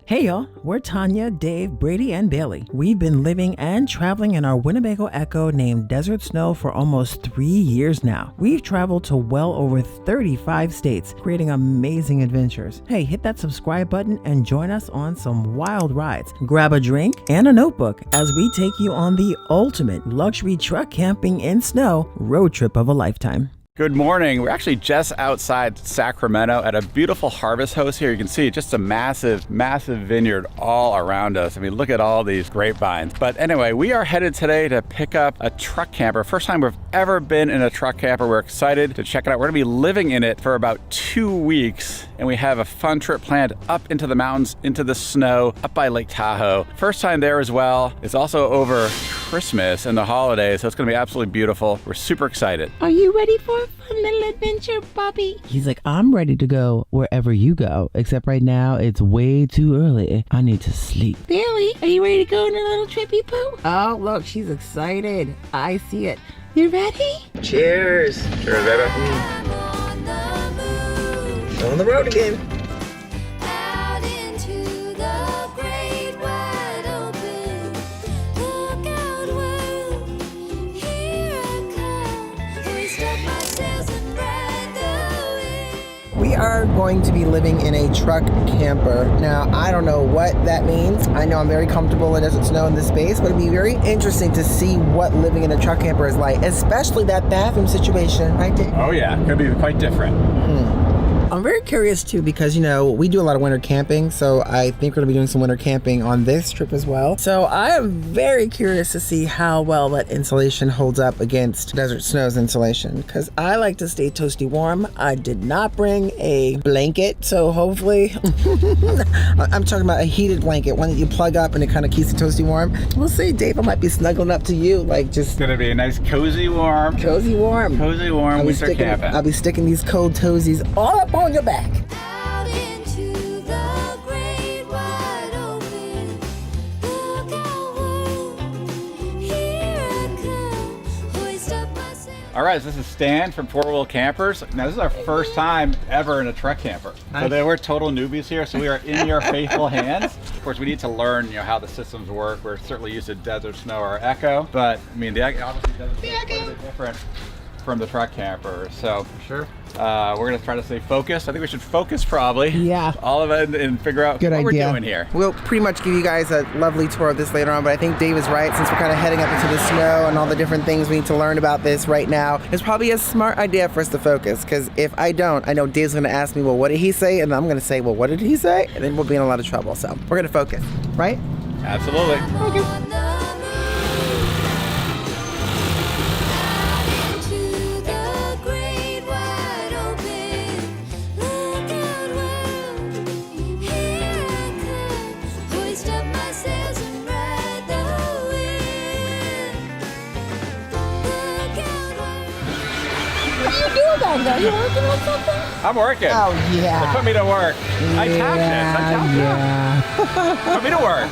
Hey y'all, we're Tanya, Dave, Brady, and Bailey. We've been living and traveling in our Winnebago Echo named Desert Snow for almost 3 years now. We've traveled to well over 35 states, creating amazing adventures. Hey, hit that subscribe button and join us on some wild rides. Grab a drink and a notebook as we take you on the ultimate luxury truck camping in snow road trip of a lifetime. Good morning. We're actually just outside Sacramento at a beautiful harvest host here. You can see just a massive, massive vineyard all around us. I mean, look at all these grapevines. But anyway, we are headed today to pick up a truck camper. First time we've ever been in a truck camper. We're excited to check it out. We're gonna be living in it for about 2 weeks, and we have a fun trip planned up into the mountains, into the snow, up by Lake Tahoe. First time there as well. It's also over Christmas and the holidays, so it's gonna be absolutely beautiful. We're super excited. Are you ready for a fun little adventure, Bobby? He's like, I'm ready to go wherever you go, except right now it's way too early. I need to sleep. Bailey, are you ready to go on a little trippy poo? Oh, look, she's excited. I see it. You ready? Cheers. Cheers, baby. On the road again. We are going to be living in a truck camper. Now, I don't know what that means. I know I'm very comfortable in Desert Snow in this space, but it'd be very interesting to see what living in a truck camper is like, especially that bathroom situation, right, Dave? Oh yeah, could be quite different. I'm very curious too because, you know, we do a lot of winter camping, so I think we're gonna be doing some winter camping on this trip as well. So I am very curious to see how well that insulation holds up against Desert Snow's insulation, because I like to stay toasty warm. I did not bring a blanket, so hopefully, I'm talking about a heated blanket, one that you plug up and it kind of keeps it toasty warm. We'll see, Dave, I might be snuggling up to you, like just... It's gonna be a nice cozy warm. Cozy warm. Cozy warm winter camping. I'll be sticking these cold toesies all up on your back. All right, so this is Stan from Four Wheel Campers. Now, this is our first time ever in a truck camper. So we're total newbies here, so we are in your faithful hands. Of course, we need to learn, you know, how the systems work. We're certainly used to Desert Snow or Echo, but I mean, the obviously Desert Snow is a little bit different from the truck camper. So sure. We're gonna try to stay focused. I think we should focus probably. Yeah. All of it and figure out what we're doing here. We'll pretty much give you guys a lovely tour of this later on, but I think Dave is right. Since we're kind of heading up into the snow and all the different things we need to learn about this right now, it's probably a smart idea for us to focus, because if I don't, I know Dave's gonna ask me, well, what did he say? And I'm gonna say, well, what did he say? And then we'll be in a lot of trouble. So we're gonna focus, right? Absolutely. Okay. Are you working on something? I'm working. Oh, yeah. They put me to work. I tapped it. Put me to work.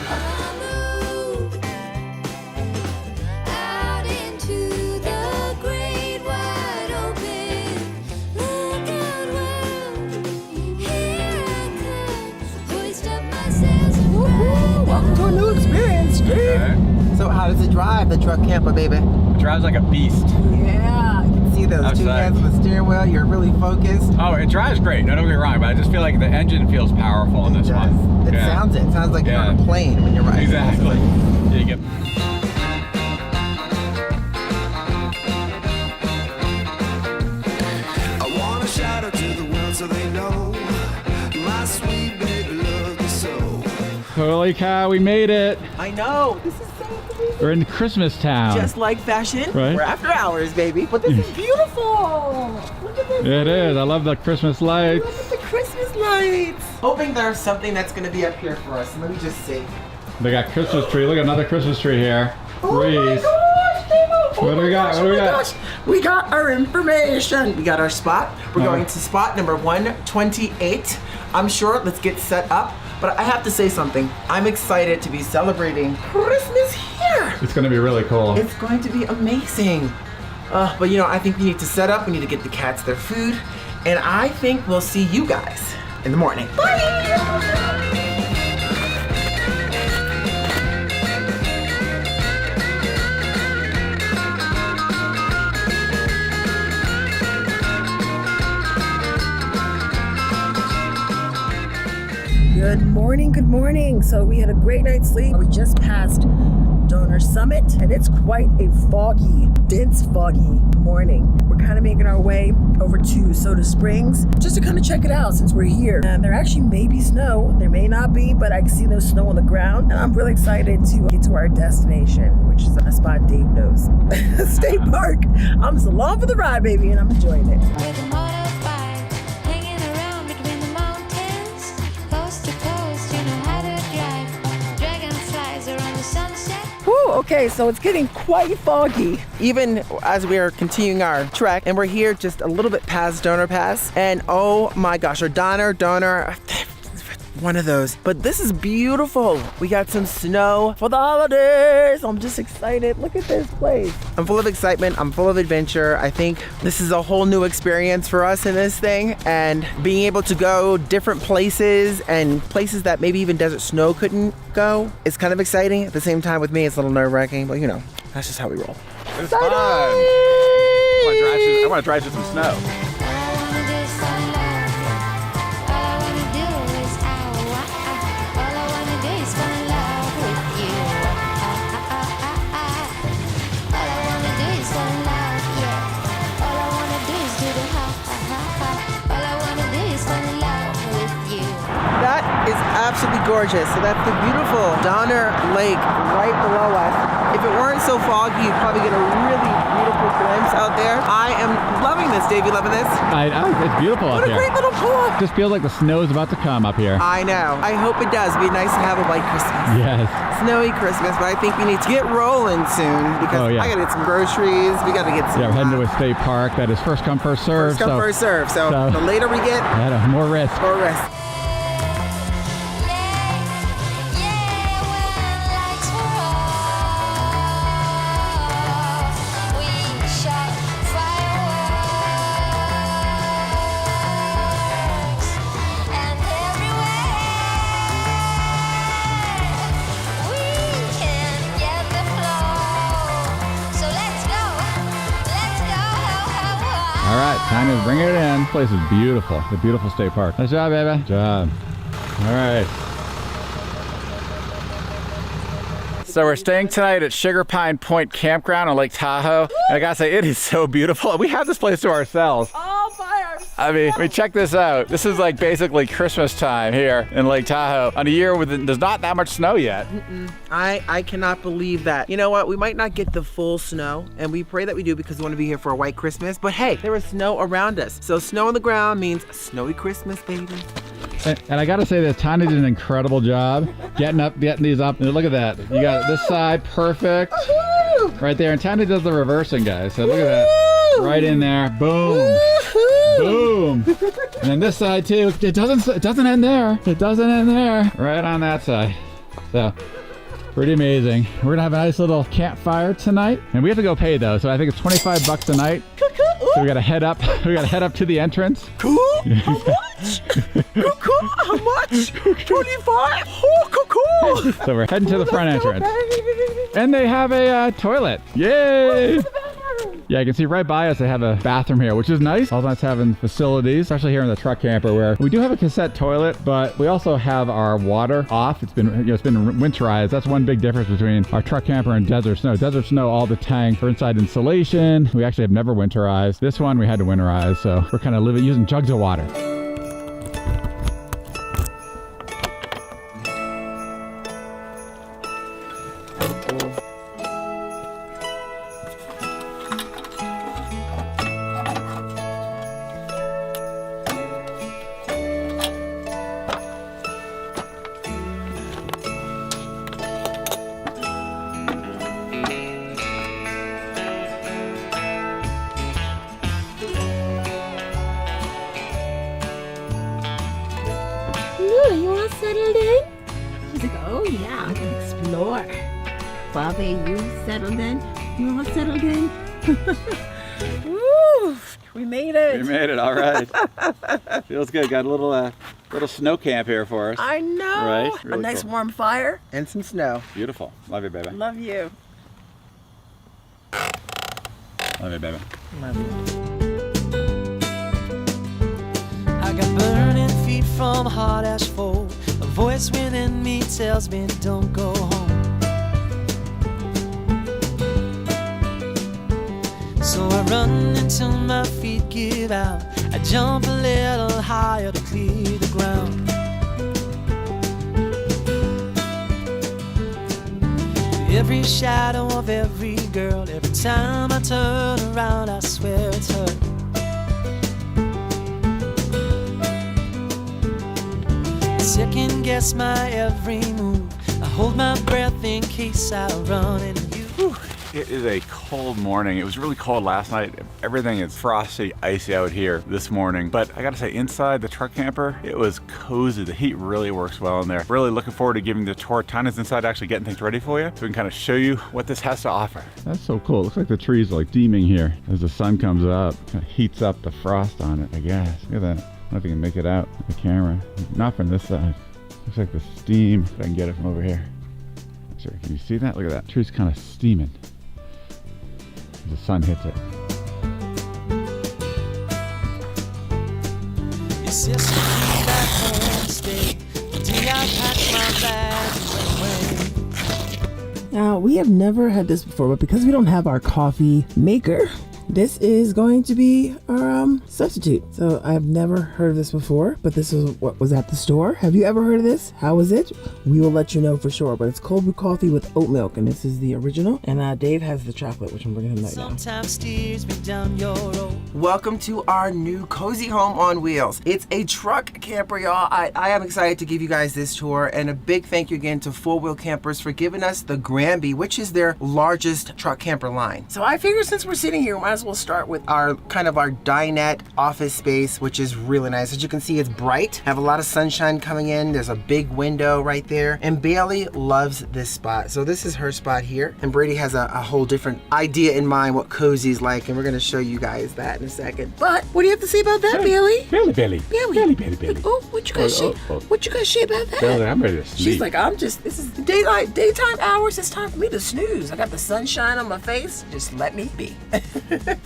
Welcome to a new experience, Steve. Okay. So how does it drive, the truck camper, baby? It drives like a beast. Yeah, you can see those 2 hands on the steering wheel. You're really focused. Oh, it drives great. No, don't get me wrong, but I just feel like the engine feels powerful in this one. It sounds it. It sounds like you're on a plane when you're riding. Exactly. Yeah, you get... I want to shout out to the world so they know my sweet baby loves me so. Holy cow, we made it. I know. This is so amazing. We're in Christmas town. Just like fashion. Right. We're after hours, baby. But this is beautiful. Look at this. It is. I love the Christmas lights. Look at the Christmas lights. Hoping there's something that's going to be up here for us. Let me just see. They got Christmas tree. Look, another Christmas tree here. Oh Reese. my gosh, Dave. What do we got? What do we got? We got our information. We got our spot. We're going to spot number 128. I'm sure. Let's get set up. But I have to say something. I'm excited to be celebrating Christmas here. It's going to be really cool. It's going to be amazing. But you know, I think we need to set up. We need to get the cats their food. And I think we'll see you guys in the morning. Bye! morning, good morning. So we had a great night's sleep. We just passed Donor Summit, and it's quite a foggy, dense, foggy morning. We're kind of making our way over to Soda Springs just to kind of check it out since we're here. And there actually may be snow, there may not be, but I can see there's snow on the ground. And I'm really excited to get to our destination, which is a spot Dave knows. State Park. I'm just along for the ride, baby, and I'm enjoying it. With a motorbike, hanging around between the mountains, coast to coast, you know how to drive. Dragonflies around the sunset. Whew, okay, so it's getting quite foggy, even as we are continuing our trek, and we're here just a little bit past Donor Pass, and oh my gosh, or Donor, one of those. But this is beautiful. We got some snow for the holidays. I'm just excited. Look at this place. I'm full of excitement. I'm full of adventure. I think this is a whole new experience for us in this thing, and being able to go different places and places that maybe even Desert Snow couldn't go is kind of exciting. At the same time, with me, it's a little nerve-wracking, but you know, that's just how we roll. It's fun. I want to drive through some snow. That is absolutely gorgeous. So that's the beautiful Donner Lake right below us. If it weren't so foggy, you'd probably get a really beautiful glimpse out there. I am loving this. Dave, you loving this? It's beautiful What up a here. great little pull-up. Just feels like the snow is about to come up here. I know. I hope it does. It'd be nice to have a white Christmas. Yes. Snowy Christmas, but I think we need to get rolling soon because Oh, yeah. I gotta get some groceries. We gotta get some. Yeah, we're heading to a state park that is first come, first serve. First come, first serve. So the later we get, More risk. more risk. All right, time to bring it in. This place is beautiful. It's a beautiful state park. Nice job, baby. Good job. All right. So we're staying tonight at Sugar Pine Point Campground on Lake Tahoe. And I gotta say, it is so beautiful. We have this place to ourselves. All by ourselves. I mean, check this out. This is like basically Christmas time here in Lake Tahoe on a year where there's not that much snow yet. I cannot believe that. You know what? We might not get the full snow, and we pray that we do because we want to be here for a white Christmas. But hey, there was snow around us. So snow on the ground means snowy Christmas, baby. And I gotta say this, Tanya did an incredible job getting these up. And look at that. You got this side perfect. Woo-hoo! Right there. And Tanya does the reversing, guys. So look at that. Right in there. Boom. Woo-hoo! Boom. And then this side too. It doesn't end there. It doesn't end there. Right on that side. So pretty amazing. We're gonna have a nice little campfire tonight. And we have to go pay though. So I think it's $25 a night. So we gotta head up. We gotta head up to the entrance. Cool? How much? Cool? How much? 25? Oh, cool. So we're heading to the front entrance. And they have a toilet. Yay! Yeah, you can see right by us they have a bathroom here, which is nice. Also nice having facilities, especially here in the truck camper where we do have a cassette toilet, but we also have our water off. It's been winterized. That's one big difference between our truck camper and Desert Snow. Desert Snow, all the tank for inside insulation. We actually have never winterized. This one we had to winterize, so we're kind of using jugs of water. You all settled in? She's like, oh yeah, I'm gonna explore. Bobby, you settled in? You all settled in? Woo! We made it. We made it, all right. Feels good. Got a little snow camp here for us. I know. Right? A Really nice cool. warm fire and some snow. Beautiful. Love you, baby. Love you. Love you, baby. Love you. I got burning feet from hard asphalt. A voice within me tells me don't go home. So I run until my feet give out. I jump a little higher to clear the ground. Every shadow of every girl, every time I turn around, I swear it's her. I second guess my every move. I hold my breath in case I run into you. It is a cold morning. It was really cold last night. Everything is frosty, icy out here this morning. But I gotta say, inside the truck camper, it was cozy. The heat really works well in there. Really looking forward to giving the tour. Tana's inside actually getting things ready for you, so we can kind of show you what this has to offer. That's so cool. It looks like the trees are like steaming here as the sun comes up. Kind of heats up the frost on it, I guess. Look at that. I don't know if you can make it out with the camera. Not from this side. Looks like the steam. If I can get it from over here. Sorry, can you see that? Look at that. Tree's kind of steaming. The sun hits it. Your sister came back home to stay. The day I packed my bags away. Now, we have never had this before, but because we don't have our coffee maker, this is going to be our substitute. So I've never heard of this before, but this is what was at the store. Have you ever heard of this? How is it? We will let you know for sure, but it's cold brew coffee with oat milk, and this is the original. And Dave has the chocolate, which I'm bringing him right now. Sometimes steers me down your road. Welcome to our new cozy home on wheels. It's a truck camper, y'all. I am excited to give you guys this tour, and a big thank you again to Four Wheel Campers for giving us the Granby, which is their largest truck camper line. So I figured since we're sitting here, we might as well start with our dinette office space, which is really nice. As you can see, it's bright, have a lot of sunshine coming in. There's a big window right there, and Bailey loves this spot. So this is her spot here, and Brady has a whole different idea in mind what cozy is like, and we're gonna show you guys that in a second. But what do you have to say about that, Bailey? Bailey. Oh, what you guys say? What you guys say about that? Bailey, I'm ready to sleep. She's like, this is the daytime hours. It's time for me to snooze. I got the sunshine on my face. Just let me be.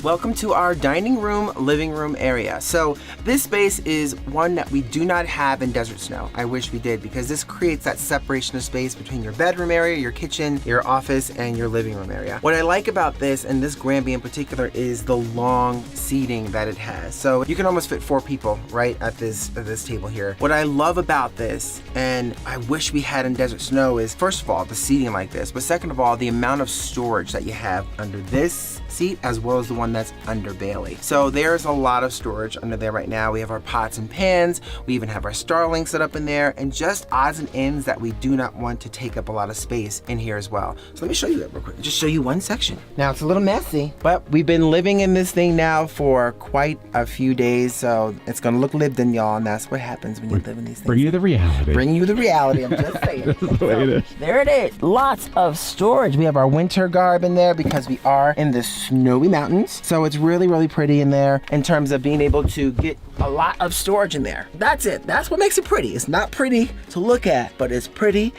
Welcome to our dining room, living room area. So this space is one that we do not have in Desert Snow. I wish we did, because this creates that separation of space between your bedroom area, your kitchen, your office, and your living room area. What I like about this, and this Granby in particular, is the long seating that it has. So you can almost fit 4 people right at this table here. What I love about this, and I wish we had in Desert Snow, is first of all, the seating like this, but second of all, the amount of storage that you have under this seat as well as the one that's under Bailey. So there's a lot of storage under there right now. We have our pots and pans. We even have our Starlink set up in there, and just odds and ends that we do not want to take up a lot of space in here as well. So let me show you that real quick. Just show you one section. Now it's a little messy, but we've been living in this thing now for quite a few days, so it's gonna look lived in, y'all, and that's what happens when you live in these things. Bring you the reality. Bring you the reality, I'm just saying. This is the way it is. There it is. Lots of storage. We have our winter garb in there because we are in the snowy mountains. So it's really, really pretty in there in terms of being able to get a lot of storage in there. That's it. That's what makes it pretty. It's not pretty to look at, but it's pretty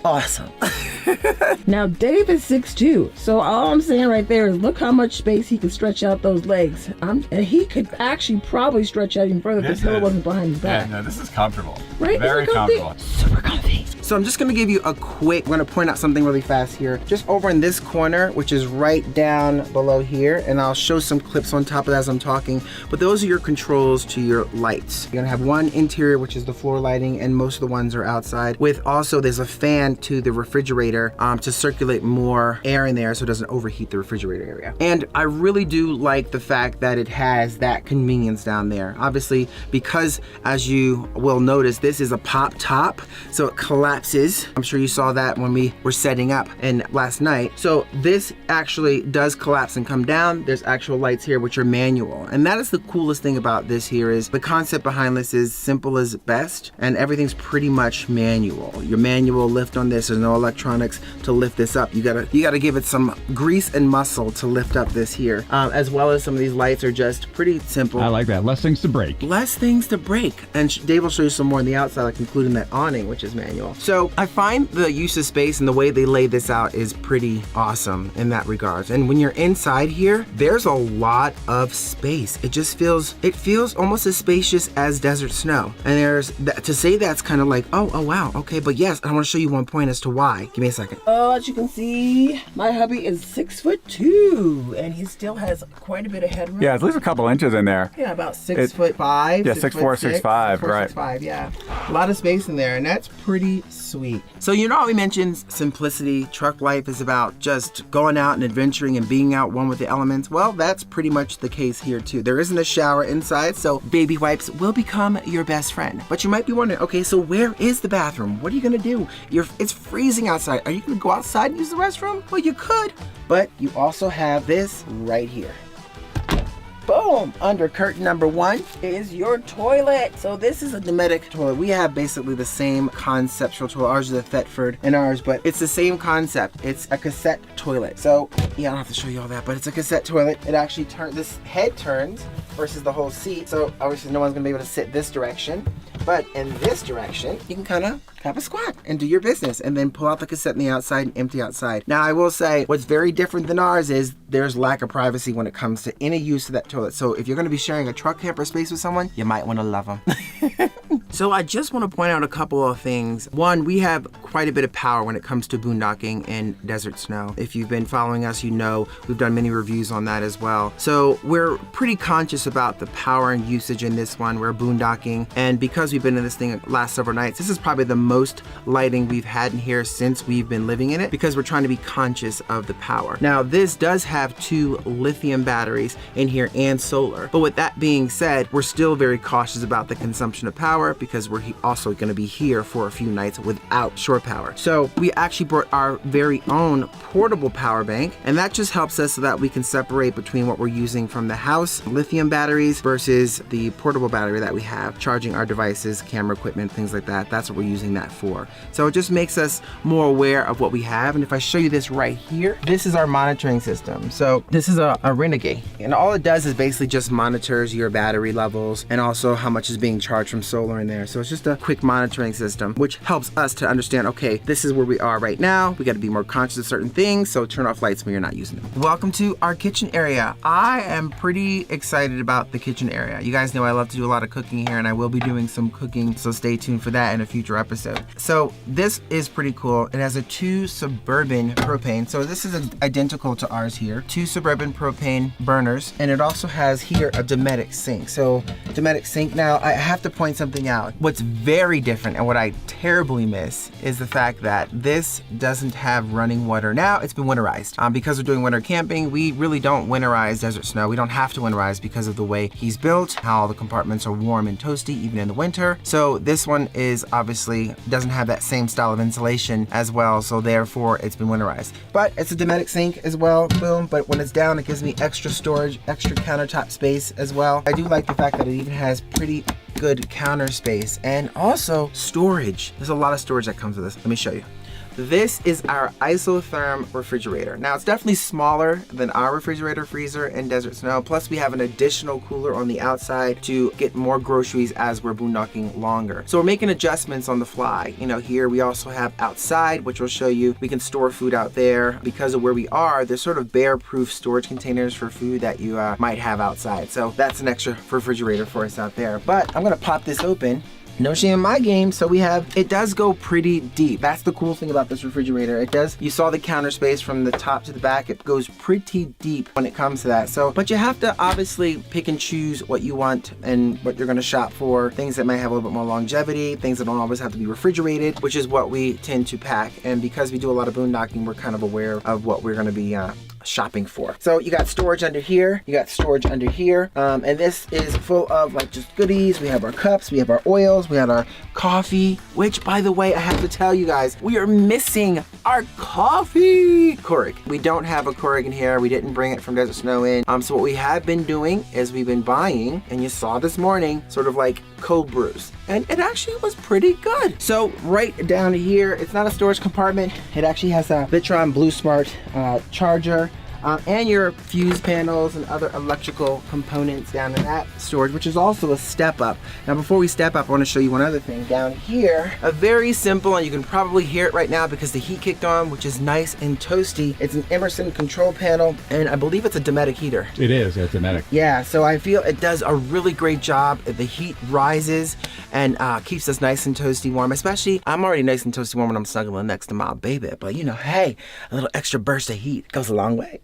awesome. Now Dave is 6'2", so all I'm saying right there is look how much space he could stretch out those legs. And he could actually probably stretch out even further if this pillow wasn't behind his back. Yeah, no, this is comfortable. Right? Very comfortable. Super comfy. So I'm just gonna give you a quick, we're gonna point out something really fast here. Just over in this corner, which is right down below here, and I'll show some clips on top of that as I'm talking, but those are your controls to your lights. You're gonna have one interior, which is the floor lighting, and most of the ones are outside, with also there's a fan to the refrigerator to circulate more air in there so it doesn't overheat the refrigerator area. And I really do like the fact that it has that convenience down there. Obviously, because as you will notice, this is a pop top, so it collapses. I'm sure you saw that when we were setting up and last night. So this actually does collapse and come down. There's actual lights here which are manual. And that is the coolest thing about this here, is the concept behind this is simple as best, and everything's pretty much manual. Your manual lift on this, there's no electronics to lift this up. You gotta give it some grease and muscle to lift up this here. As well as some of these lights are just pretty simple. I like that. Less things to break. Less things to break. And Dave will show you some more on the outside, like including that awning, which is manual. So I find the use of space and the way they lay this out is pretty awesome in that regards. And when you're inside here, there's a lot of space. It feels almost as spacious as desert snow. And to say that's kind of like, oh wow, okay, but yes, I want to show you one point as to why. Give me a second. Oh, as you can see, my hubby is 6'2", and he still has quite a bit of headroom. Yeah, at least a couple inches in there. Yeah, about 6'5". Yeah, 6'4", 6'5", right. 6'5", yeah. A lot of space in there, and that's pretty sweet. So you know how we mentioned simplicity, truck life is about just going out and adventuring and being out one with the elements? Well, that's pretty much the case here too. There isn't a shower inside, so baby wipes will become your best friend. But you might be wondering, okay, so where is the bathroom? What are you gonna do? It's freezing outside. Are you gonna go outside and use the restroom? Well, you could, but you also have this right here. Boom! Under curtain number 1 is your toilet. So this is a Dometic toilet. We have basically the same conceptual toilet. Ours is a Thetford in ours, but it's the same concept. It's a cassette toilet. So yeah, I don't have to show you all that, but it's a cassette toilet. It actually this head turns versus the whole seat. So obviously no one's gonna be able to sit this direction. But in this direction, you can kind of have a squat and do your business and then pull out the cassette on the outside and empty outside. Now I will say what's very different than ours is there's lack of privacy when it comes to any use of that toilet. So if you're gonna be sharing a truck camper space with someone, you might wanna love them. So I just want to point out a couple of things. One, we have quite a bit of power when it comes to boondocking and desert snow. If you've been following us, you know we've done many reviews on that as well. So we're pretty conscious about the power and usage in this one. We're boondocking, and because we've been in this thing the last several nights, this is probably the most lighting we've had in here since we've been living in it, because we're trying to be conscious of the power. Now this does have 2 lithium batteries in here and solar, but with that being said, we're still very cautious about the consumption of power because we're also going to be here for a few nights without shore power. So we actually brought our very own portable power bank, and that just helps us so that we can separate between what we're using from the house lithium batteries versus the portable battery that we have charging our devices, camera equipment, things like that. That's what we're using that for. So it just makes us more aware of what we have. And if I show you this right here, this is our monitoring system. So this is a Renegade, and all it does is basically just monitors your battery levels and also how much is being charged from solar in there. So it's just a quick monitoring system, which helps us to understand, okay, this is where we are right now. We got to be more conscious of certain things, so turn off lights when you're not using them. Welcome to our kitchen area. I am pretty excited about the kitchen area. You guys know I love to do a lot of cooking here, and I will be doing some cooking, so stay tuned for that in a future episode. So this is pretty cool. It has a 2 Suburban propane. So this is identical to ours here. 2 Suburban propane burners, and it also has here a Dometic sink. So Dometic sink. Now I have to point something out. What's very different and what I terribly miss is the fact that this doesn't have running water. Now it's been winterized. Because we're doing winter camping, we really don't winterize desert snow. We don't have to winterize because of the way he's built, how all the compartments are warm and toasty even in the winter. So this one is obviously doesn't have that same style of insulation as well, so therefore it's been winterized. But it's a Dometic sink as well, boom, but when it's down it gives me extra storage, extra countertop space as well. I do like the fact that it even has pretty good counter space and also storage. There's a lot of storage that comes with this. Let me show you. This is our isotherm refrigerator. Now it's definitely smaller than our refrigerator freezer in desert snow. Plus we have an additional cooler on the outside to get more groceries as we're boondocking longer. So we're making adjustments on the fly. You know, here we also have outside, which will show you we can store food out there. Because of where we are, there's sort of bear-proof storage containers for food that you might have outside. So that's an extra refrigerator for us out there. But I'm gonna pop this open. No shame in my game. So it does go pretty deep. That's the cool thing about this refrigerator. You saw the counter space from the top to the back. It goes pretty deep when it comes to that. So, but you have to obviously pick and choose what you want and what you're gonna shop for. Things that might have a little bit more longevity, things that don't always have to be refrigerated, which is what we tend to pack. And because we do a lot of boondocking, we're kind of aware of what we're gonna be shopping for. So you got storage under here, you got storage under here, and this is full of like just goodies. We have our cups, we have our oils, we have our coffee, which by the way, I have to tell you guys, we are missing our coffee Keurig. We don't have a Keurig in here. We didn't bring it from Desert Snow in. So what we have been doing is we've been buying, and you saw this morning, sort of like cold brews. And it actually was pretty good. So right down here, it's not a storage compartment. It actually has a Vitron Blue Smart charger. and your fuse panels and other electrical components down in that storage, which is also a step up. Now before we step up, I want to show you one other thing. Down here, a very simple, and you can probably hear it right now because the heat kicked on, which is nice and toasty. It's an Emerson control panel, and I believe it's a Dometic heater. It is, it's Dometic. Yeah, so I feel it does a really great job. The heat rises and keeps us nice and toasty warm, especially I'm already nice and toasty warm when I'm snuggling next to my baby, but you know, hey, a little extra burst of heat goes a long way.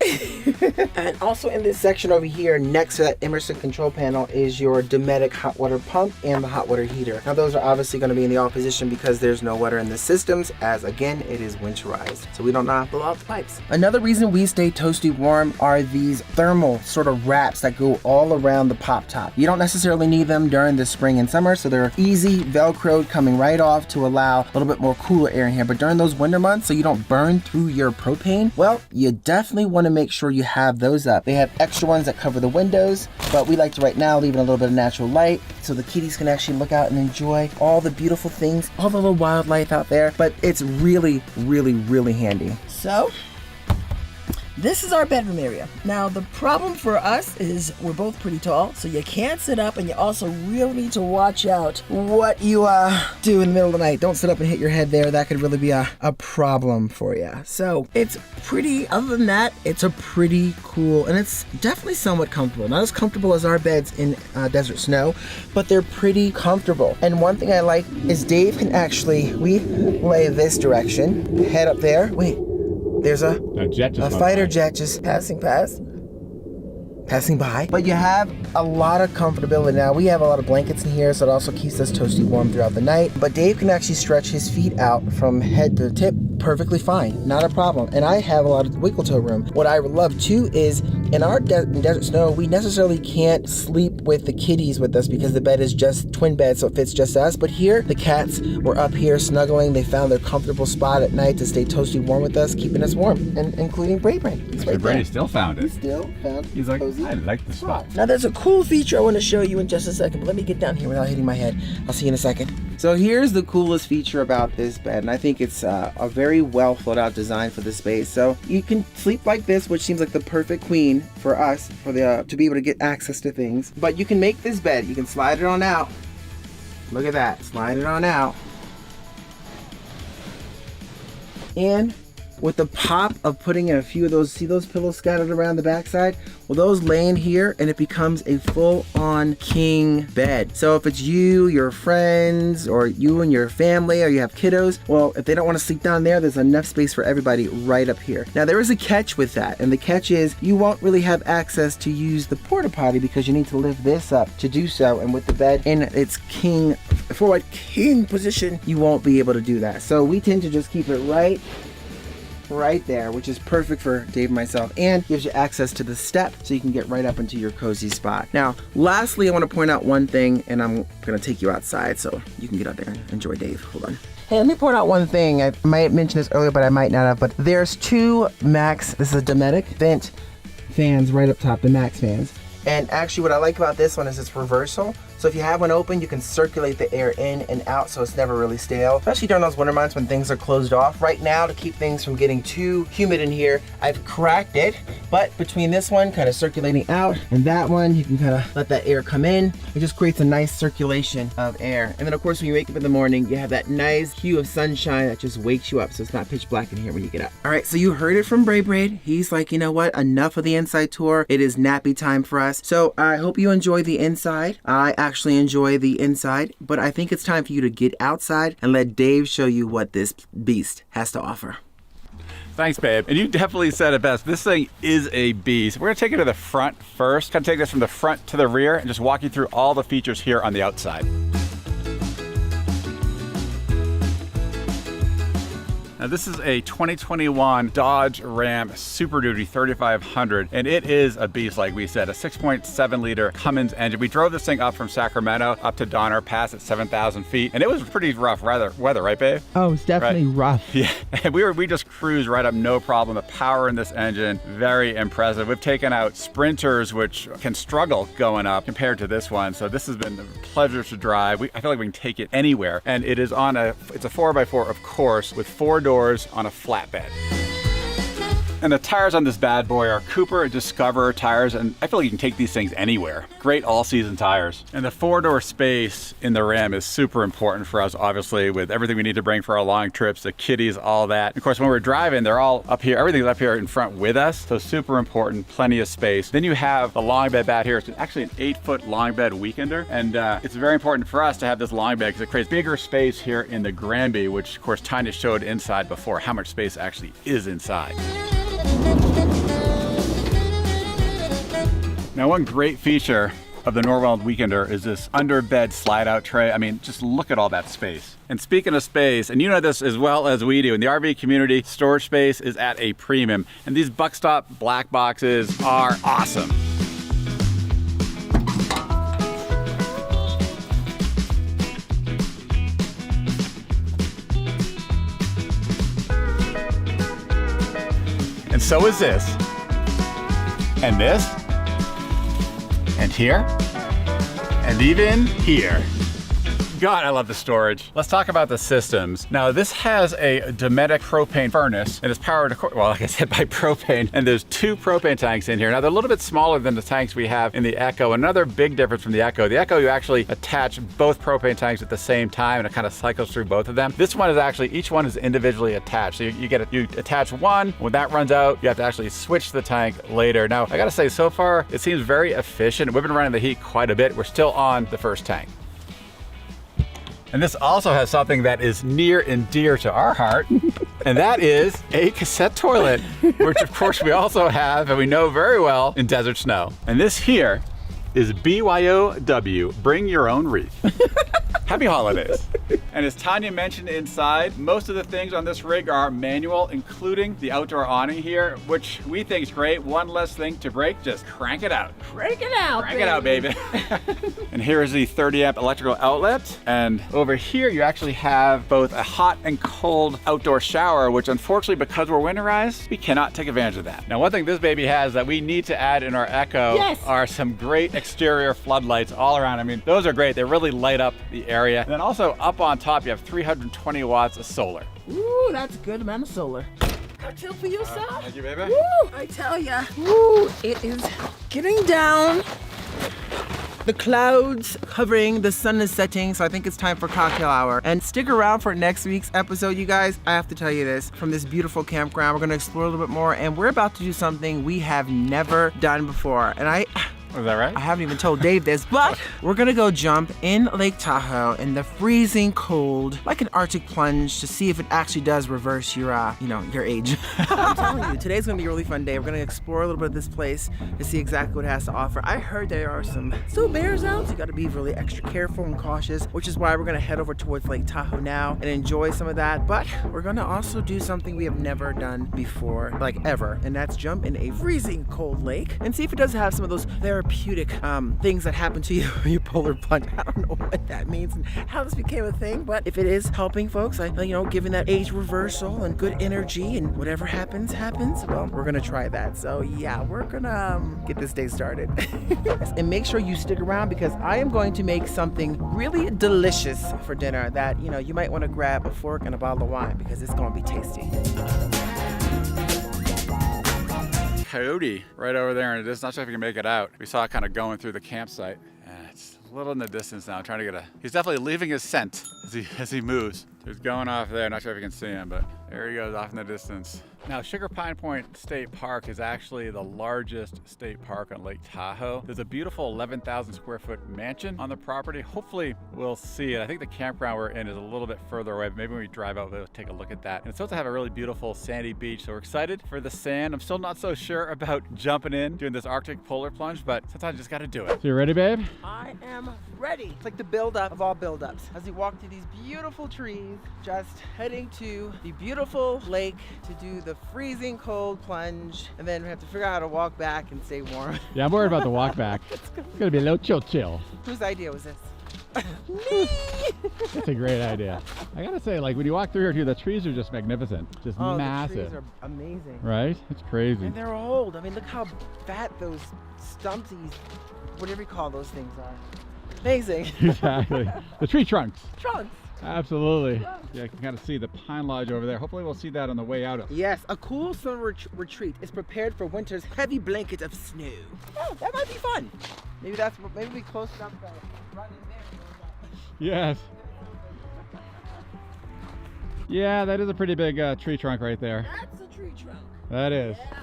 And also in this section over here, next to that Emerson control panel is your Dometic hot water pump and the hot water heater. Now those are obviously going to be in the off position because there's no water in the systems, as again, it is winterized, so we don't blow out the pipes. Another reason we stay toasty warm are these thermal sort of wraps that go all around the pop top. You don't necessarily need them during the spring and summer, so they're easy velcroed coming right off to allow a little bit more cooler air in here. But during those winter months, so you don't burn through your propane, well, you definitely want to make sure you have those up. They have extra ones that cover the windows, but we like to right now leave it a little bit of natural light so the kitties can actually look out and enjoy all the beautiful things, all the little wildlife out there. But it's really, really, really handy. So this is our bedroom area. Now the problem for us is we're both pretty tall, so you can't sit up, and you also really need to watch out what you do in the middle of the night. Don't sit up and hit your head there. That could really be a problem for you. So it's pretty, other than that, it's a pretty cool, and it's definitely somewhat comfortable. Not as comfortable as our beds in desert snow, but they're pretty comfortable. And one thing I like is Dave can actually, we lay this direction, head up there. Wait. There's a fighter jet just passing by. But you have a lot of comfortability. Now we have a lot of blankets in here, so it also keeps us toasty warm throughout the night. But Dave can actually stretch his feet out from head to tip perfectly fine, not a problem. And I have a lot of wiggle toe room. What I love too is in our desert snow, we necessarily can't sleep with the kitties with us because the bed is just twin bed, so it fits just us. But here, the cats were up here snuggling. They found their comfortable spot at night to stay toasty warm with us, keeping us warm, and including Brewery. Brady still found it. He still found. He's like, I like the spot. Now there's a cool feature I want to show you in just a second, but let me get down here without hitting my head. I'll see you in a second. So here's the coolest feature about this bed, and I think it's a very well thought out design for the space. So you can sleep like this, which seems like the perfect queen for us, for the to be able to get access to things. But you can make this bed, you can slide it on out. Look at that, slide it on out. And with the pop of putting in a few of those, see those pillows scattered around the backside? Well, those lay in here and it becomes a full-on king bed. So if it's you, your friends, or you and your family, or you have kiddos, well, if they don't want to sleep down there's enough space for everybody right up here. Now there is a catch with that, and the catch is you won't really have access to use the porta potty because you need to lift this up to do so, and with the bed in its king position, you won't be able to do that. So we tend to just keep it right there, which is perfect for Dave and myself, and gives you access to the step so you can get right up into your cozy spot. Now, lastly, I want to point out one thing, and I'm going to take you outside so you can get out there and enjoy Dave. Hold on. Hey, let me point out one thing. I might have mentioned this earlier, but I might not have, but there's two Max, this is a Dometic vent fans right up top, the Max fans. And actually what I like about this one is it's reversal. So if you have one open, you can circulate the air in and out so it's never really stale, especially during those winter months when things are closed off. Right now, to keep things from getting too humid in here, I've cracked it, but between this one kind of circulating out and that one, you can kind of let that air come in. It just creates a nice circulation of air. And then of course, when you wake up in the morning, you have that nice hue of sunshine that just wakes you up, so it's not pitch black in here when you get up. All right, so you heard it from Brewery. He's like, you know what, enough of the inside tour. It is nappy time for us. So I hope you enjoy the inside. I actually enjoy the inside, but I think it's time for you to get outside and let Dave show you what this beast has to offer. Thanks, babe. And you definitely said it best. This thing is a beast. We're gonna take it to the front first. Kind of take this from the front to the rear and just walk you through all the features here on the outside. Now this is a 2021 Dodge Ram Super Duty 3500, and it is a beast, like we said, a 6.7 liter Cummins engine. We drove this thing up from Sacramento up to Donner Pass at 7,000 feet, and it was pretty rough weather, right, babe? Oh, it's definitely rough. Yeah, and we just cruised right up, no problem. The power in this engine, very impressive. We've taken out Sprinters, which can struggle going up compared to this one, so this has been a pleasure to drive. I feel like we can take it anywhere, and it is it's a 4x4, of course, with 4 doors on a flatbed. And the tires on this bad boy are Cooper Discover tires, and I feel like you can take these things anywhere. Great all-season tires. And the 4-door space in the Ram is super important for us, obviously, with everything we need to bring for our long trips, the kitties, all that. Of course, when we're driving, they're all up here. Everything's up here in front with us, so super important, plenty of space. Then you have the long bed back here. It's actually an 8-foot long bed weekender, and it's very important for us to have this long bed because it creates bigger space here in the Granby, which of course Tanya showed inside before how much space actually is inside. Now, one great feature of the Norweld Weekender is this underbed slide-out tray. I mean, just look at all that space. And speaking of space, and you know this as well as we do, in the RV community, storage space is at a premium, and these Buckstop black boxes are awesome. And so is this, and this, and here, and even here. God, I love the storage. Let's talk about the systems. Now, this has a Dometic propane furnace, and it's powered, well, like I said, by propane, and there's 2 propane tanks in here. Now, they're a little bit smaller than the tanks we have in the Echo. Another big difference from the Echo, you actually attach both propane tanks at the same time, and it kind of cycles through both of them. This one is actually, each one is individually attached. So you attach one, when that runs out, you have to actually switch the tank later. Now, I gotta say, so far, it seems very efficient. We've been running the heat quite a bit. We're still on the first tank. And this also has something that is near and dear to our heart, and that is a cassette toilet, which of course we also have and we know very well in desert snow. And this here is BYOW, bring your own wreath. Happy holidays. And as Tanya mentioned inside, most of the things on this rig are manual, including the outdoor awning here, which we think is great. One less thing to break, just crank it out. Crank it out, Crank it out, baby. And here is the 30 amp electrical outlet. And over here, you actually have both a hot and cold outdoor shower, which unfortunately, because we're winterized, we cannot take advantage of that. Now, one thing this baby has that we need to add in our Echo are some great exterior floodlights all around. I mean, those are great. They really light up the area. And then also up on top, you have 320 watts of solar. Ooh, that's a good amount of solar. Cocktail for you, sir. Thank you, baby. Woo, I tell ya. Woo, it is getting down. The clouds covering, the sun is setting, so I think it's time for cocktail hour. And stick around for next week's episode, you guys. I have to tell you this, from this beautiful campground, we're gonna explore a little bit more, and we're about to do something we have never done before. And is that right? I haven't even told Dave this, but we're gonna go jump in Lake Tahoe in the freezing cold, like an Arctic plunge, to see if it actually does reverse your, your age. I'm telling you, today's gonna be a really fun day. We're gonna explore a little bit of this place to see exactly what it has to offer. I heard there are some still bears out, so you gotta be really extra careful and cautious, which is why we're gonna head over towards Lake Tahoe now and enjoy some of that. But we're gonna also do something we have never done before, like ever, and that's jump in a freezing cold lake and see if it does have some of those therapeutic things that happen to you when you polar plunge. I don't know what that means and how this became a thing, but if it is helping folks, giving that age reversal and good energy and whatever happens, well, we're gonna try that. So yeah, we're gonna get this day started. And make sure you stick around because I am going to make something really delicious for dinner that, you might want to grab a fork and a bottle of wine because it's gonna be tasty. Coyote right over there, and it's not sure if you can make it out. We saw it kind of going through the campsite. It's a little in the distance now. I'm trying to get he's definitely leaving his scent as he moves. He's going off there. Not sure if you can see him, but there he goes off in the distance. Now, Sugar Pine Point State Park is actually the largest state park on Lake Tahoe. There's a beautiful 11,000 square foot mansion on the property. Hopefully we'll see it. I think the campground we're in is a little bit further away, but maybe when we drive out, we'll take a look at that. And it's supposed to have a really beautiful sandy beach, so we're excited for the sand. I'm still not so sure about jumping in, doing this Arctic polar plunge, but sometimes you just gotta do it. So you ready, babe? I am ready. It's like the buildup of all buildups. As we walk through these beautiful trees, just heading to the beautiful lake to do the freezing cold plunge, and then we have to figure out how to walk back and stay warm. Yeah, I'm worried about the walk back. It's gonna be a little chill. Whose idea was this? Me! That's a great idea. I gotta say, like when you walk through here too, the trees are just magnificent, just massive. The trees are amazing. Right? It's crazy. And they're old. I mean, look how fat those stumpsies, whatever you call those things are. Amazing. Exactly. The tree trunks. Trunks. Absolutely. Yeah, I can kind of see the pine lodge over there. Hopefully we'll see that on the way out. Yes, a cool summer retreat is prepared for winter's heavy blanket of snow. Oh, that might be fun. Maybe we close enough to run in there. Yes. Yeah, that is a pretty big tree trunk right there. That's a tree trunk. That is. Yeah,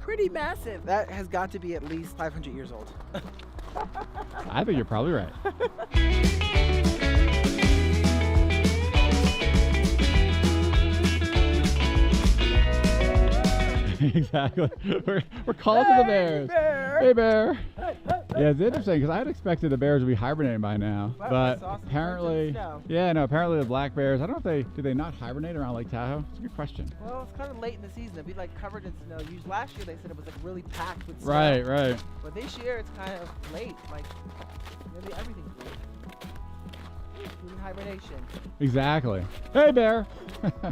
pretty massive. That has got to be at least 500 years old. I think you're probably right. Exactly. We're calling to the bears. Bear. Hey, bear. Yeah, it's interesting because I had expected the bears to be hibernating by now, Well, I but saw some apparently, birds in the snow. yeah, no, apparently the black bears. I don't know if do they not hibernate around Lake Tahoe? It's a good question. Well, it's kind of late in the season. It'd be like covered in snow. Usually last year they said it was like really packed with snow. Right, right. But this year it's kind of late. Like maybe everything's late. Even hibernation. Exactly. Hey, bear. Oh, I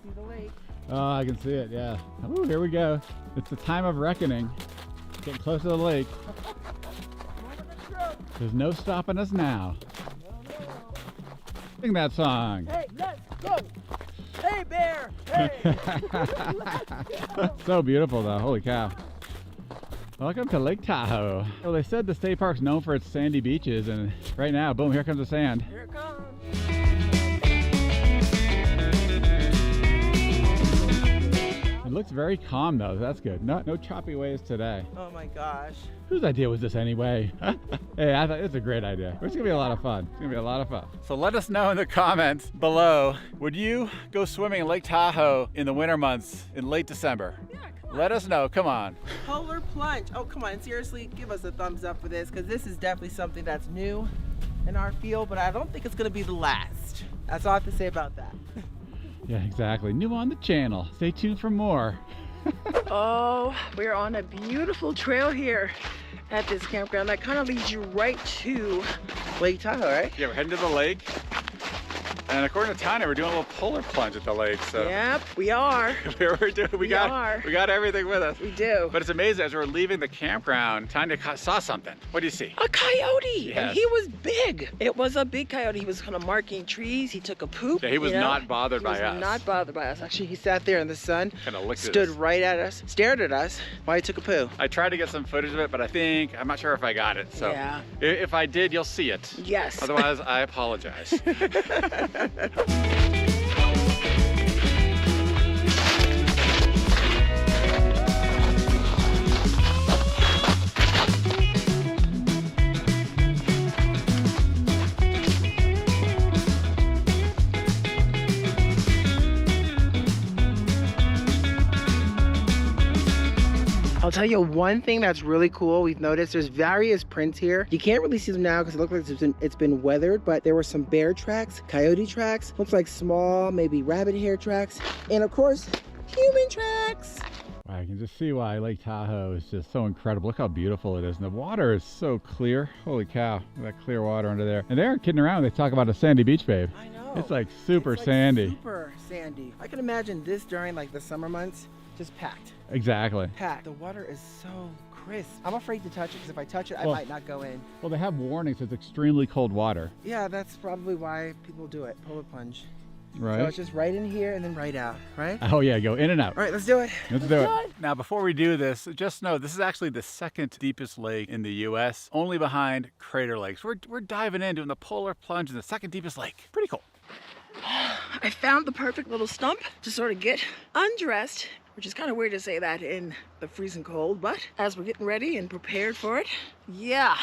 see the lake. Oh, I can see it. Yeah. Oh, here we go. It's the time of reckoning. Getting close to the lake. There's no stopping us now. Sing that song. Hey, let's go. Hey, bear. Hey. So beautiful, though. Holy cow. Welcome to Lake Tahoe. Well, they said the state park's known for its sandy beaches, and right now, boom, here comes the sand. Here it comes. It looks very calm, though. That's good. No choppy waves today. Oh my gosh. Whose idea was this anyway? Hey, I thought it's a great idea. It's gonna be a lot of fun. It's gonna be a lot of fun. So let us know in the comments below, would you go swimming in Lake Tahoe in the winter months in late December? Yeah, come on. Let us know, come on. Polar plunge. Oh, come on. Seriously, give us a thumbs up for this because this is definitely something that's new in our field, but I don't think it's going to be the last. That's all I have to say about that. Yeah, exactly. New on the channel. Stay tuned for more. Oh, we're on a beautiful trail here at this campground that kind of leads you right to Lake Tahoe, right? Yeah, we're heading to the lake. And according to Tanya, we're doing a little polar plunge at the lake. So Yep, we are. we got everything with us. We do. But it's amazing, as we're leaving the campground, Tanya saw something. What do you see? A coyote, Yes. and he was big. It was a big coyote. He was kind of marking trees. He took a poop. Yeah, he was you know? not bothered He by was us. not bothered by us. Actually, He sat there in the sun, Kind of looked at stood us. right at us, stared at us while he took a poo. I tried to get some footage of it, but I'm not sure if I got it. So Yeah. if I did, you'll see it. Yes. Otherwise, I apologize. I'll tell you one thing that's really cool. We've noticed there's various prints here. You can't really see them now because it looks like it's been weathered, but there were some bear tracks, coyote tracks, looks like small, maybe rabbit hair tracks, and of course, human tracks. Wow, I can just see why Lake Tahoe is just so incredible. Look how beautiful it is. And the water is so clear. Holy cow, that clear water under there. And they aren't kidding around. They talk about a sandy beach, babe. I know. It's like super It's like sandy. Super sandy. I can imagine this during like the summer months, just packed. Exactly. Packed. The water is so crisp. I'm afraid to touch it because if I touch it, I Well- might not go in. Well, they have warnings. It's extremely cold water, Yeah, that's probably why people do it. Polar plunge. So right? it's just right in here and then right out, right? Oh yeah, go in and out. All right, let's do it. Let's do it. Now, before we do this, just know this is actually the second deepest lake in the U.S., only behind Crater Lake. So we're diving in, doing the polar plunge in the second deepest lake. Pretty cool. I found the perfect little stump to sort of get undressed, which is kind of weird to say that in the freezing cold, but as we're getting ready and prepared for it, yeah.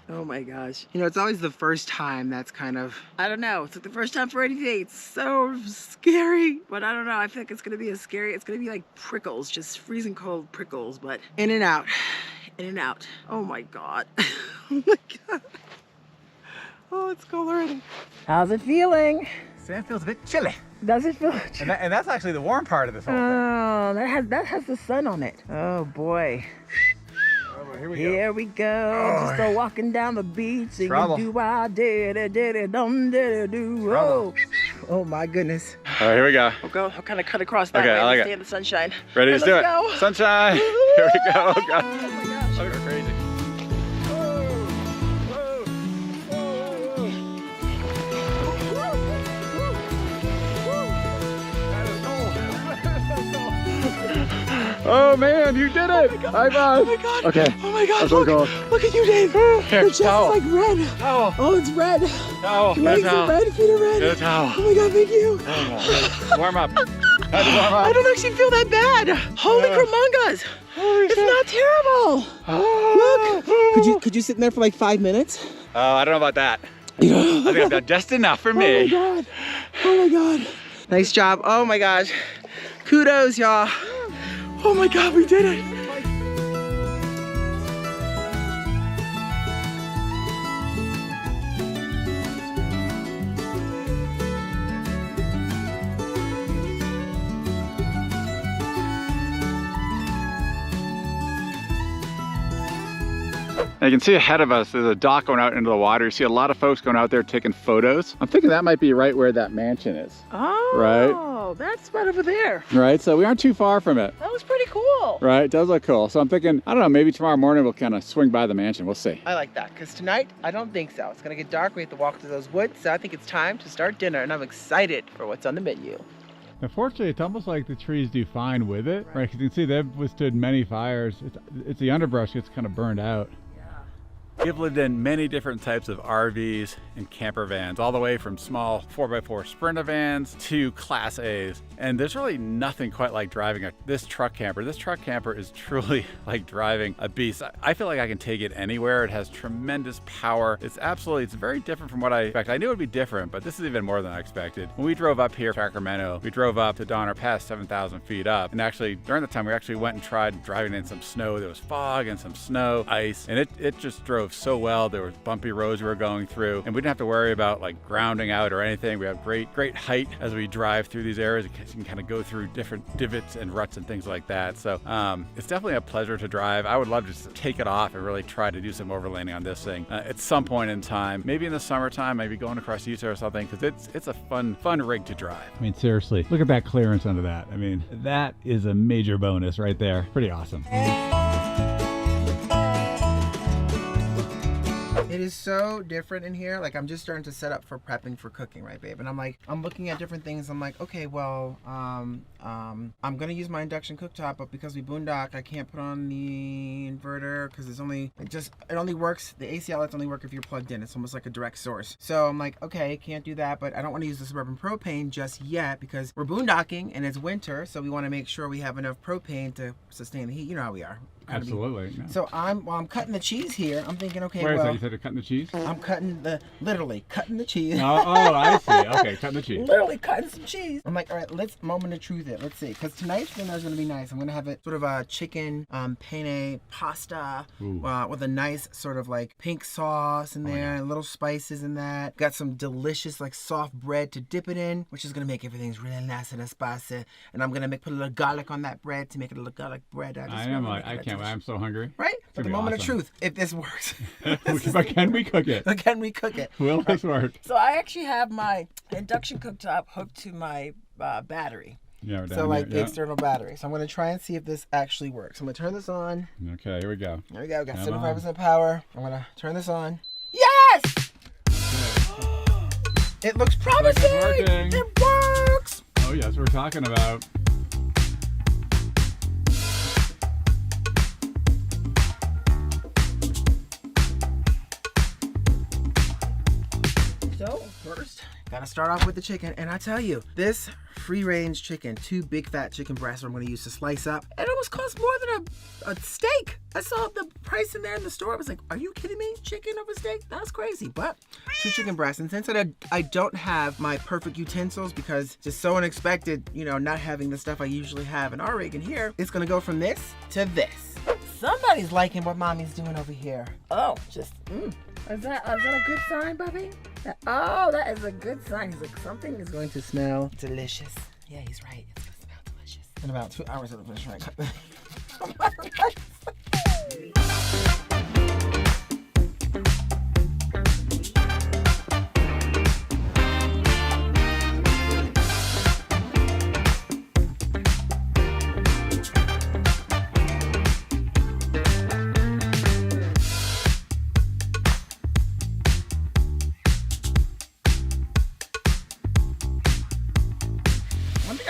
Oh my gosh. You know, it's always the first time that's kind of... I don't know. It's like the first time for anything. It's so scary. But I don't know. I think it's going to be as scary. It's going to be like prickles, just freezing cold prickles, but in and out. in and out. Oh my God. Oh my God. Oh, it's cold already. How's it feeling? Sand feels a bit chilly. Does it feel? And that's actually the warm part of this whole thing. Oh, that has the sun on it. Oh boy. Here we go. Just a walking down the beach, singing Trouble. do I did it, dum did it do. Oh. Oh my goodness. All right, here we go. I'll kind of cut across that Okay, way. I like Let's it. stay in the sunshine. Ready to Let's do it. go. Sunshine. Here we go. Oh, God. Oh my gosh. Oh, we're crazy. Oh man, you did it! High five! Oh my God. Okay. Oh my God. Let's go, Look, go. look at you, Dave. Here, The chest is towel. like red. Towel. Oh, it's red. Towel. Legs are red, feet are red. Get a towel. Oh my God, thank you. Warm up. Had to warm up. I don't actually feel that bad. Holy cremungas. It's not terrible. Look. Could you sit in there for like 5 minutes? Oh, I don't know about that. I think I've done just enough for me. Oh my God. Oh my God. Nice job. Oh my gosh. Kudos, y'all. Oh my God, we did it. Now you can see ahead of us, there's a dock going out into the water. You see a lot of folks going out there taking photos. I'm thinking that might be right where that mansion is. Oh, Right. That's right over there. Right, so we aren't too far from it. That was pretty cool. Right, it does look cool. So I'm thinking, I don't know, maybe tomorrow morning we'll kind of swing by the mansion. We'll see. I like that, because tonight, I don't think so. It's gonna get dark, we have to walk through those woods, so I think it's time to start dinner, and I'm excited for what's on the menu. Unfortunately, it's almost like the trees do fine with it, right? Because you can see they've withstood many fires. It's the underbrush gets kind of burned out. We've lived in many different types of RVs and camper vans, all the way from small 4x4 Sprinter vans to Class A's. And there's really nothing quite like driving this truck camper. This truck camper is truly like driving a beast. I feel like I can take it anywhere. It has tremendous power. It's very different from what I expected. I knew it would be different, but this is even more than I expected. When we drove up here to Sacramento, we drove up to Donner Pass, 7,000 feet up. And actually, during the time, we actually went and tried driving in some snow. There was fog and some snow, ice, and it just drove so well. There was bumpy roads we were going through, and we didn't have to worry about like grounding out or anything. We have great height as we drive through these areas. You can kind of go through different divots and ruts and things like that. So it's definitely a pleasure to drive. I would love to just take it off and really try to do some overlanding on this thing at some point in time, maybe in the summertime, maybe going across Utah or something, because it's a fun rig to drive. I mean, seriously, look at that clearance under that. I mean, that is a major bonus right there. Pretty awesome. It is so different in here. Like, I'm just starting to set up for prepping for cooking, right, babe? And I'm looking at different things. I'm like, okay, well, I'm gonna use my induction cooktop, but because we boondock, I can't put on the inverter because it only works. The AC outlets only work if you're plugged in. It's almost like a direct source. So I'm like, okay, can't do that, but I don't want to use the Suburban propane just yet because we're boondocking and it's winter, so we want to make sure we have enough propane to sustain the heat. You know how we are. Absolutely. Yeah. So while I'm cutting the cheese here, I'm thinking, okay, Where is well, that? You said you're cutting the cheese? I'm literally cutting the cheese. Oh, I see. Okay, cutting the cheese. Literally cutting some cheese. I'm like, all right, let's moment of truth it. Let's see, because tonight's dinner is gonna be nice. I'm gonna have it sort of a chicken penne pasta with a nice sort of like pink sauce in there, and little spices in that. Got some delicious like soft bread to dip it in, which is gonna make everything really nice and spicy. And I'm gonna put a little garlic on that bread to make it a little garlic bread. I'm so hungry. Right? But the moment of truth, if this works. But can we cook it? Can we cook it? Will this work? So I actually have my induction cooktop hooked to my battery. Yeah, so like the external battery. So I'm going to try and see if this actually works. I'm going to turn this on. Okay, here we go. There we go. Got 75% power. I'm going to turn this on. Yes! It looks promising. It works. Oh, yeah, that's what we're talking about. So first, gotta start off with the chicken. And I tell you, this free-range chicken, 2 big fat chicken breasts I'm gonna use to slice up. It almost costs more than a steak. I saw the price in there in the store. I was like, are you kidding me? Chicken over steak? That's crazy. But 2 chicken breasts. And since I don't have my perfect utensils because it's just so unexpected, you know, not having the stuff I usually have in our rig in here, it's gonna go from this to this. Somebody's liking what mommy's doing over here. Oh, just, Is that a good sign, Bubby? That is a good sign. He's like, something is going to smell delicious. Yeah, he's right. It's going to smell delicious. In about 2 hours, it'll finish right.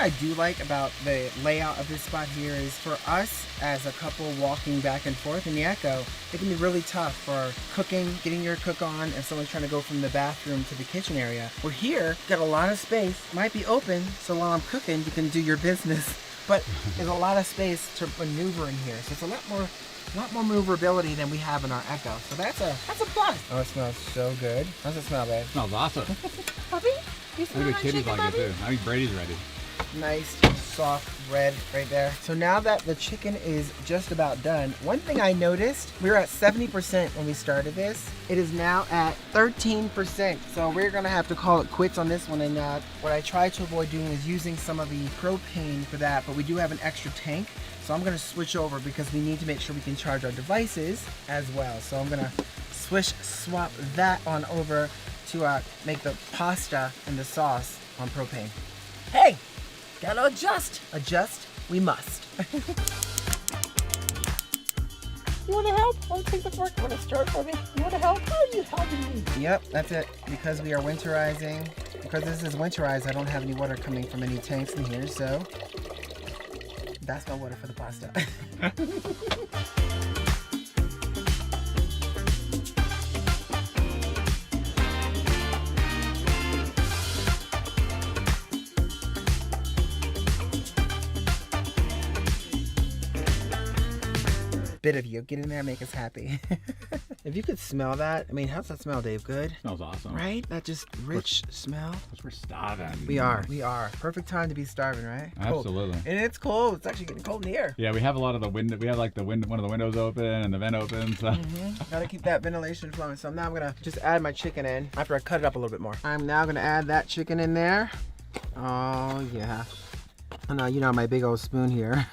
I do like about the layout of this spot here is for us as a couple walking back and forth in the Echo, it can be really tough for cooking, getting your cook on, if someone's trying to go from the bathroom to the kitchen area. We're here, got a lot of space, might be open, so while I'm cooking, you can do your business. But there's a lot of space to maneuver in here, so it's a lot more maneuverability than we have in our Echo. So that's a plus. Oh, it smells so good. How's it smell, babe? Smells awesome. Puppy, you smell Look my at kitties chicken, like it Bobby? too. I think Brady's ready. Nice, soft red right there. So now that the chicken is just about done, one thing I noticed, we were at 70% when we started this. It is now at 13%. So we're gonna have to call it quits on this one. And what I try to avoid doing is using some of the propane for that, but we do have an extra tank. So I'm gonna switch over because we need to make sure we can charge our devices as well. So I'm gonna swap that on over to make the pasta and the sauce on propane. Hey! Gotta adjust. Adjust, we must. You wanna help? Wanna take the fork? Wanna start for me? You wanna help? How are you helping me? Yep, that's it. Because we are winterizing. Because this is winterized, I don't have any water coming from any tanks in here, so that's my water for the pasta. Bit of you. Get in there, make us happy. If you could smell that, I mean, how's that smell, Dave? Good? Smells awesome. Right? That just rich smell. Because we're starving. We are. Perfect time to be starving, right? Absolutely. Cold. And it's cold. It's actually getting cold in the air. Yeah, we have a lot of the window. We have like one of the windows open and the vent open. So. Gotta keep that ventilation flowing. So now I'm gonna just add my chicken in after I cut it up a little bit more. I'm now gonna add that chicken in there. Oh yeah. Oh no, you know my big old spoon here.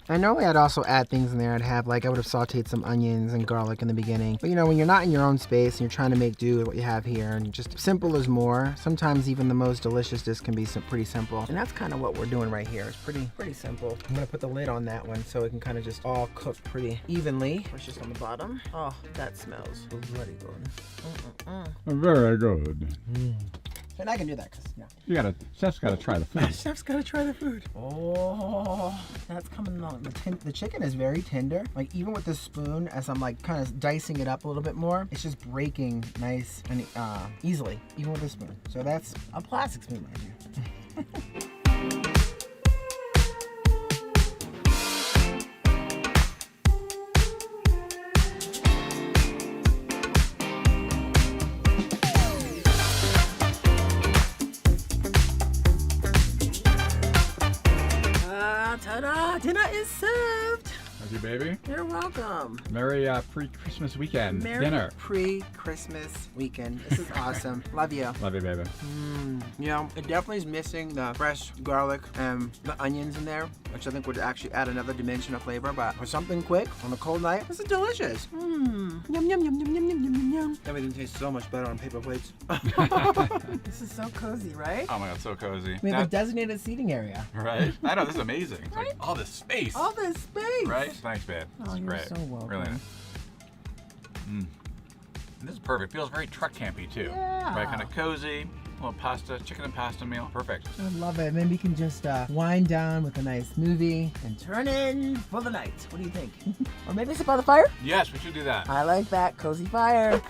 I normally I'd also add things in there. I would have sauteed some onions and garlic in the beginning. But you know, when you're not in your own space and you're trying to make do with what you have here, and just simple is more. Sometimes even the most delicious dish can be pretty simple. And that's kind of what we're doing right here. It's pretty simple. I'm gonna put the lid on that one so it can kind of just all cook pretty evenly. It's just on the bottom. Oh, that smells bloody good. Very good. And I can do that because, Chef's gotta try the food. Chef's gotta try the food. Oh, that's coming along. The chicken is very tender. Like even with the spoon, as I'm like kind of dicing it up a little bit more, it's just breaking nice and easily, even with the spoon. So that's a plastic spoon, mind you. Ta-da! Dinner is served. Thank you, baby. You're welcome. Merry pre-Christmas weekend dinner. Pre-Christmas weekend. This is awesome. Love you. Love you, baby. You know, it definitely is missing the fresh garlic and the onions in there, which I think would actually add another dimension of flavor. But for something quick on a cold night, this is delicious. Yum, yum, yum, yum, yum, yum, yum, yum. Everything tastes so much better on paper plates. This is so cozy, right? Oh my God, so cozy. We have a designated seating area. Right? I know, this is amazing. It's like all this space. All this space. Right? Thanks, babe. This Oh, is you're great. so welcome. Really nice. This is perfect. Feels very truck campy too. Yeah. Right? Kind of cozy. A little pasta, chicken and pasta meal. Perfect. I love it. Maybe we can just wind down with a nice movie and turn in for the night. What do you think? Or maybe sit by the fire? Yes, we should do that. I like that. Cozy fire.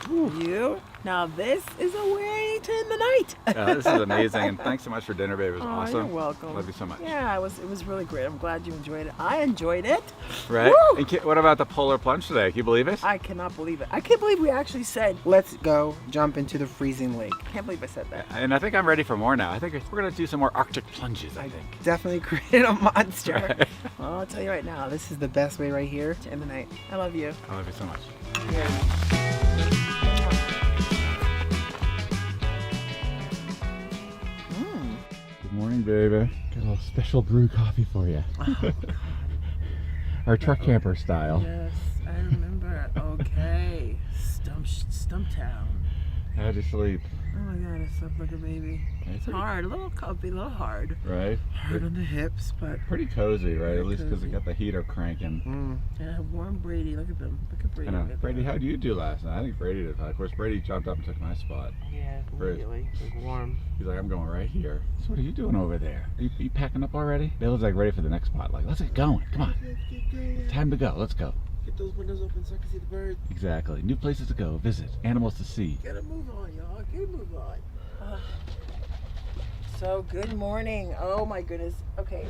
You? Now this is a way to end the night. Yeah, this is amazing. And thanks so much for dinner, babe. It was awesome. You're welcome. Love you so much. Yeah, it was really great. I'm glad you enjoyed it. I enjoyed it. Right? Woo! And what about the polar plunge today? Can you believe it? I cannot believe it. I can't believe we actually said, Let's go jump into the freezing lake. I can't believe I said that. And I think I'm ready for more now. I think we're going to do some more Arctic plunges, I think. Definitely created a monster. Right. Well, I'll tell you right now, This is the best way right here. to end the night. I love you. I love you so much. Good morning, baby. Got a little special brew coffee for you. Our truck camper style. Yes, I remember. Okay. Stumptown. How'd you sleep? Oh my god, I slept like a baby. It's hard, a little comfy, a little hard. Right? Hard on the hips, but Pretty cozy, right? At least because cozy. we got the heater cranking. yeah, warm Brady. Look at them. Look at Brady. I know. Look at Brady, them. how'd you do last night? I think Brady did. Of course, Brady jumped up and took my spot. Yeah, Great. immediately. It was warm. He's like, I'm going right here. So what are you doing over there? Are you packing up already? Dale's like ready for the next spot. Like, let's get going. Come on. Let's get going. Time to go. Let's go. Get those windows open so I can see the birds. Exactly. New places to go. Visit. Animals to see. Get a move on, y'all. Get a move on. So, good morning. Oh my goodness. Okay.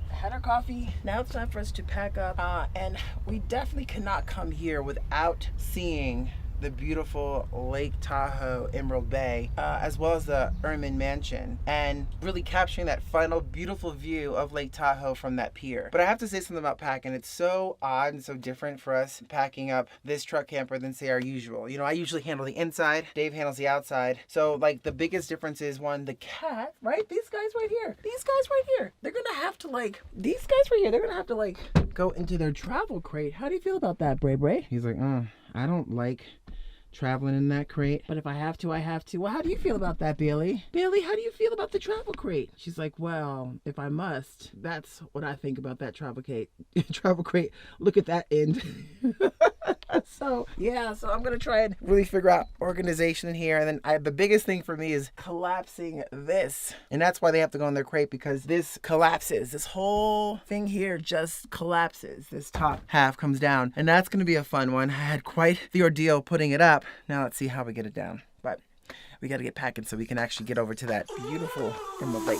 Had our coffee. Now it's time for us to pack up. And we definitely cannot come here without seeing the beautiful Lake Tahoe, Emerald Bay, as well as the Erman Mansion, and really capturing that final beautiful view of Lake Tahoe from that pier. But I have to say something about packing. It's so odd and so different for us packing up this truck camper than say our usual. You know, I usually handle the inside, Dave handles the outside. So like the biggest difference is one, the cat, right? These guys right here, they're gonna have to these guys right here, they're gonna have to go into their travel crate. How do you feel about that, Bray Bray? He's like, I don't like traveling in that crate, but if I have to, I have to. Well, how do you feel about that, Bailey? Bailey, how do you feel about the travel crate? She's like, well, if I must, that's what I think about that travel crate. Travel crate. Look at that end. So I'm gonna try and really figure out organization in here, and then the biggest thing for me is collapsing this, and that's why they have to go in their crate, because this collapses. This whole thing here just collapses. This top half comes down, and that's gonna be a fun one. I had quite the ordeal putting it up. Now let's see how we get it down, but we got to get packing so we can actually get over to that beautiful Emerald Lake.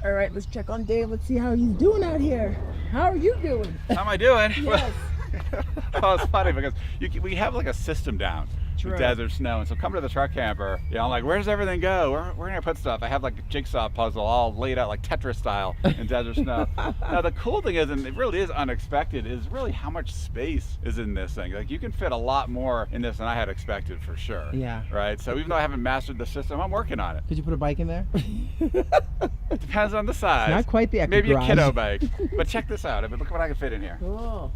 All right, let's check on Dave. Let's see how he's doing out here. How are you doing? How am I doing? Yes. Well, it's funny because we have like a system down True. with desert snow, and so come to the truck camper, you know, I'm like, where's everything go? Where can I put stuff? I have like a jigsaw puzzle all laid out like Tetris style in desert snow. Now the cool thing is, and it really is unexpected, is really how much space is in this thing. Like you can fit a lot more in this than I had expected for sure. Yeah. Right. So even though I haven't mastered the system, I'm working on it. Could you put a bike in there? It depends on the size. Not quite the epic Maybe garage. a kiddo bike. But check this out. I mean, look what I can fit in here. Cool.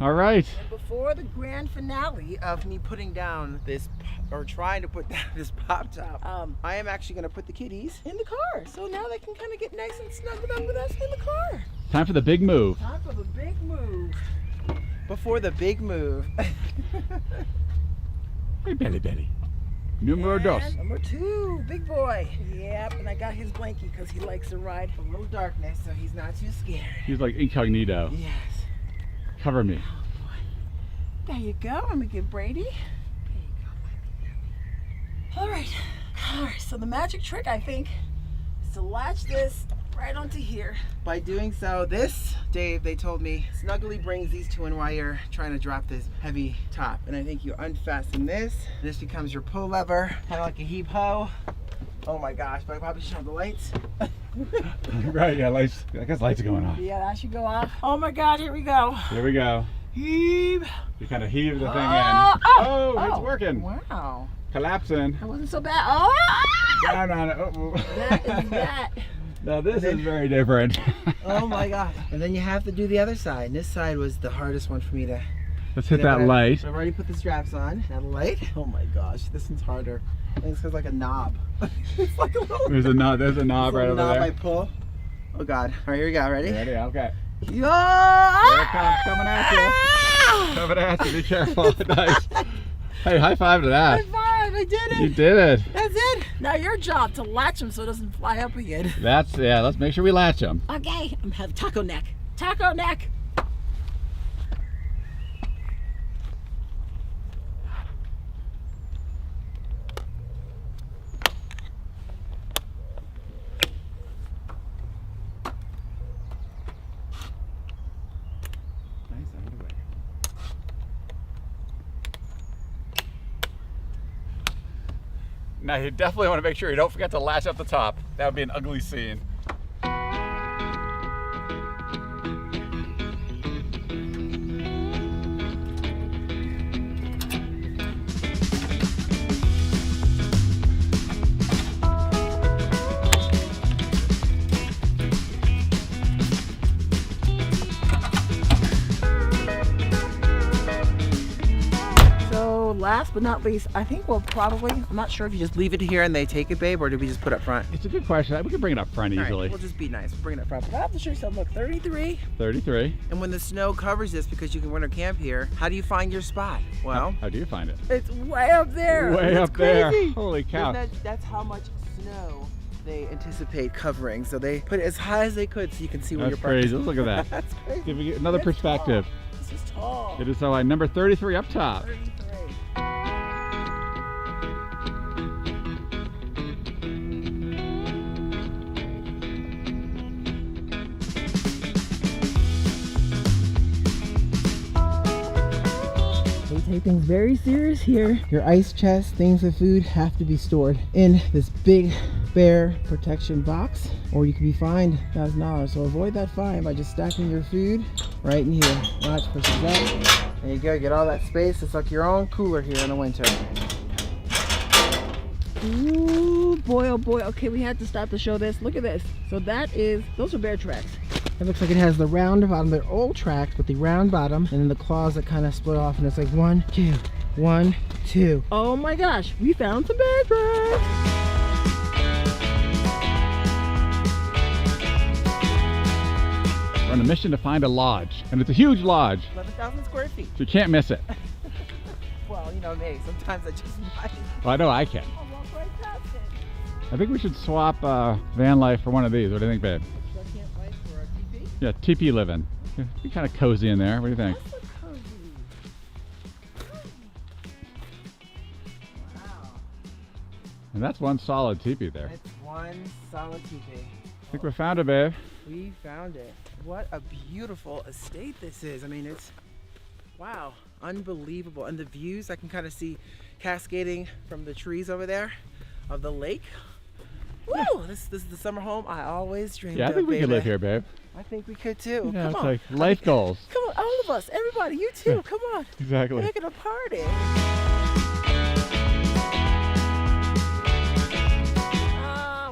All right. Before the grand finale of me putting down this, or trying to put down this pop top, I am actually going to put the kitties in the car. So now they can kind of get nice and snuggled up with us in the car. Time for the big move. Time for the big move. Before the big move. Hey, Betty Betty. Numero dos. And number 2, big boy. Yep, and I got his blankie because he likes to ride a little darkness, so he's not too scared. He's like incognito. Yes. Cover me. There you go. I'm gonna give Brady. There you go, my baby. All right, so the magic trick, I think, is to latch this right onto here. By doing so, this, Dave, they told me, snugly brings these two in while you're trying to drop this heavy top. And I think you unfasten this. This becomes your pull lever, kind of like a heave ho. Oh my gosh, but I probably should have the lights. Right, yeah, lights. I guess lights are going off. Yeah, that should go off. Oh my God, here we go. Here we go. Heave. You kind of heave the thing in. Oh, Oh, it's working. Wow. collapsing. That wasn't so bad. Oh! No. That is that. Now this is very different. Oh my gosh. And then you have to do the other side. And this side was the hardest one for me to... Let's hit that light. So I've already put the straps on. Now the light. Oh my gosh, this one's harder. I think it's like a knob. It's like a little... There's a knob right over knob there. I pull. Oh God. All right, here we go. Ready? Ready? Okay. Yo! Here it comes, coming at you. Coming at you, be careful. Nice. Hey, high five to that. High five, I did it. You did it. That's it. Now your job to latch him so it doesn't fly up again. Yeah, let's make sure we latch them. Okay, I'm having taco neck. Taco neck. Now you definitely want to make sure you don't forget to latch up the top. That would be an ugly scene. Last but not least, I think we'll probably, I'm not sure if you just leave it here and they take it, babe, or do we just put it up front? It's a good question. We can bring it up front All easily. Right, we'll just be nice. We'll bring it up front. But I have to show you something. Look, 33. 33. And when the snow covers this, because you can winter camp here, how do you find your spot? Well, how do you find it? it's way up there. Way It's up there. crazy. Holy cow. That's how much snow they anticipate covering. So they put it as high as they could so you can see where That's you're parked. crazy. Look at that. That's crazy. Give me another It's perspective. tall. This is tall. It is so high. Number 33 up top. 33. They take things very serious here. Your ice chest, things with food have to be stored in this big bear protection box, or you could be fined $1,000. So avoid that fine by just stacking your food right in here. Watch, push it up. There you go, get all that space. It's like your own cooler here in the winter. Ooh, boy, oh boy. Okay, we had to stop to show this. Look at this. So those are bear tracks. It looks like it has the round bottom. They're old tracks, but the round bottom, and then the claws that kind of split off, and it's like 1, 2, 1, 2. Oh my gosh, we found some bear tracks. We're on a mission to find a lodge, and it's a huge lodge, 11,000 square feet. so you can't miss it. Well, you know me, sometimes I just might. Well, I know I can. I'll walk right past it. I think we should swap van life for one of these. What do you think, babe? Truck camp life for a teepee? Yeah, teepee living. It'd be kind of cozy in there. What do you think? That's so cozy. Wow. And that's one solid teepee there. It's one solid teepee. I think we found it, babe. We found it. What a beautiful estate this is. I mean, it's, wow, unbelievable. And the views, I can kind of see cascading from the trees over there of the lake. Woo! This is the summer home I always dreamed of, Yeah, I think we could baby. live here, babe. I think we could too. Yeah, Come it's on. like life goals. Come on, all of us, everybody, you too. Come on. Exactly. We're making a party.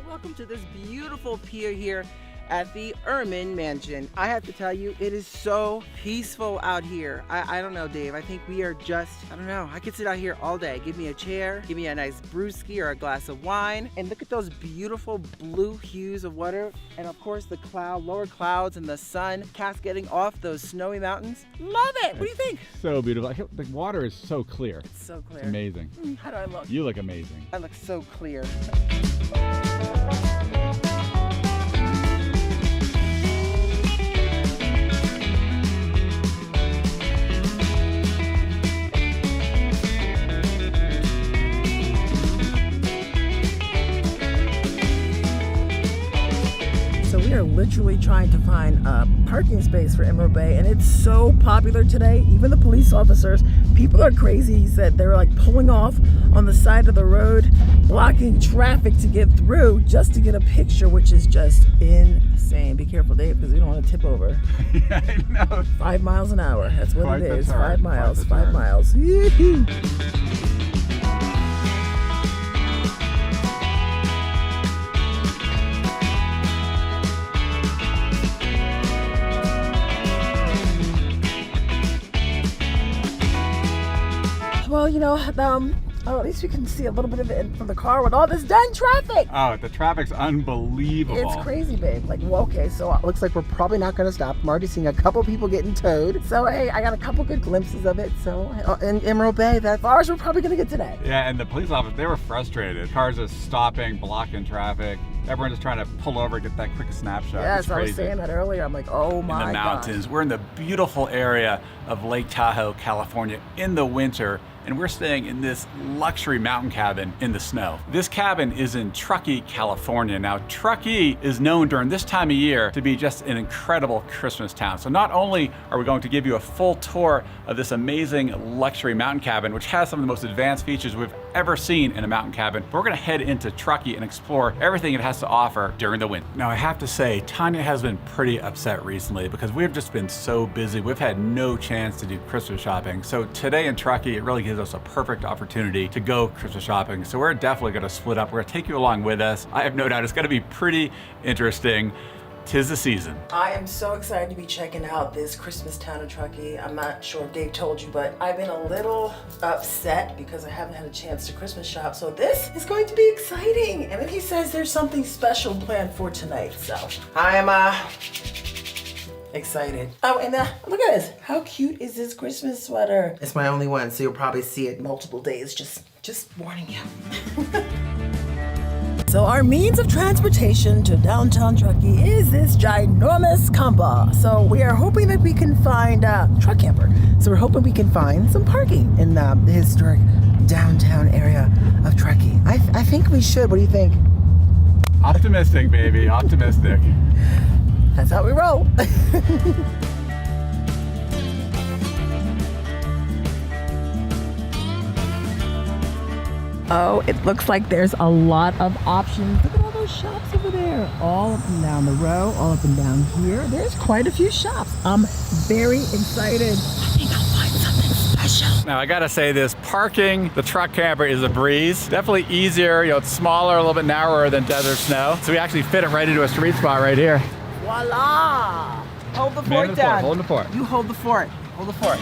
Welcome to this beautiful pier here at the Erman Mansion. I have to tell you, it is so peaceful out here. I don't know, Dave. I think we are just, I don't know. I could sit out here all day. Give me a chair, give me a nice brewski or a glass of wine, and look at those beautiful blue hues of water. And of course, the lower clouds and the sun cascading off those snowy mountains. Love it. What do you think? So beautiful. The water is so clear. It's so clear. It's amazing. How do I look? You look amazing. I look so clear. So we are literally trying to find a parking space for Emerald Bay, and it's so popular today. Even the police officers, people are crazy. He said they were like pulling off on the side of the road, blocking traffic to get through just to get a picture, which is just insane. Be careful, Dave, because we don't want to tip over. Yeah, I know. 5 miles an hour. That's what Quite it the is. turn, 5 miles. quite the 5 turn. miles. Yee-hoo. you know, oh, at least we can see a little bit of it from the car with all this dang traffic. Oh, the traffic's unbelievable. It's crazy, babe. Like, well, okay, so it looks like we're probably not gonna stop. I'm already seeing a couple people getting towed. So, hey, I got a couple good glimpses of it. So, in Emerald Bay, that's ours we're probably gonna get today. Yeah, and the police officers, they were frustrated. Cars are stopping, blocking traffic. Everyone's just trying to pull over, get that quick snapshot. Yes, It's I was crazy. saying that earlier. I'm like, oh my In the God. mountains. We're in the beautiful area of Lake Tahoe, California in the winter, and we're staying in this luxury mountain cabin in the snow. This cabin is in Truckee, California. Now, Truckee is known during this time of year to be just an incredible Christmas town. So not only are we going to give you a full tour of this amazing luxury mountain cabin, which has some of the most advanced features we've ever seen in a mountain cabin, but we're gonna head into Truckee and explore everything it has to offer during the winter. Now, I have to say, Tanya has been pretty upset recently because we've just been so busy. We've had no chance to do Christmas shopping. So today in Truckee, it really gives us a perfect opportunity to go Christmas shopping. So we're definitely gonna split up. We're gonna take you along with us. I have no doubt it's gonna be pretty interesting. 'Tis the season. I am so excited to be checking out this Christmas town of Truckee. I'm not sure if Dave told you, but I've been a little upset because I haven't had a chance to Christmas shop. So this is going to be exciting. And then he says there's something special planned for tonight. So I am excited. Oh, and look at this. How cute is this Christmas sweater? It's my only one, so you'll probably see it multiple days. Just warning you. So our means of transportation to downtown Truckee is this ginormous compa. So we are hoping that we can find a truck camper. So we're hoping we can find some parking in the historic downtown area of Truckee. I think we should. What do you think? Optimistic, baby, optimistic. That's how we roll. Oh, it looks like there's a lot of options. Look at all those shops over there. All up and down the row, all up and down here. There's quite a few shops. I'm very excited. I think I'll find something special. Now I gotta say this, parking the truck camper is a breeze. Definitely easier, you know, it's smaller, a little bit narrower than Desert Snow. So we actually fit it right into a street spot right here. Voila! Hold the Man fort of the fort, down. hold the fort. You hold the fort. Hold the fort.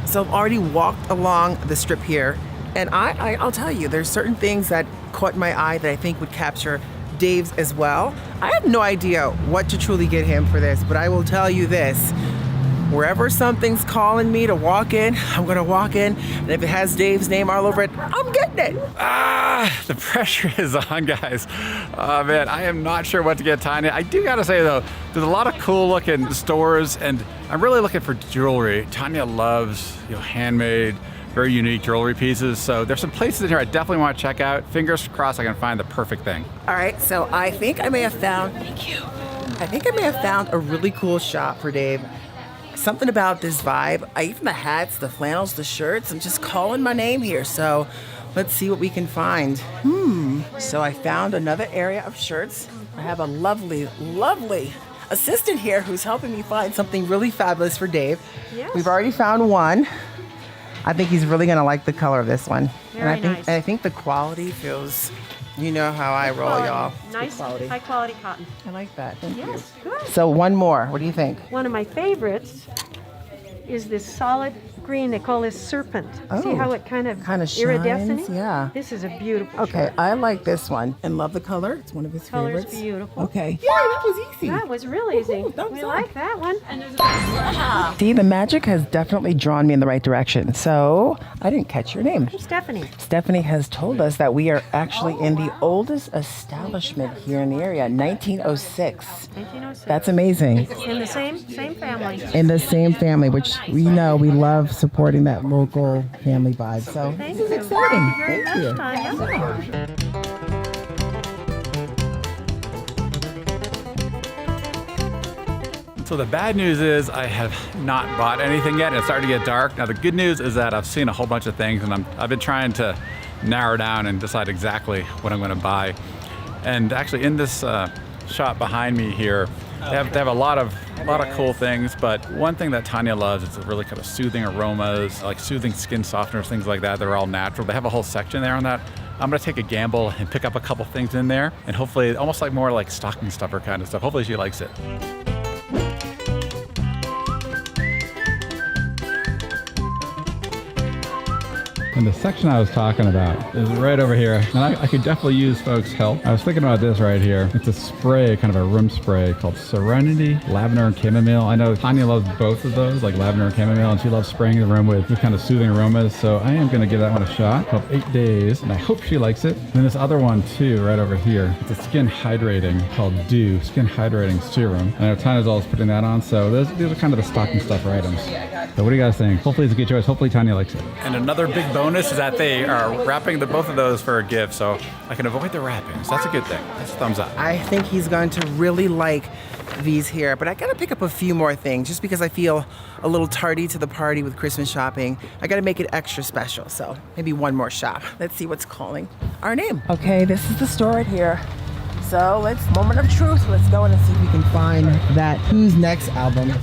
So I've already walked along the strip here, and I'll tell you, there's certain things that caught my eye that I think would capture Dave's as well. I have no idea what to truly get him for this, but I will tell you this. Wherever something's calling me to walk in, I'm gonna walk in, and if it has Dave's name all over it, I'm getting it. The pressure is on, guys. Oh man, I am not sure what to get Tanya. I do gotta say though, there's a lot of cool looking stores, and I'm really looking for jewelry. Tanya loves, you know, handmade, very unique jewelry pieces. So there's some places in here I definitely want to check out. Fingers crossed I can find the perfect thing. All right, so I think I may have found, thank you. I think I may have found a really cool shop for Dave. Something about this vibe, even the hats, the flannels, the shirts, I'm just calling my name here. So let's see what we can find. So I found another area of shirts. I have a lovely, lovely assistant here who's helping me find something really fabulous for Dave. Yes. We've already found one. I think he's really gonna like the color of this one. Very and nice. I think the quality feels, you know how I roll, Quality. y'all. Nice, Good quality. high quality cotton. I like that. Thank you. Yes, good. So one more. What do you think? One of my favorites is this solid green. They call this serpent. See Oh, how it kind of kinda iridescent? shines, yeah. This is a beautiful Okay, shirt. I like this one and love the color. It's one of his Color's favorites. beautiful. Okay. Yeah, that was easy. That was real easy. thumbs We up. like that one. See, the magic has definitely drawn me in the right direction. So I didn't catch your name. I'm Stephanie. Stephanie has told us that we are actually in the oldest establishment here in the area, 1906. 1906. That's amazing. In the same family. In the same family, which we know we love supporting that local family vibe. So Thank this is you. exciting. Very Thank you. much, Tanya. So the bad news is I have not bought anything yet, and it's starting to get dark. Now the good news is that I've seen a whole bunch of things, and I've been trying to narrow down and decide exactly what I'm going to buy. And actually, in this shop behind me here, they have a lot of cool things. But one thing that Tanya loves is the really kind of soothing aromas, like soothing skin softeners, things like that. They're all natural. They have a whole section there on that. I'm gonna take a gamble and pick up a couple things in there, and hopefully, almost like more like stocking stuffer kind of stuff. Hopefully, she likes it. And the section I was talking about is right over here. And I could definitely use folks' help. I was thinking about this right here. It's a spray, kind of a room spray called Serenity Lavender and Chamomile. I know Tanya loves both of those, like lavender and chamomile, and she loves spraying the room with kind of soothing aromas. So I am going to give that one a shot. Called 8 Days, and I hope she likes it. And this other one too, right over here. It's a skin hydrating called Dew, skin hydrating serum. And I know Tanya's always putting that on. So these are kind of the stocking stuffer items. So what do you guys think? Hopefully it's a good choice. Hopefully Tanya likes it. And another big bonus is that they are wrapping both of those for a gift, so I can avoid the wrapping. So that's a good thing. That's a thumbs up. I think he's going to really like these here, but I gotta pick up a few more things just because I feel a little tardy to the party with Christmas shopping. I gotta make it extra special, so maybe one more shop. Let's see what's calling our name. Okay, this is the store right here. So let's, moment of truth, let's go in and see if we can find that Who's Next album.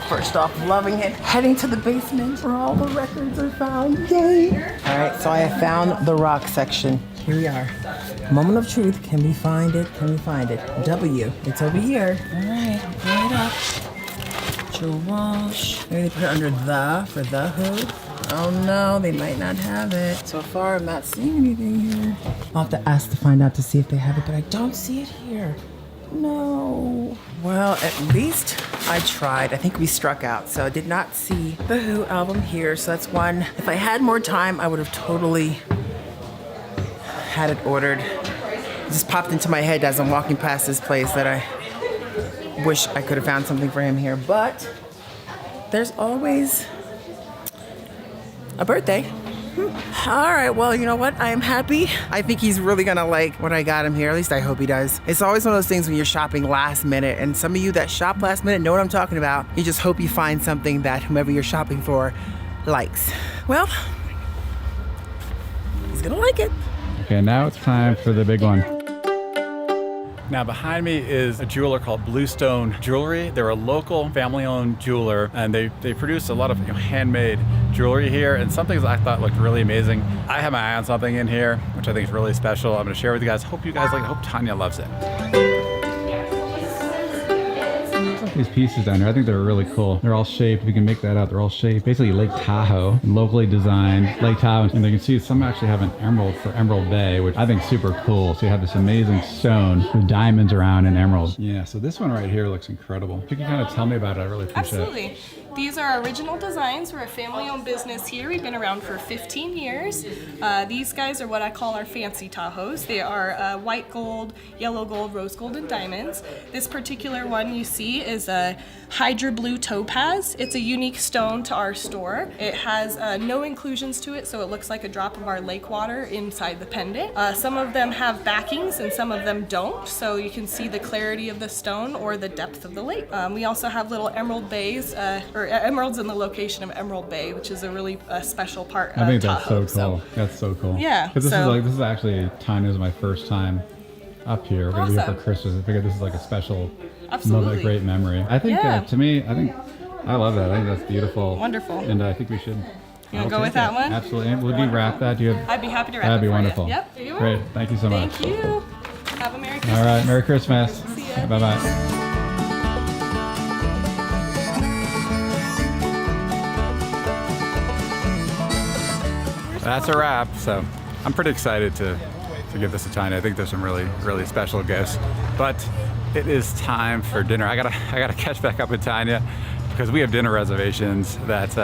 First off, loving it. Heading to the basement where all the records are found. Yay! All right, so I have found the rock section. Here we are. Moment of truth. Can we find it? Can we find it? W. It's over here. All right, bring it up. Joe Walsh. Maybe they put it under the for the Who. Oh no, they might not have it. So far, I'm not seeing anything here. I'll have to ask to find out to see if they have it, but I don't see it here. No. Well, at least I tried. I think we struck out. So I did not see the Who album here. So that's one. If I had more time, I would have totally had it ordered. It just popped into my head as I'm walking past this place that I wish I could have found something for him here. But there's always a birthday. All right, well, you know what? I am happy. I think he's really gonna like what I got him here. At least I hope he does. It's always one of those things when you're shopping last minute, and some of you that shop last minute know what I'm talking about. You just hope you find something that whomever you're shopping for likes. Well, he's gonna like it. Okay, now it's time for the big one. Now behind me is a jeweler called Bluestone Jewelry. They're a local family-owned jeweler, and they produce a lot of handmade jewelry here, and some things I thought looked really amazing. I have my eye on something in here, which I think is really special. I'm gonna share with you guys. Hope you guys like it. Hope Tanya loves it. These pieces down here, I think they're really cool. They're all shaped. You can make that out. They're all shaped. Basically Lake Tahoe, locally designed Lake Tahoe. And you can see some actually have an emerald for Emerald Bay, which I think is super cool. So you have this amazing stone with diamonds around and emeralds. Yeah, so this one right here looks incredible. If you can kind of tell me about it, I really appreciate it. Absolutely. These are original designs. We're a family-owned business here. We've been around for 15 years. These guys are what I call our fancy Tahoes. They are white gold, yellow gold, rose gold, and diamonds. This particular one you see is a Hydra Blue Topaz. It's a unique stone to our store. It has no inclusions to it, so it looks like a drop of our lake water inside the pendant. Some of them have backings and some of them don't, so you can see the clarity of the stone or the depth of the lake. We also have little emerald bays, or emeralds in the location of Emerald Bay, which is a really special part of Tahoe. I think that's so cool. That's so cool. Yeah. Because this is actually Tanya's my first time up here. We're gonna be here for Christmas. I figured this is like a special moment, a great memory. I think to me, I love that. I think that's beautiful. Wonderful. And I think we should. You want to go with that one? Absolutely. Would you wrap that? I'd be happy to wrap it. That'd be for wonderful. You. Yep. Here you are. Great. Thank you so much. Thank you. Have a Merry Christmas. All right. Merry Christmas. See ya. Bye bye. That's a wrap. So I'm pretty excited to give this to Tanya. I think there's some really, really special gifts. But it is time for dinner. I gotta catch back up with Tanya because we have dinner reservations that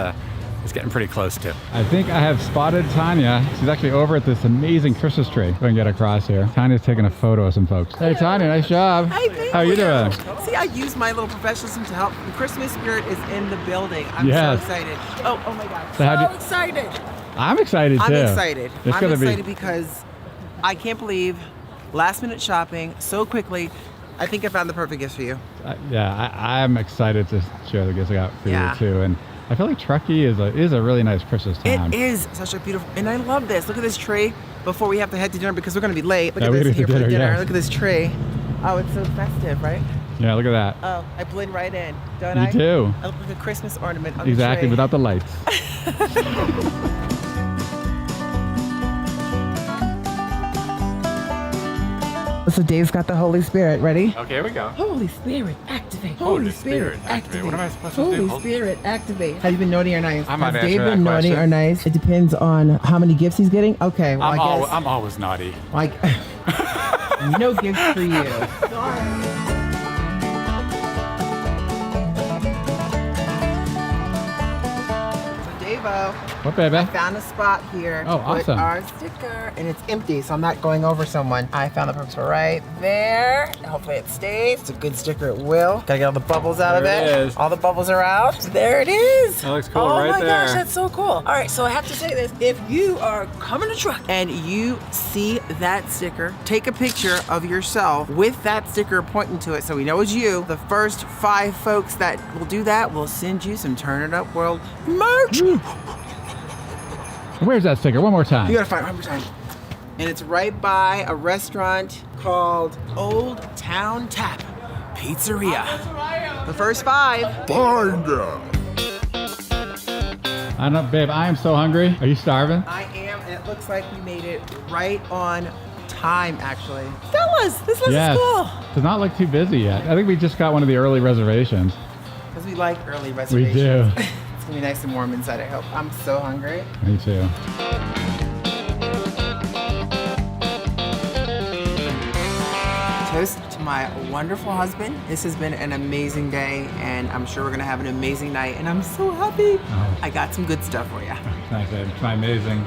it's getting pretty close to. I think I have spotted Tanya. She's actually over at this amazing Christmas tree. Go and get across here. Tanya's taking a photo of some folks. Hey Tanya, nice job. Hi, thank How are you doing? See, I use my little professionalism to help. The Christmas spirit is in the building. I'm so excited. Oh my God. So excited. I'm excited too. I'm excited. I'm excited because I can't believe last minute shopping so quickly. I think I found the perfect gift for you. I'm excited to share the gifts I got for you too. And I feel like Truckee is a really nice Christmas town. It is such a beautiful, and I love this. Look at this tree before we have to head to dinner because we're going to be late. Look at this here for dinner. Yeah. Look at this tree. Oh, it's so festive, right? Yeah, look at that. Oh, I blend right in, don't I? You do. I look like a Christmas ornament on the tree. Exactly, without the lights. So Dave's got the Holy Spirit. Ready? Okay, here we go. Holy Spirit, activate. Holy Spirit, activate. What am I supposed to do? Holy Spirit, activate. Have you been naughty or nice? I might Has answer Dave that been naughty question. or nice? It depends on how many gifts he's getting. Okay, well, I guess. I'm always naughty. Like, no gifts for you. Davo, What, baby? I found a spot here to Oh, put awesome. our sticker, and it's empty, so I'm not going over someone. I found the perfect spot right there. Hopefully it stays. It's a good sticker, it will. Gotta get all the bubbles out of There it. it is. All the bubbles are out. There it is. That looks cool, oh right my there. gosh, that's so cool. All right, so I have to say this. If you are coming to truck and you see that sticker, take a picture of yourself with that sticker pointing to it so we know it's you. The first 5 folks that will do that will send you some Turn It Up World merch. Where's that sticker? One more time. You gotta find it one more time. And it's right by a restaurant called Old Town Tap Pizzeria. The first 5. I don't know, babe, I am so hungry. Are you starving? I am, and it looks like we made it right on time, actually. Fellas, this looks cool. Does not look too busy yet. I think we just got one of the early reservations. Because we like early We reservations. do. It's gonna be nice and warm inside, I hope. I'm so hungry. Me too. Toast to my wonderful husband. This has been an amazing day, and I'm sure we're gonna have an amazing night, and I'm so happy. Oh. I got some good stuff for you. Thanks, babe. My amazing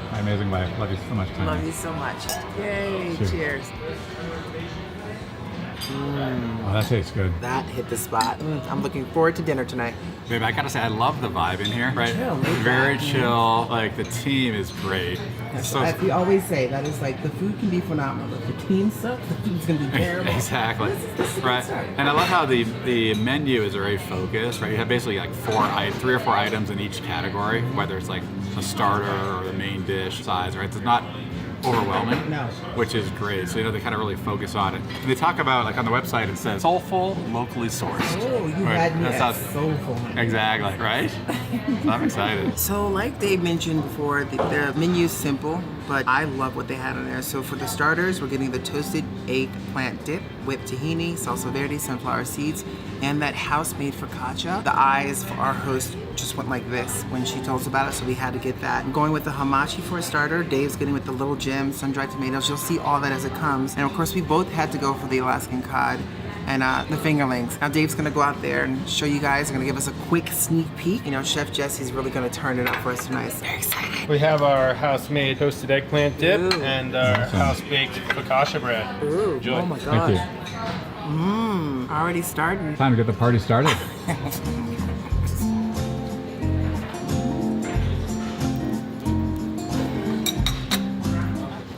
wife. Love you so much, Tony. Love you so much. Yay, Cheers. cheers. Oh, that tastes good. That hit the spot. I'm looking forward to dinner tonight. Babe, I gotta say, I love the vibe in here, right? Chill, laid Very back. chill. Like, the team is great. So, As we always say, that is like, the food can be phenomenal. If the team sucks, the food's gonna be terrible. exactly. This is a good Right. start. And I love how the menu is very focused, right? You have basically like 3 or 4 items in each category, whether it's like a starter or the main dish size, right? It's not overwhelming, No. which is great. So, they kind of really focus on it. And they talk about, like on the website, it says soulful, locally sourced. Oh, you Right. had me That at sounds- soulful. Exactly, right? So I'm excited. So like Dave mentioned before, the menu's simple, but I love what they had on there. So for the starters, we're getting the toasted eggplant dip with tahini, salsa verde, sunflower seeds, and that house-made focaccia. The eyes for our host just went like this when she told us about it, so we had to get that. I'm going with the hamachi for a starter. Dave's getting with the little gems, sun-dried tomatoes. You'll see all that as it comes. And of course, we both had to go for the Alaskan cod and the fingerlings. Now Dave's gonna go out there and show you guys, gonna give us a quick sneak peek. Chef Jesse's really gonna turn it up for us tonight. Very excited. We have our house-made toasted eggplant dip Ooh. and our house-baked focaccia bread. Ooh, Enjoy. oh my Thank gosh. you. Already starting. Time to get the party started.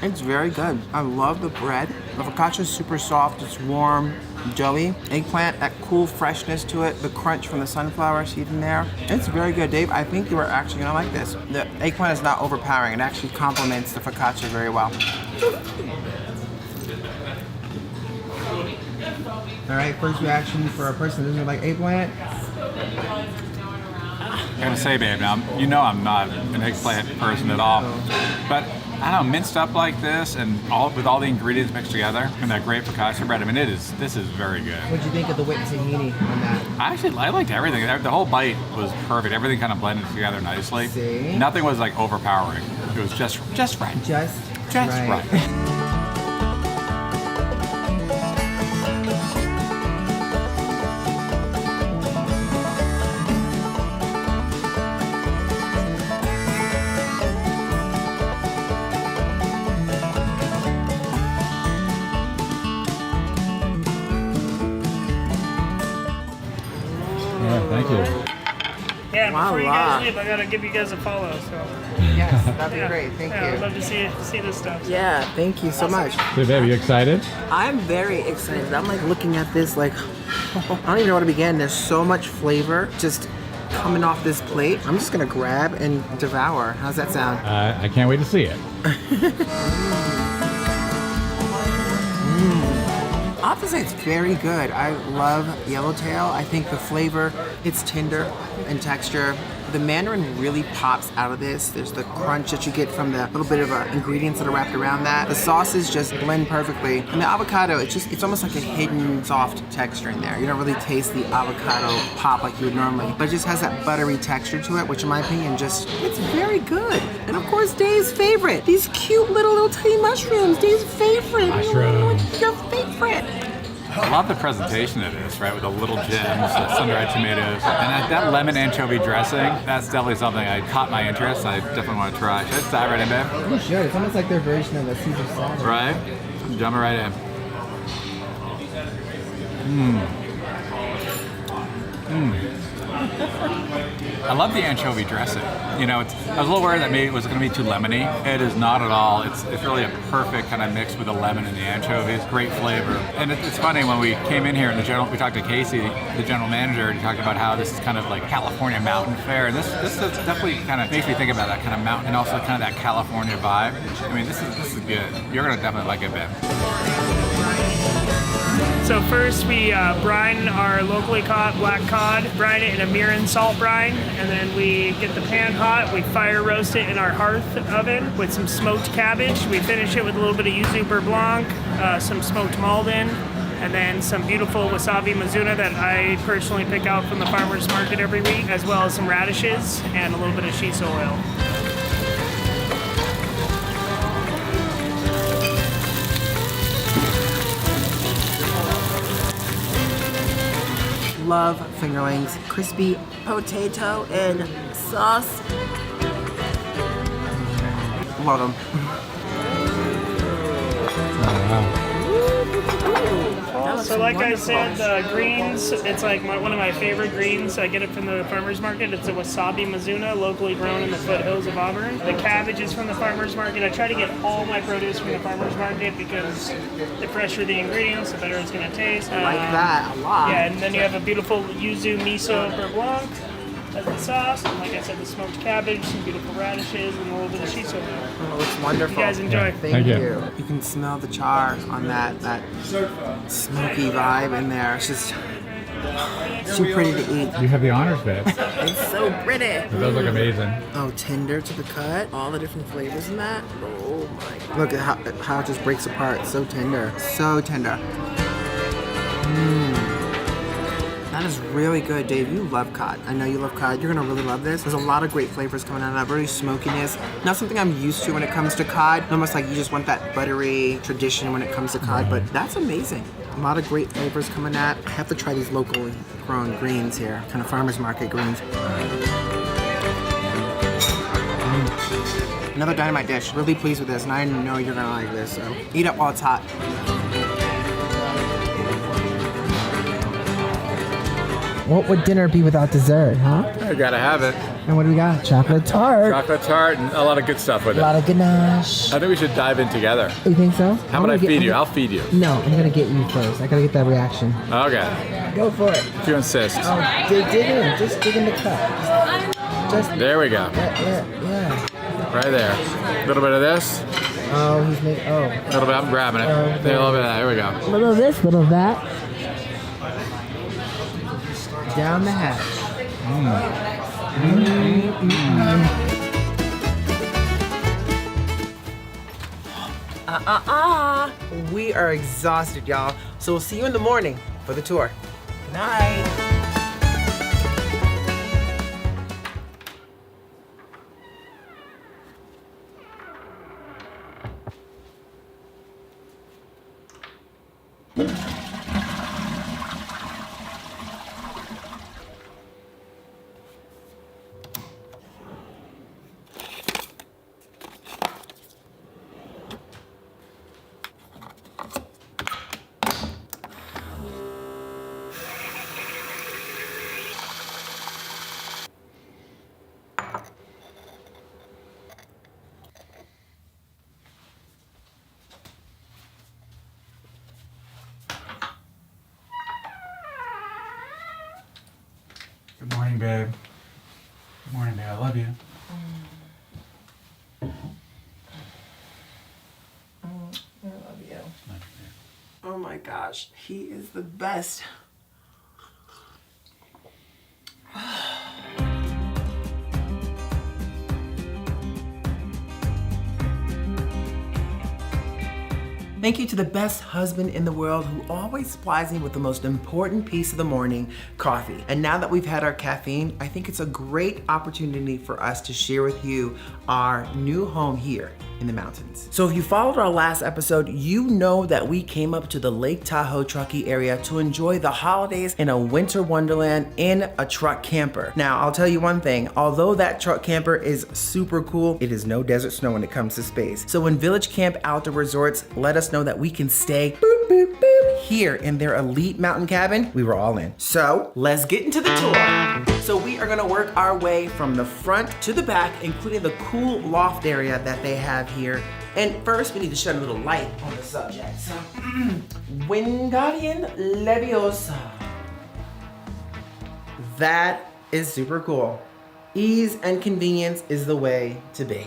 It's very good. I love the bread. The focaccia is super soft, it's warm, doughy. Eggplant, that cool freshness to it, the crunch from the sunflower seed in there. It's very good, Dave. I think you are actually gonna like this. The eggplant is not overpowering. It actually complements the focaccia very well. All right, first reaction for a person who doesn't like eggplant. I gotta say, babe, now I'm not an eggplant person at all, but I don't know, minced up like this and with all the ingredients mixed together and that great focaccia bread. I mean, this is very good. What'd you think of the whipped tahini on that? I liked everything. The whole bite was perfect. Everything kind of blended together nicely. See? Nothing was like overpowering. It was just right. Just right. All right, thank you. Yeah, and before you Voila. guys leave, I gotta give you guys a follow. So Yes, that'd be yeah. great. Thank yeah, I'd you. love to see this stuff. So. Yeah, thank you so much. So, babe, you excited? I'm very excited. I'm like looking at this like, I don't even know where to begin. There's so much flavor just coming off this plate. I'm just gonna grab and devour. How's that sound? I can't wait to see it. I have to say it's very good. I love yellowtail. I think the flavor, it's tender in texture. The mandarin really pops out of this. There's the crunch that you get from the little bit of ingredients that are wrapped around that. The sauces just blend perfectly. And the avocado, it's almost like a hidden soft texture in there. You don't really taste the avocado pop like you would normally, but it just has that buttery texture to it, which in my opinion it's very good. And of course, Dave's favorite, these cute little tiny mushrooms. Dave's favorite. Mushrooms. Your favorite. I love the presentation of this, right, with the little gems, the sun-dried tomatoes, and that lemon anchovy dressing, that's definitely something that caught my interest. I definitely want to try. Should I dive right in, babe? You should. It's almost like their version of the Caesar salad. Right? I'm jumping right in. I love the anchovy dressing. You know, I was a little worried that maybe it was going to be too lemony. It is not at all. It's really a perfect kind of mix with the lemon and the anchovies. Great flavor. And it's funny, when we came in here and we talked to Casey, the general manager, and he talked about how this is kind of like California mountain fare. And this definitely kind of makes me think about that kind of mountain and also kind of that California vibe. I mean, this is good. You're going to definitely like it, Ben. So first we brine our locally caught black cod, brine it in a mirin salt brine, and then we get the pan hot, we fire roast it in our hearth oven with some smoked cabbage. We finish it with a little bit of yuzu beurre blanc, some smoked Malden, and then some beautiful wasabi mizuna that I personally pick out from the farmer's market every week, as well as some radishes and a little bit of shiso oil. Love fingerlings, crispy potato and sauce. Love them. So like I said, the greens, it's like one of my favorite greens. I get it from the farmer's market. It's a wasabi mizuna, locally grown in the foothills of Auburn. The cabbage is from the farmer's market. I try to get all my produce from the farmer's market because the fresher the ingredients, the better it's going to taste. I like that a lot. Yeah, and then you have a beautiful yuzu miso beurre blanc as the sauce, and like I said, the smoked cabbage, some beautiful radishes, and a little bit of shiso oil. Oh, it's wonderful. You guys enjoy. Thank you. You can smell the char on that smoky vibe in there. It's just too pretty to eat. You have the honors, babe. It's so pretty. It does look amazing. Oh, tender to the cut. All the different flavors in that. Oh my God. Look at how it just breaks apart. So tender. So tender. That is really good, Dave. You love cod. I know you love cod. You're gonna really love this. There's a lot of great flavors coming out of that. Really smokiness. Not something I'm used to when it comes to cod. Almost like you just want that buttery tradition when it comes to cod, but that's amazing. A lot of great flavors coming out. I have to try these locally grown greens here. Kind of farmer's market greens. Another dynamite dish. Really pleased with this, and I know you're gonna like this, so eat up while it's hot. What would dinner be without dessert, huh? I gotta have it. And what do we got? Chocolate tart. Chocolate tart and a lot of good stuff with it. A lot of ganache. I think we should dive in together. You think so? How about I feed you? I'll feed you. No, I'm gonna get you first. I gotta get that reaction. Okay. Go for it. If you insist. Oh, dig in. Just dig in the cup. Just there we go. Yeah. Right there. A little bit of this. Oh, he's making. Oh. A little bit. I'm grabbing it. There, a little bit of that. Here we go. A little of this, little of that. Down the hatch. We are exhausted, y'all. So we'll see you in the morning for the tour. Good night. Good morning, babe. Good morning, babe. I love you. I love you. Oh my gosh, he is the best. Thank you to the best husband in the world who always supplies me with the most important piece of the morning, coffee. And now that we've had our caffeine, I think it's a great opportunity for us to share with you our new home here in the mountains. So if you followed our last episode, you know that we came up to the Lake Tahoe Truckee area to enjoy the holidays in a winter wonderland in a truck camper. Now, I'll tell you one thing, although that truck camper is super cool, it is no desert snow when it comes to space. So when Village Camp Outdoor Resorts let us know that we can stay boop, boop, boop, here in their elite mountain cabin, we were all in. So let's get into the tour. So we are gonna work our way from the front to the back, including the cool loft area that they have here. And first, we need to shed a little light on the subject. So, Wingardium Leviosa. That is super cool. Ease and convenience is the way to be.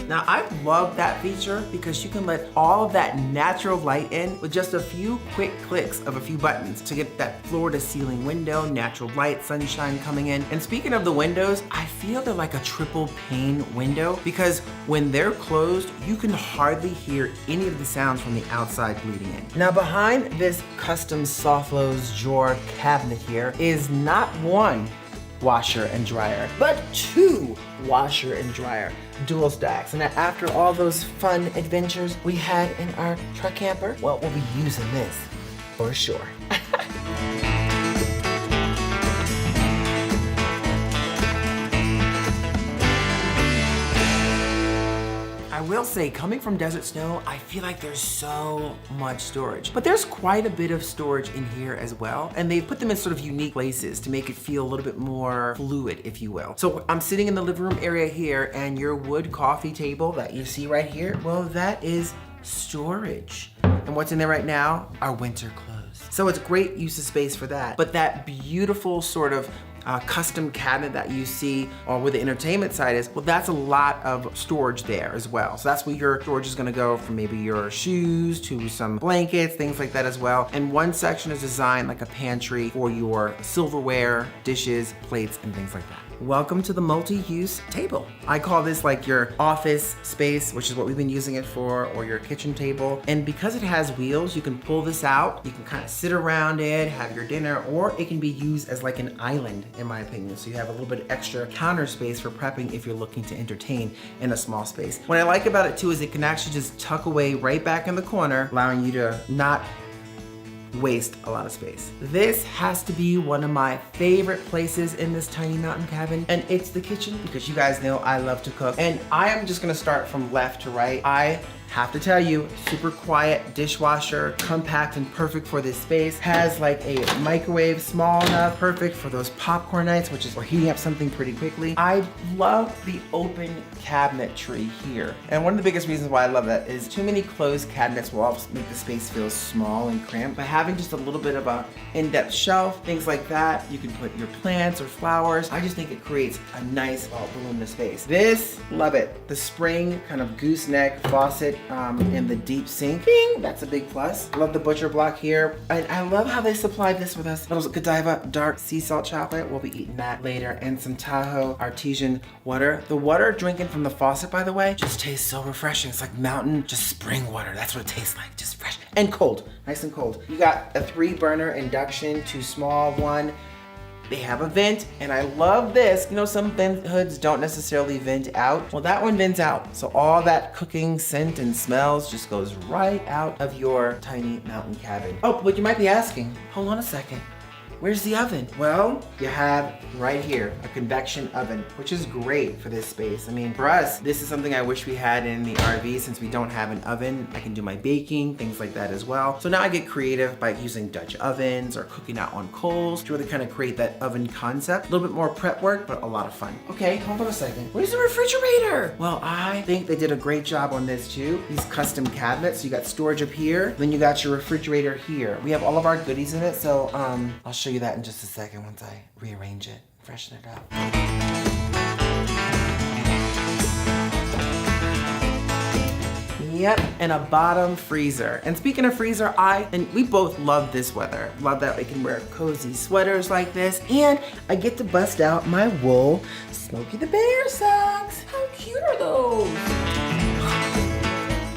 Now, I love that feature because you can let all of that natural light in with just a few quick clicks of a few buttons to get that floor to ceiling window, natural light, sunshine coming in. And speaking of the windows, I feel they're like a triple pane window because when they're closed, you can hardly hear any of the sounds from the outside bleeding in. Now, behind this custom Softlo's drawer cabinet here is not one washer and dryer, but two washer and dryer dual stacks. And after all those fun adventures we had in our truck camper, well, we'll be using this for sure. I will say, coming from Desert Snow, I feel like there's so much storage. But there's quite a bit of storage in here as well. And they've put them in sort of unique places to make it feel a little bit more fluid, if you will. So I'm sitting in the living room area here, and your wood coffee table that you see right here, well, that is storage. And what's in there right now are winter clothes. So it's great use of space for that. But that beautiful sort of custom cabinet that you see or where the entertainment side is, well, that's a lot of storage there as well. So that's where your storage is gonna go, from maybe your shoes to some blankets, things like that as well. And one section is designed like a pantry for your silverware, dishes, plates, and things like that. Welcome to the multi-use table. I call this like your office space, which is what we've been using it for, or your kitchen table. And because it has wheels, you can pull this out, you can kind of sit around it, have your dinner, or it can be used as like an island, in my opinion. So you have a little bit extra counter space for prepping if you're looking to entertain in a small space. What I like about it too is it can actually just tuck away right back in the corner, allowing you to not waste a lot of space. This has to be one of my favorite places in this tiny mountain cabin, and it's the kitchen, because you guys know I love to cook. And I am just gonna start from left to right. I have to tell you, super quiet dishwasher, compact and perfect for this space. Has like a microwave, small enough, perfect for those popcorn nights, which is for heating up something pretty quickly. I love the open cabinetry here. And one of the biggest reasons why I love that is too many closed cabinets will always make the space feel small and cramped. By having just a little bit of a in-depth shelf, things like that, you can put your plants or flowers. I just think it creates a nice, voluminous space. This, love it. The spring kind of gooseneck faucet in the deep sink. Bing, that's a big plus. I love the butcher block here. And I love how they supplied this with us. Little Godiva dark sea salt chocolate. We'll be eating that later. And some Tahoe artesian water. The water drinking from the faucet, by the way, just tastes so refreshing. It's like mountain, just spring water. That's what it tastes like, just fresh and cold, nice and cold. You got a 3-burner induction, 2 small, 1. They have a vent, and I love this. You know, some vent hoods don't necessarily vent out. Well, that one vents out. So all that cooking scent and smells just goes right out of your tiny mountain cabin. Oh, but you might be asking, hold on a second. Where's the oven? Well, you have right here a convection oven, which is great for this space. I mean, for us, this is something I wish we had in the RV since we don't have an oven. I can do my baking, things like that as well. So now I get creative by using Dutch ovens or cooking out on coals to really kind of create that oven concept. A little bit more prep work, but a lot of fun. Okay, hold on a second. Where's the refrigerator? Well, I think they did a great job on this too. These custom cabinets. So you got storage up here, then you got your refrigerator here. We have all of our goodies in it, so I'll show you you that in just a second once I rearrange it, freshen it up. Yep, and a bottom freezer. And speaking of freezer, we both love this weather. Love that we can wear cozy sweaters like this. And I get to bust out my wool Smokey the Bear socks. How cute are those?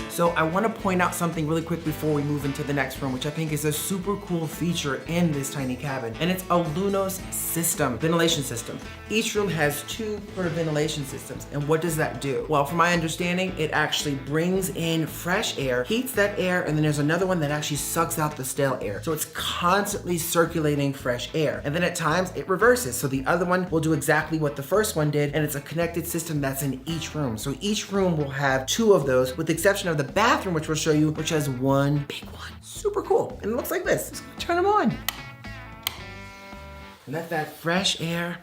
So I want to point out something really quick before we move into the next room, which I think is a super cool feature in this tiny cabin. And it's a Lunos system, ventilation system. Each room has 2 sort of ventilation systems. And what does that do? Well, from my understanding, it actually brings in fresh air, heats that air, and then there's another one that actually sucks out the stale air. So it's constantly circulating fresh air. And then at times it reverses. So the other one will do exactly what the first one did, and it's a connected system that's in each room. So each room will have 2 of those, with the exception of the bathroom, which we'll show you, which has 1 big one. Super cool. And it looks like this. Just gonna turn them on. Let that fresh air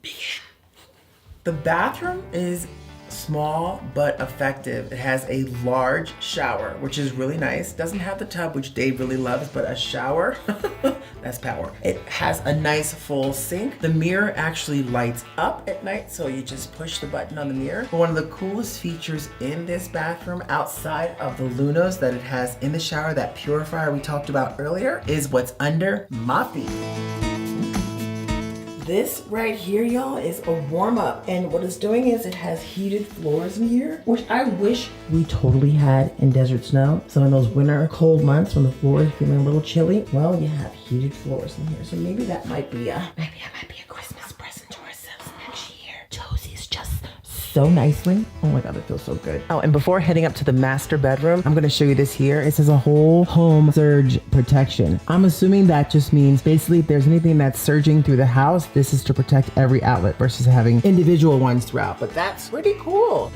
begin. The bathroom is small but effective. It has a large shower, which is really nice. Doesn't have the tub, which Dave really loves, but a shower, that's power. It has a nice full sink. The mirror actually lights up at night, so you just push the button on the mirror. But one of the coolest features in this bathroom, outside of the Lunos that it has in the shower, that purifier we talked about earlier, is what's under my feet. This right here, y'all, is a warm up. And what it's doing is it has heated floors in here, which I wish we totally had in desert snow. So in those winter cold months when the floor is feeling a little chilly, well, you have heated floors in here. So maybe that might be a Christmas present to ourselves next year. Josie's just so nicely. Oh my God, it feels so good. Oh, and before heading up to the master bedroom, I'm gonna show you this here. It says a whole home surge protection. I'm assuming that just means basically if there's anything that's surging through the house, this is to protect every outlet versus having individual ones throughout. But that's pretty cool.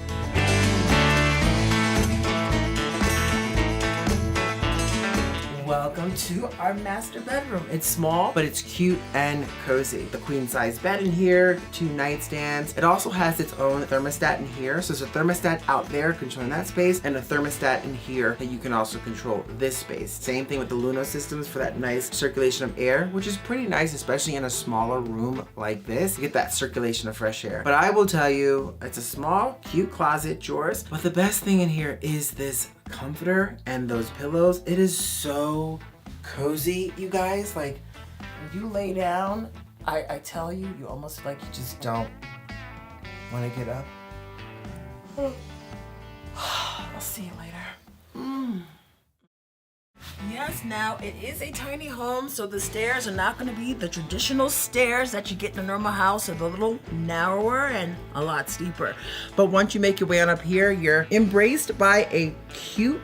Welcome to our master bedroom. It's small, but it's cute and cozy. The queen size bed in here, 2 nightstands. It also has its own thermostat in here. So there's a thermostat out there controlling that space and a thermostat in here that you can also control this space. Same thing with the Luno systems for that nice circulation of air, which is pretty nice, especially in a smaller room like this. You get that circulation of fresh air. But I will tell you, it's a small, cute closet, drawers. But the best thing in here is this comforter and those pillows. It is so cozy, you guys. Like, when you lay down, I tell you, you almost like you just don't want to get up. I'll see you later. Yes, now it is a tiny home, so the stairs are not going to be the traditional stairs that you get in a normal house. They're a little narrower and a lot steeper. But once you make your way on up here, you're embraced by a cute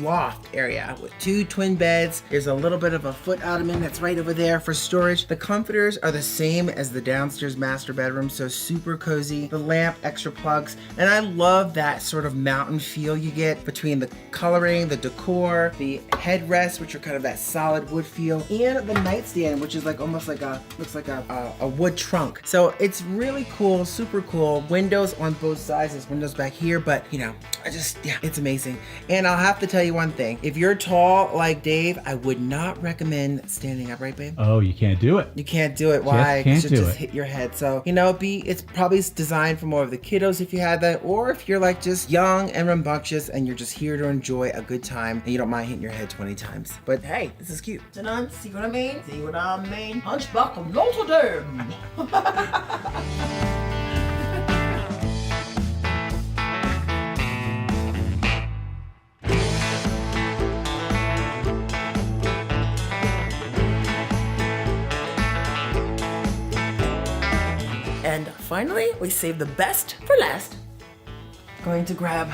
loft area with 2 twin beds. There's a little bit of a foot ottoman that's right over there for storage. The comforters are the same as the downstairs master bedroom, so super cozy. The lamp, extra plugs, and I love that sort of mountain feel you get between the coloring, the decor, the headrests, which are kind of that solid wood feel, and the nightstand, which is like almost like looks like a wood trunk. So it's really cool, super cool. Windows on both sides. There's windows back here, but you know, it's amazing. And I'll have to tell you one thing. If you're tall like Dave, I would not recommend standing up, right, babe? Oh, you can't do it. You can't do it. Why? Can't Because do you'll just it. hit your head. So, you know, it's probably designed for more of the kiddos if you had that, or if you're like just young and rambunctious and you're just here to enjoy a good time and you don't mind hitting your head 20 times. But hey, this is cute. See what I mean? See what I mean? Hunchback of Notre Dame. And finally, we saved the best for last. Going to grab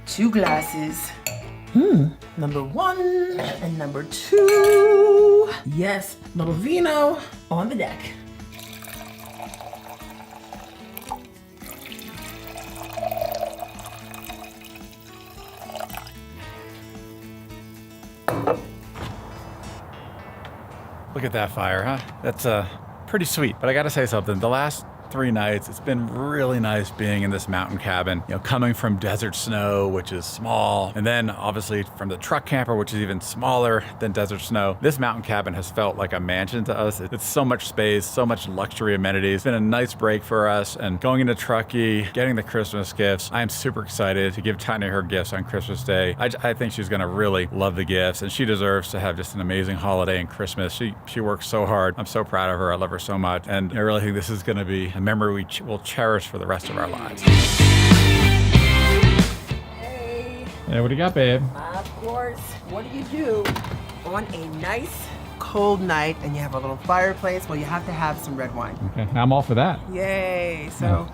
2 glasses. Number 1 and number 2. Yes, little vino on the deck. Look at that fire, huh? That's pretty sweet. But I gotta say something. The last 3 nights. It's been really nice being in this mountain cabin, you know, coming from desert snow, which is small, and then obviously from the truck camper, which is even smaller than desert snow. This mountain cabin has felt like a mansion to us. It's so much space, so much luxury amenities. It's been a nice break for us, and going into Truckee, getting the Christmas gifts. I am super excited to give Tanya her gifts on Christmas Day. I think she's gonna really love the gifts, and she deserves to have just an amazing holiday and Christmas. She works so hard. I'm so proud of her. I love her so much, and I really think this is gonna be a memory we will cherish for the rest of our lives. Hey, Hey, what do you got, babe? of course. What do you do on a nice cold night and you have a little fireplace? Well, you have to have some red wine. Okay, I'm all for that. Yay. So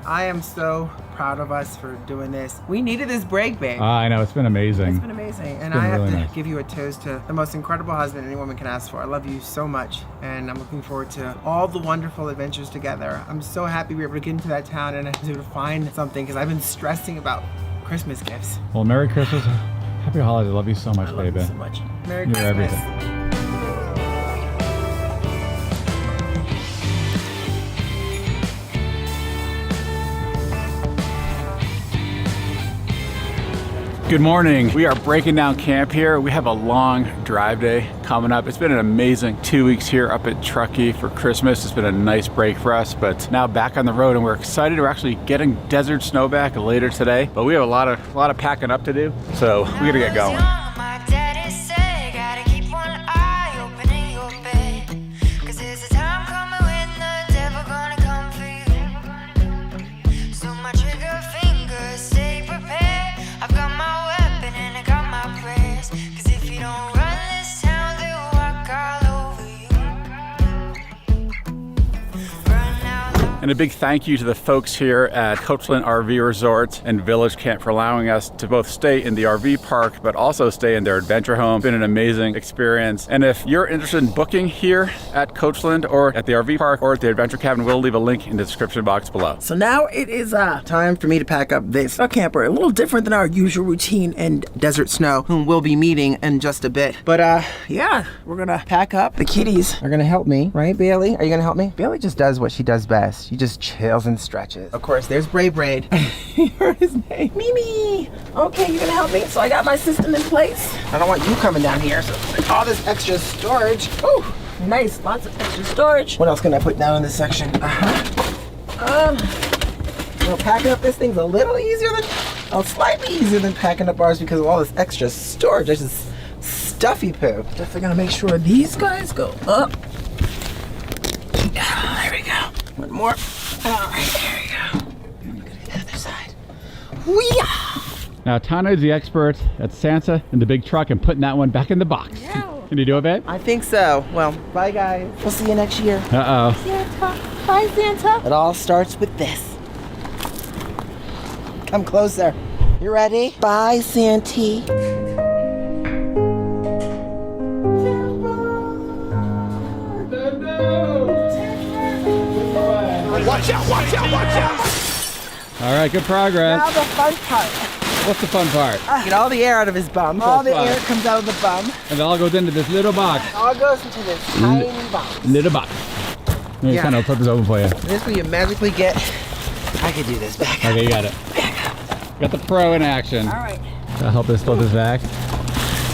I am so proud of us for doing this. We needed this break, babe. I know, it's been amazing. It's been amazing. And been I have really to nice. give you a toast to the most incredible husband any woman can ask for. I love you so much. And I'm looking forward to all the wonderful adventures together. I'm so happy we were able to get into that town and to find something, because I've been stressing about Christmas gifts. Well, Merry Christmas. Happy holidays. Love you so much, I love baby. you so much. Merry You're Christmas. everything. Good morning. We are breaking down camp here. We have a long drive day coming up. It's been an amazing 2 weeks here up at Truckee for Christmas. It's been a nice break for us, but now back on the road, and we're excited. We're actually getting desert snow back later today, but we have a lot of packing up to do, so we gotta get going. My daddy said, gotta keep one eye open in your bed. 'Cause there's a time coming when the devil gonna come for you. So my trigger finger, stay prepared. I've got my weapon and I got my prayers. 'Cause if you don't run this town, they'll walk all over you. Run out. And a big thank you to the folks here at Coachland RV Resort and Village Camp for allowing us to both stay in the RV park, but also stay in their adventure home. It's been an amazing experience. And if you're interested in booking here at Coachland or at the RV park or at the adventure cabin, we'll leave a link in the description box below. So now it is time for me to pack up this camper. A little different than our usual routine in Desert Snow, whom we'll be meeting in just a bit. But yeah, we're gonna pack up. The kitties are gonna help me, right, Bailey? Are you gonna help me? Bailey just does what she does best. She just chills and stretches. Of course, there's Braid. You heard his name. Mimi. Okay, you gonna help me? So I got my system in place. I don't want you coming down here. So all this extra storage. Oh, nice, lots of extra storage. What else can I put down in this section? Well, packing up this thing's a little easier than, slightly easier than packing up ours because of all this extra storage. There's this stuffy poo. Definitely gonna make sure these guys go up. There we go. One more. All right, there we go. Go to the other side. Wee-yah! Now, Tana's the expert at Santa in the big truck and putting that one back in the box. Yeah. Can you do it, babe? I think so. Well, bye guys. We'll see you next year. Uh-oh. Santa. Bye, Santa. It all starts with this. Come closer. You ready? Bye, Santee. Watch out, watch out, watch out! All right, good progress. Now the fun part. What's the fun part? Get all the air out of his bum. All the air comes out of the bum. And it all goes into this little box. It all goes into this tiny box. Little box. Let me kind of flip this over for you. This way you magically get. I could do this back. Okay, you got it. Got the pro in action. All right. I'll help us flip this back.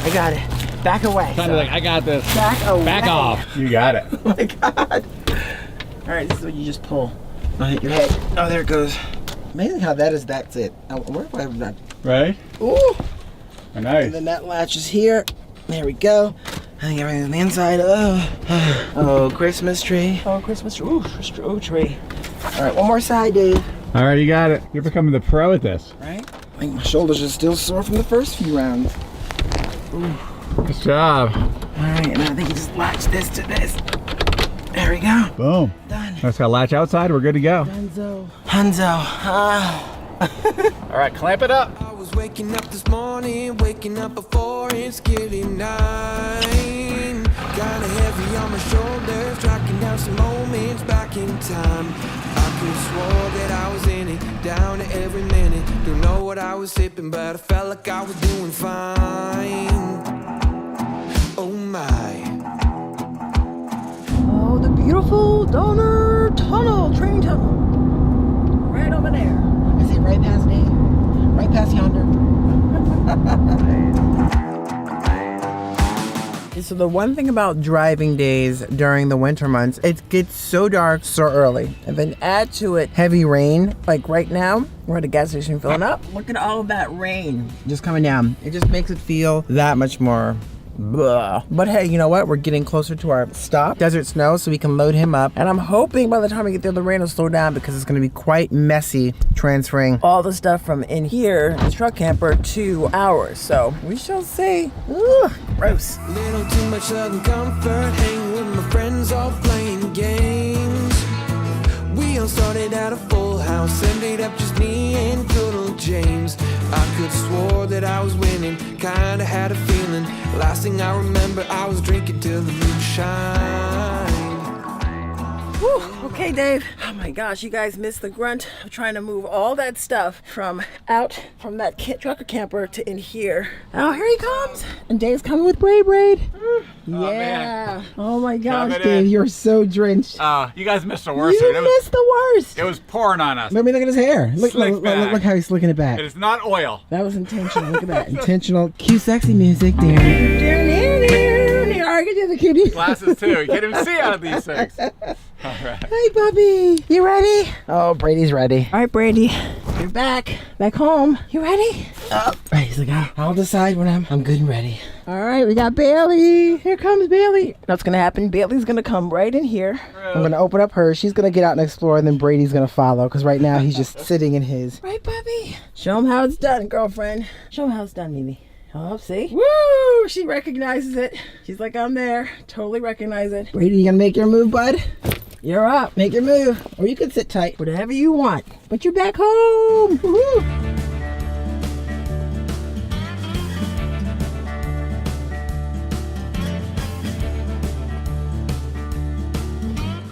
I got it. Back away. Kind of like, I got this. Back away. Back off. You got it. Oh my God. All right, this is what you just pull. Don't hit your head. Oh, there it goes. Amazing how that's it. I wonder if I have that. Right? Ooh. Nice. And then that latch is here. There we go. I think everything's on the inside. Oh, Christmas tree. Oh, Christmas tree. Ooh, tree. All right, one more side, Dave. All right, you got it. You're becoming the pro at this. Right? I think my shoulders are still sore from the first few rounds. Ooh. Good job. All right, and I think you just latch this to this. There we go. Boom. Done. Let's go latch outside. We're good to go. Hanzo. All right, clamp it up. I was waking up this morning, waking up before it's getting 9. Kinda heavy on my shoulders, tracking down some moments back in time. I could've swore that I was in it, down to every minute. Don't know what I was sipping, but I felt like I was doing fine. Oh my. Oh, the beautiful donut. tunnel, train tunnel. Right over there. I see it right past Dave. Right past yonder. So the one thing about driving days during the winter months, it gets so dark so early. And then add to it heavy rain. Like right now, we're at a gas station filling up. Look at all of that rain just coming down. It just makes it feel that much more blah. But hey, you know what? We're getting closer to our stop, Desert Snow, so we can load him up. And I'm hoping by the time we get there, the rain will slow down because it's going to be quite messy transferring all the stuff from in here, the truck camper, to ours. So we shall see. Ugh, gross. Little too much southern comfort, hanging with my friends, all playing games. We all started at a full house, ended up just me and good old James. I could've swore that I was winning, kinda had a feeling. Last thing I remember, I was drinking till the moonshine. Whew. Okay, Dave. Oh my gosh, you guys missed the grunt of trying to move all that stuff from that trucker camper to in here. Oh, here he comes. And Dave's coming with braid. Yeah. Oh my gosh, Dave, you're so drenched. You guys missed the worst. You missed the worst. It was pouring on us. Let me look at his hair. Look how he's slicking it back. It is not oil. That was intentional. Look at that. Intentional. Cue sexy music. There. I can do the kitty. Glasses too. You can't even see out of these things. All right. Hey, Bubby. You ready? Oh, Brady's ready. All right, Brady. You're back home. You ready? Oh, he's like, I'll decide when I'm good and ready. All right, we got Bailey. Here comes Bailey. What's gonna happen? Bailey's gonna come right in here. I'm gonna open up hers. She's gonna get out and explore, and then Brady's gonna follow. Cause right now he's just sitting in his. Right, Bubby. Show him how it's done, girlfriend. Show him how it's done, Mimi. Oh, see? Woo! She recognizes it. She's like, I'm there. Totally recognize it. Brady, you gonna make your move, bud? You're up. Make your move. Or you can sit tight. Whatever you want. But you're back home. Woo-hoo.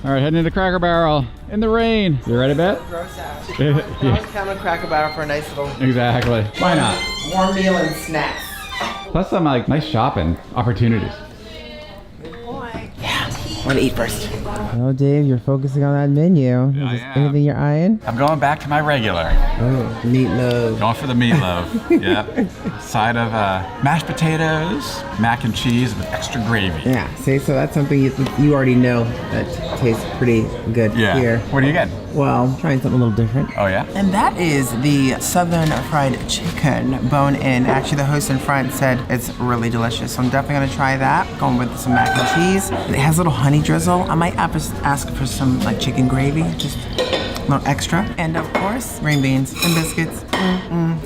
All right, heading into Cracker Barrel in the rain. You ready, Bet? Gross out. Yeah. Always come to Cracker Barrel for a nice little Exactly. Why not? warm meal and snacks. Plus some like nice shopping opportunities. I want to eat first. Oh, Dave, you're focusing on that menu. Is this anything you're eyeing? I'm going back to my regular. Oh, meatloaf. Going for the meatloaf. Yep. Side of mashed potatoes, mac and cheese with extra gravy. Yeah, see, so that's something you already know that tastes pretty good here. What do you get? Well, trying something a little different. Oh, yeah? And that is the Southern Fried Chicken bone-in. Actually, the host in front said it's really delicious, so I'm definitely gonna try that. Going with some mac and cheese. It has a little honey drizzle. I might ask for some like chicken gravy, just a little extra. And of course, green beans and biscuits.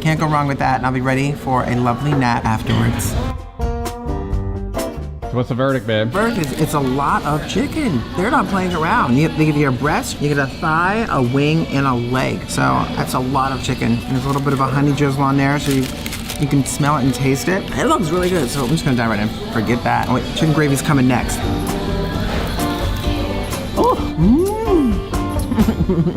Can't go wrong with that. And I'll be ready for a lovely nap afterwards. So what's the verdict, babe? Verdict is it's a lot of chicken. They're not playing around. They give you a breast, you get a thigh, a wing, and a leg. So that's a lot of chicken. And there's a little bit of a honey drizzle on there, so you can smell it and taste it. It looks really good, so I'm just gonna dive right in. Forget that. Oh wait, chicken gravy's coming next.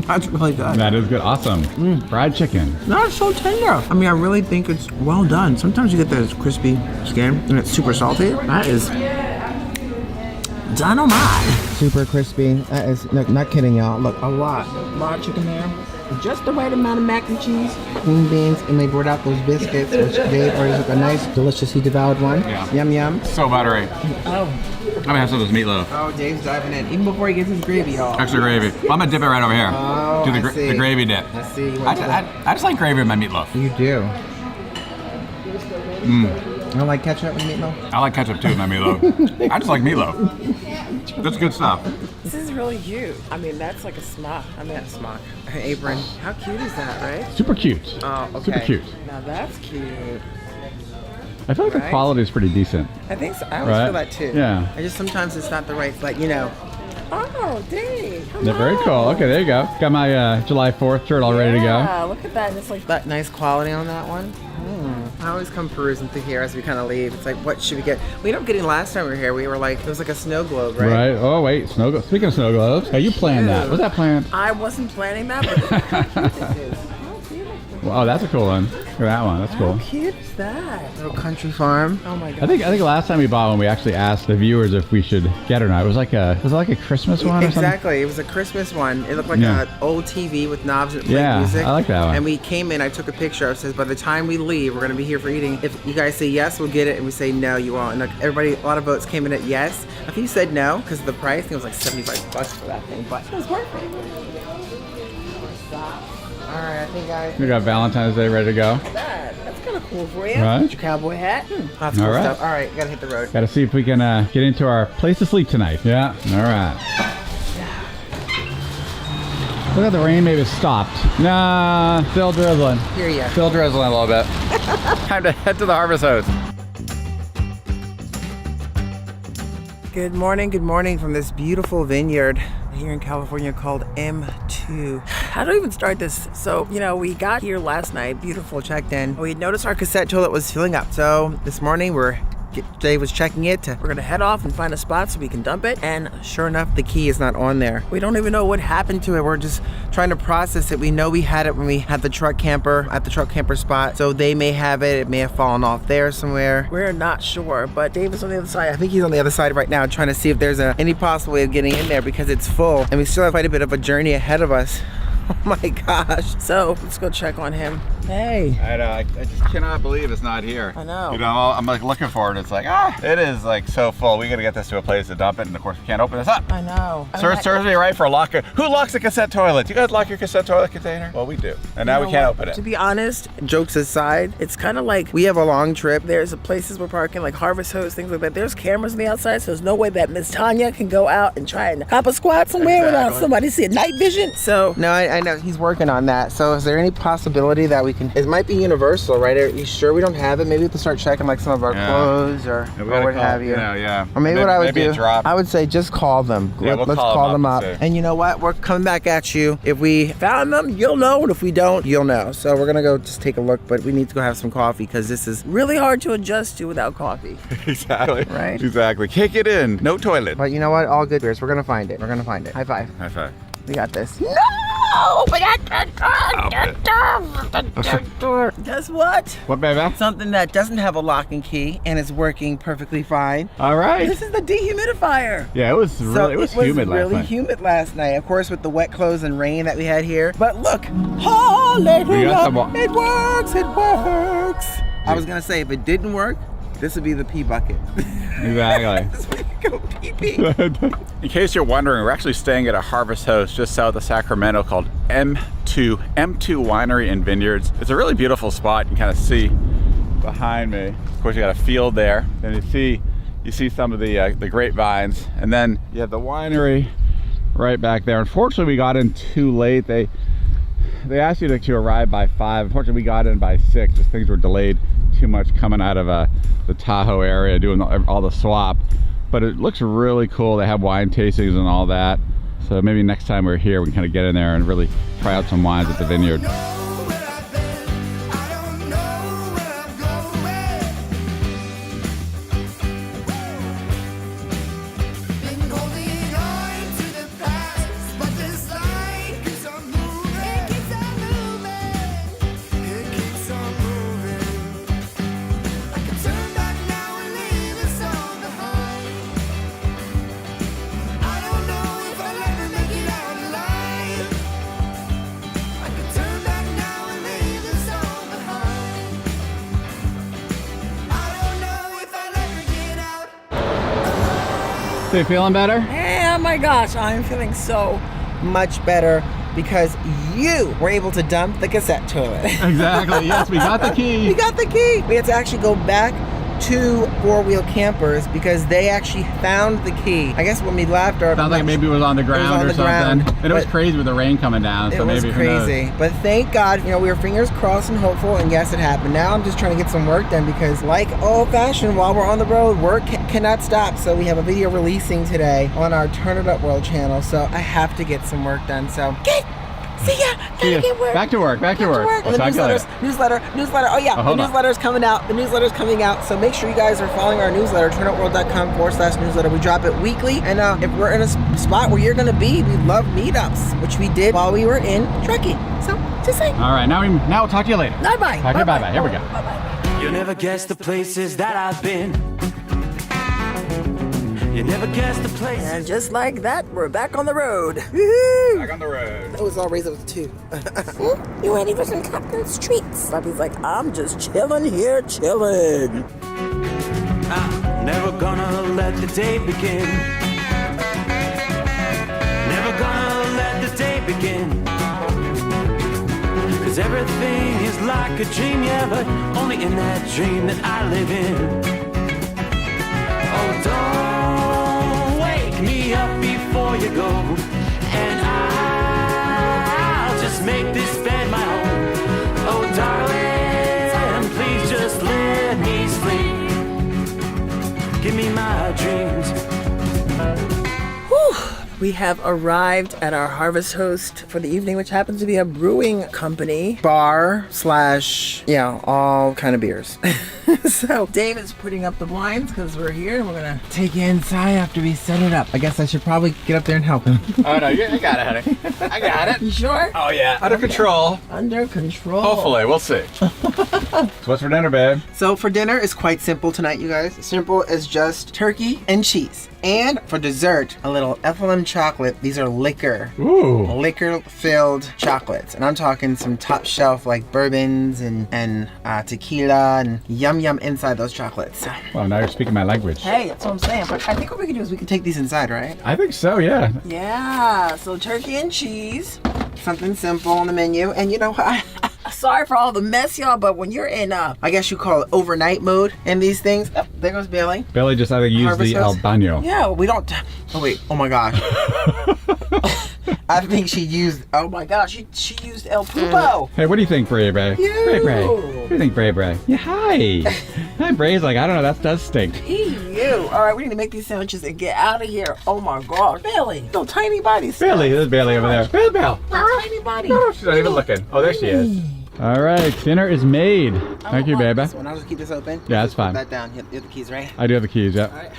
That's really good. That is good. Awesome. Fried chicken. Not so tender. I mean, I really think it's well done. Sometimes you get this crispy skin and it's super salty. That is dynamite. Super crispy. That is, not kidding y'all. Look, a lot of chicken there. Just the right amount of mac and cheese, green beans, and they brought out those biscuits, which Dave already took a nice, delicious, he devoured one. Yeah. Yum, yum. So buttery. Oh. I'm gonna have some of this meatloaf. Oh, Dave's diving in. Even before he gets his gravy, y'all. Extra gravy. Well, I'm gonna dip it right over here. Oh, Do the gravy dip. I see. I just like gravy with my meatloaf. You do. You don't like ketchup with meatloaf? I like ketchup too with my meatloaf. I just like meatloaf. That's good stuff. This is really huge. I mean, that's like a smock. I mean, a smock. An apron. How cute is that, right? Super cute. Oh, okay. Super cute. Now that's cute. I feel like the quality is pretty decent. I think so. I always feel that too. Yeah. I just sometimes it's not the right, like, you know. Oh, dang. They're very cool. Okay, there you go. Got my July 4th shirt all ready to go. Yeah, look at that. It's like that nice quality on that one. I always come perusing through here as we kind of leave. It's like, what should we get? We ended up getting last time we were here. We were like, it was like a snow globe, right? Right. Oh, wait. Snow globe. Speaking of snow globes, hey, you planned that. Was that planned? I wasn't planning that, but look how cute this is. How beautiful. Oh, that's a cool one. Look at that one. That's cool. How cute is that? Little country farm. Oh my god. I think last time we bought one, we actually asked the viewers if we should get it or not. It was like a Christmas one or something? Exactly. It was a Christmas one. It looked like an old TV with knobs and music. I like that one. And we came in, I took a picture. It says, by the time we leave, we're going to be here for eating. If you guys say yes, we'll get it. And we say no, you won't. And like, everybody, a lot of votes came in at yes. A few said no because of the price. I think it was like $75 for that thing, but it was worth it. All right, I think we got Valentine's Day ready to go. That's kind of cool for you. Right? Your cowboy hat. That's cool stuff. All right, gotta hit the road. Gotta see if we can get into our place to sleep tonight. Yeah. All right. Look at the rain. Maybe it's stopped. Nah, still drizzling. Hear ya. Still drizzling a little bit. Time to head to the harvest hose. Good morning from this beautiful vineyard here in California called M2. How do I even start this? So, we got here last night, beautiful, checked in. We noticed our cassette toilet was filling up. So this morning Dave was checking it. We're gonna head off and find a spot so we can dump it. And sure enough, the key is not on there. We don't even know what happened to it. We're just trying to process it. We know we had it when we had the truck camper at the truck camper spot. So they may have it. It may have fallen off there somewhere. We're not sure, but Dave is on the other side. I think he's on the other side right now trying to see if there's any possible way of getting in there because it's full. And we still have quite a bit of a journey ahead of us. Oh my gosh. So let's go check on him. Hey. I know, I just cannot believe it's not here. I know. I'm like looking for it. It's like, it is like so full. We gotta get this to a place to dump it, and of course we can't open this up. I know. Serves me right for a locker. Who locks a cassette toilet? Do you guys lock your cassette toilet container? Well, we do. And now we can't open it. To be honest, jokes aside, it's kind of like we have a long trip. There's places we're parking, like Harvest Hose, things like that. There's cameras on the outside, so there's no way that Miss Tanya can go out and try and hop a squat somewhere without somebody seeing night vision. So, no, I know he's working on that. So is there any possibility that we can, it might be universal, right? Are you sure we don't have it? Maybe we have to start checking like some of our clothes or what have you. Or maybe what I would do, I would say just call them. Yeah, let's call them up. And you know what? We're coming back at you. If we found them, you'll know. And if we don't, you'll know. So we're gonna go just take a look, but we need to go have some coffee because this is really hard to adjust to without coffee. Exactly. Right? Exactly. Kick it in. No toilet. But you know what? All good beers. We're gonna find it. We're gonna find it. High five. High five. We got this. No! But guess what? What, baby? Something that doesn't have a lock and key and is working perfectly fine. All right. This is the dehumidifier. Yeah, it was humid last night. It was really humid last night. Of course, with the wet clothes and rain that we had here. But look, hallelujah! It works. It works. I was gonna say if it didn't work, this would be the pee bucket. Exactly. This is where you go pee-pee. In case you're wondering, we're actually staying at a harvest house just south of Sacramento called M2 Winery and Vineyards. It's a really beautiful spot. You can kind of see behind me. Of course, you got a field there, and you see some of the grapevines, and then you have the winery right back there. Unfortunately, we got in too late. They asked you to arrive by 5. Unfortunately, we got in by 6 as things were delayed too much coming out of the Tahoe area doing all the swap. But it looks really cool. They have wine tastings and all that. So maybe next time we're here, we can kind of get in there and really try out some wines at the vineyard. So you feeling better? Yeah, oh my gosh, I'm feeling so much better because you were able to dump the cassette toilet. Exactly, yes, we got the key. We got the key. We had to actually go back to four-wheel campers because they actually found the key. I guess when we left, or sounds like maybe it was on the ground or something. And it was crazy with the rain coming down, so maybe it was crazy. But thank God, we were fingers crossed and hopeful, and yes, it happened. Now I'm just trying to get some work done because, like old-fashioned, while we're on the road, work cannot stop. So we have a video releasing today on our Turn It Up World channel. So I have to get some work done. So get See ya. Gotta get work. Back to work. Back to work. And We'll the talk to you later. newsletter. Oh yeah, the hold on. newsletter's coming out. The newsletter's coming out. So make sure you guys are following our newsletter, TurnItWorld.com/newsletter. We drop it weekly. And if we're in a spot where you're gonna be, we love meetups, which we did while we were in trekking. So just saying. All right, now we'll talk to you later. Bye-bye. Okay, bye-bye. Here we go. Bye-bye. You'll never guess the places that I've been. You never guess the places. And just like that, we're back on the road. Woo-hoo. Back on the road. That was all raised up to 2. You ready for some Captain's treats? Bobby's like, I'm just chilling here, chilling. I'm never gonna let the day begin. Never gonna let the day begin. Cause everything is like a dream, yeah, but only in that dream that I live in. Oh, don't wake me up before you go, and I'll just make this bed my home. Oh, darling, please just let me sleep. Give me my dreams. Whew. We have arrived at our harvest host for the evening, which happens to be a brewing company, bar / all kind of beers. So Dave is putting up the blinds because we're here and we're gonna take you inside after we set it up. I guess I should probably get up there and help him. Oh no, you got it, honey. I got it. You sure? Oh yeah, under control. Under control. Hopefully, we'll see. So what's for dinner, babe? So for dinner, it's quite simple tonight, you guys. Simple as just turkey and cheese. And for dessert, a little FLM chocolate. These are liquor-filled chocolates. And I'm talking some top shelf like bourbons and tequila and yum inside those chocolates. Well, now you're speaking my language. Hey, that's what I'm saying. But I think what we can do is we can take these inside, right? I think so, yeah. Yeah, so turkey and cheese. Something simple on the menu. And you know what? Sorry for all the mess, y'all, but when you're in, I guess you call it overnight mode in these things. Oh, there goes Bailey. Bailey just, I think, used the El Baño. Yeah, we don't. Oh, wait. Oh, my gosh. I think she used. Oh, my gosh. She used El Pupo. Hey, what do you think, Bray? Bray? Bray. What do you think, Bray? Yeah, hi. Hi, Bray's like, I don't know, that does stink. You. All right, we need to make these sandwiches and get out of here. Oh, my gosh. Bailey. No tiny body stuff. Bailey, there's Bailey over there. Bailey. Tiny body. No, she's not even looking. Oh, there she is. All right, dinner is made. Thank you, baby. This one. I'll just keep this open. Yeah, that's fine. Put that down. You have the keys, right? I do have the keys, yeah. All right.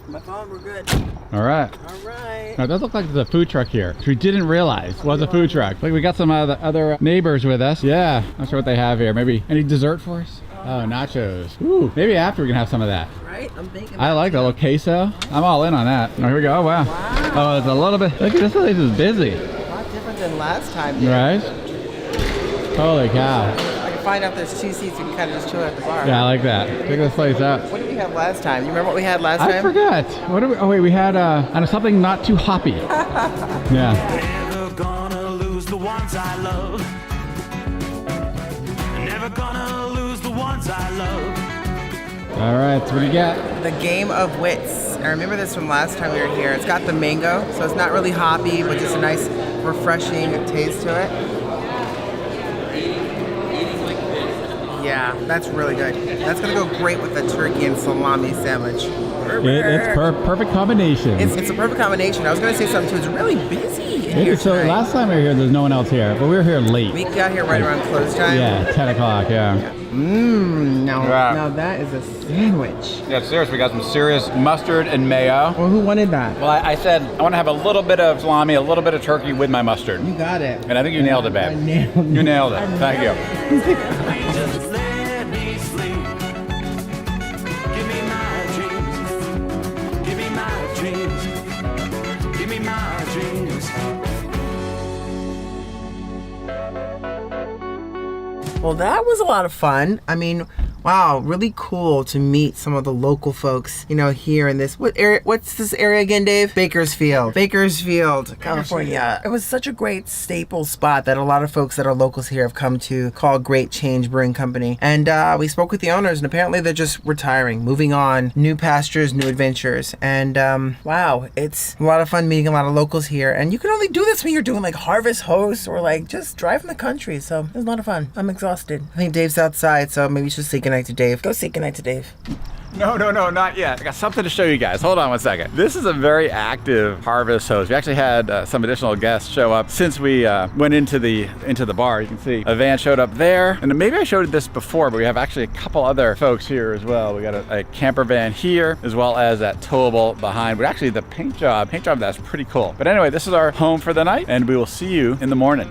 My phone, we're good. All right. All right. Now, it does look like there's a food truck here, which we didn't realize was a food truck. Like, we got some other neighbors with us. Yeah, not sure what they have here. Maybe any dessert for us? Oh, nachos. Ooh, maybe after we can have some of that. Right? I'm thinking. I like the little queso. I'm all in on that. Oh, here we go. Oh, wow. Oh, it's a little bit. Look at this place is busy. A lot different than last time. Dude. Right? Holy cow. I can find out there's 2 seats. We can kind of just chill at the bar. Yeah, I like that. Check this place out. What did we have last time? You remember what we had last time? I forgot. What did we? Oh wait, we had something not too hoppy. Yeah. Never gonna lose the ones I love. Never gonna lose the ones I love. All right, so what do you got? The Game of Wits. I remember this from last time we were here. It's got the mango, so it's not really hoppy, but just a nice, refreshing taste to it. Yeah, that's really good. That's gonna go great with the turkey and salami sandwich. It's perfect combination. It's a perfect combination. I was gonna say something too. It's really busy in here So tonight. last time we were here, there's no one else here, but we were here late. We got here right around close time. Yeah, 10 o'clock, yeah. Now that is a sandwich. Yeah, seriously, we got some serious mustard and mayo. Well, who wanted that? Well, I said I want to have a little bit of salami, a little bit of turkey with my mustard. You got it. And I think you nailed it, babe. You nailed it. Thank you. Just let me sleep. Give me my dreams. Give me my dreams. Give me my dreams. Well, that was a lot of fun. I mean, wow, really cool to meet some of the local folks, you know, here in this, what area, what's this area again, Dave? Bakersfield, California. It was such a great staple spot that a lot of folks that are locals here have come to, called Great Change Brewing Company. And we spoke with the owners, and apparently they're just retiring, moving on, new pastures, new adventures. And wow, it's a lot of fun meeting a lot of locals here. And you can only do this when you're doing like harvest hosts or like just driving the country. So it was a lot of fun. I'm exhausted. I think Dave's outside, so maybe we should say goodnight to Dave. Go say goodnight to Dave. No, not yet. I got something to show you guys. Hold on one second. This is a very active harvest host. We actually had some additional guests show up since we went into the bar. You can see a van showed up there, and maybe I showed this before, but we have actually a couple other folks here as well. We got a camper van here, as well as that towable behind. But actually, the paint job that's pretty cool. But anyway, this is our home for the night, and we will see you in the morning.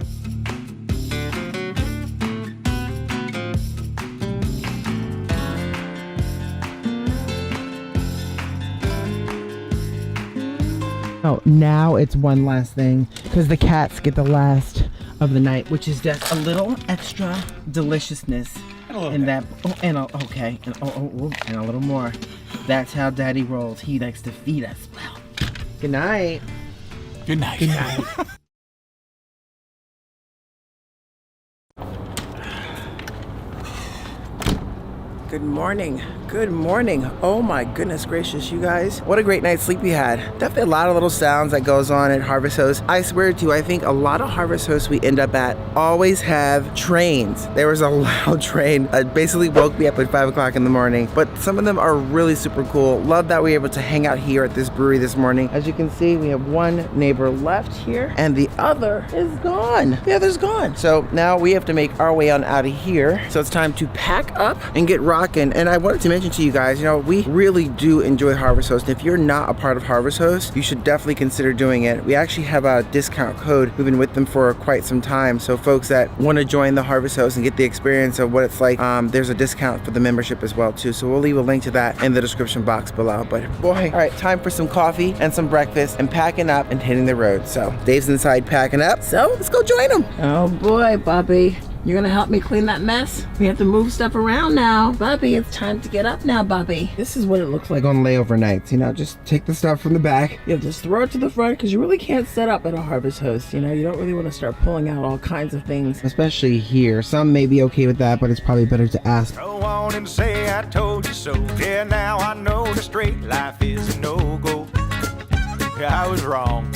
Oh, now it's one last thing because the cats get the last of the night, which is just a little extra deliciousness in that. Oh, and okay, and and a little more. That's how Daddy rolls. He likes to feed us well. Good night. Good night. Good night. Good morning. Good morning. Oh my goodness gracious, you guys. What a great night's sleep we had. Definitely a lot of little sounds that goes on at Harvest Host. I swear to you, I think a lot of Harvest Hosts we end up at always have trains. There was a loud train. It basically woke me up at 5 o'clock in the morning, but some of them are really super cool. Love that we were able to hang out here at this brewery this morning. As you can see, we have one neighbor left here and the other is gone. The other's gone. So now we have to make our way on out of here. So it's time to pack up and get rocking. And I wanted to mention to you guys, you know, we really do enjoy Harvest Host. If you're not a part of Harvest Host, you should definitely consider doing it. We actually have a discount code. We've been with them for quite some time. So folks that want to join the Harvest Host and get the experience of what it's like, there's a discount for the membership as well too. So we'll leave a link to that in the description box below. But boy, all right, time for some coffee and some breakfast and packing up and hitting the road. So Dave's inside packing up. So let's go join him. Oh boy, Bubby. You're gonna help me clean that mess? We have to move stuff around now. Bubby, it's time to get up now, Bubby. This is what it looks like on layover nights. You know, just take the stuff from the back. You just throw it to the front because you really can't set up at a Harvest Host. You know, you don't really want to start pulling out all kinds of things. Especially here. Some may be okay with that, but it's probably better to ask. Go on and say I told you so. Yeah, now I know the straight life is a no-go. I was wrong.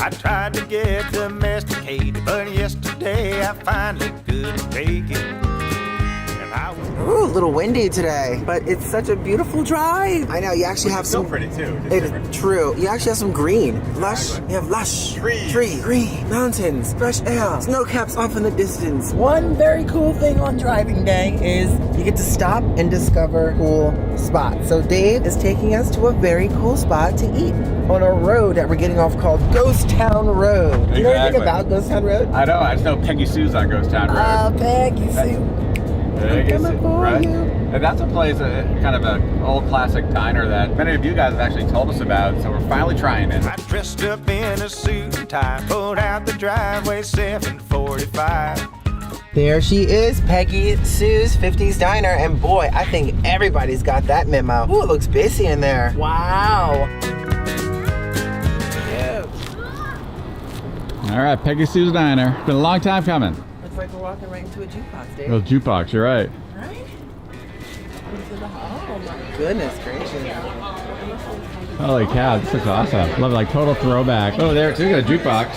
I tried to get domesticated, but yesterday I finally couldn't take it. And I was Ooh, a little windy today, but it's such a beautiful drive. I know, you actually have some... Still pretty too. It's true. You actually have some green. Lush. You have lush. Tree. Green. Mountains. Fresh air. Snow caps off in the distance. One very cool thing on driving day is you get to stop and discover cool spots. So Dave is taking us to a very cool spot to eat on a road that we're getting off called Ghost Town Road. Do you know anything about Ghost Town Road? I know. I just know Peggy Sue's on Ghost Town Road. Peggy Sue. Right? And that's a place, kind of an old classic diner that many of you guys have actually told us about, so we're finally trying it. I dressed up in a suit and tie, pulled out the driveway 7:45. There she is, Peggy Sue's 50s Diner, and boy, I think everybody's got that memo. Ooh, it looks busy in there. Wow. All right, Peggy Sue's Diner. Been a long time coming. Looks like we're walking right into a jukebox, Dave. Oh, jukebox, you're right. Right? Oh my goodness gracious. Holy cow, this looks awesome. Love it, like total throwback. Oh, there too, got a jukebox.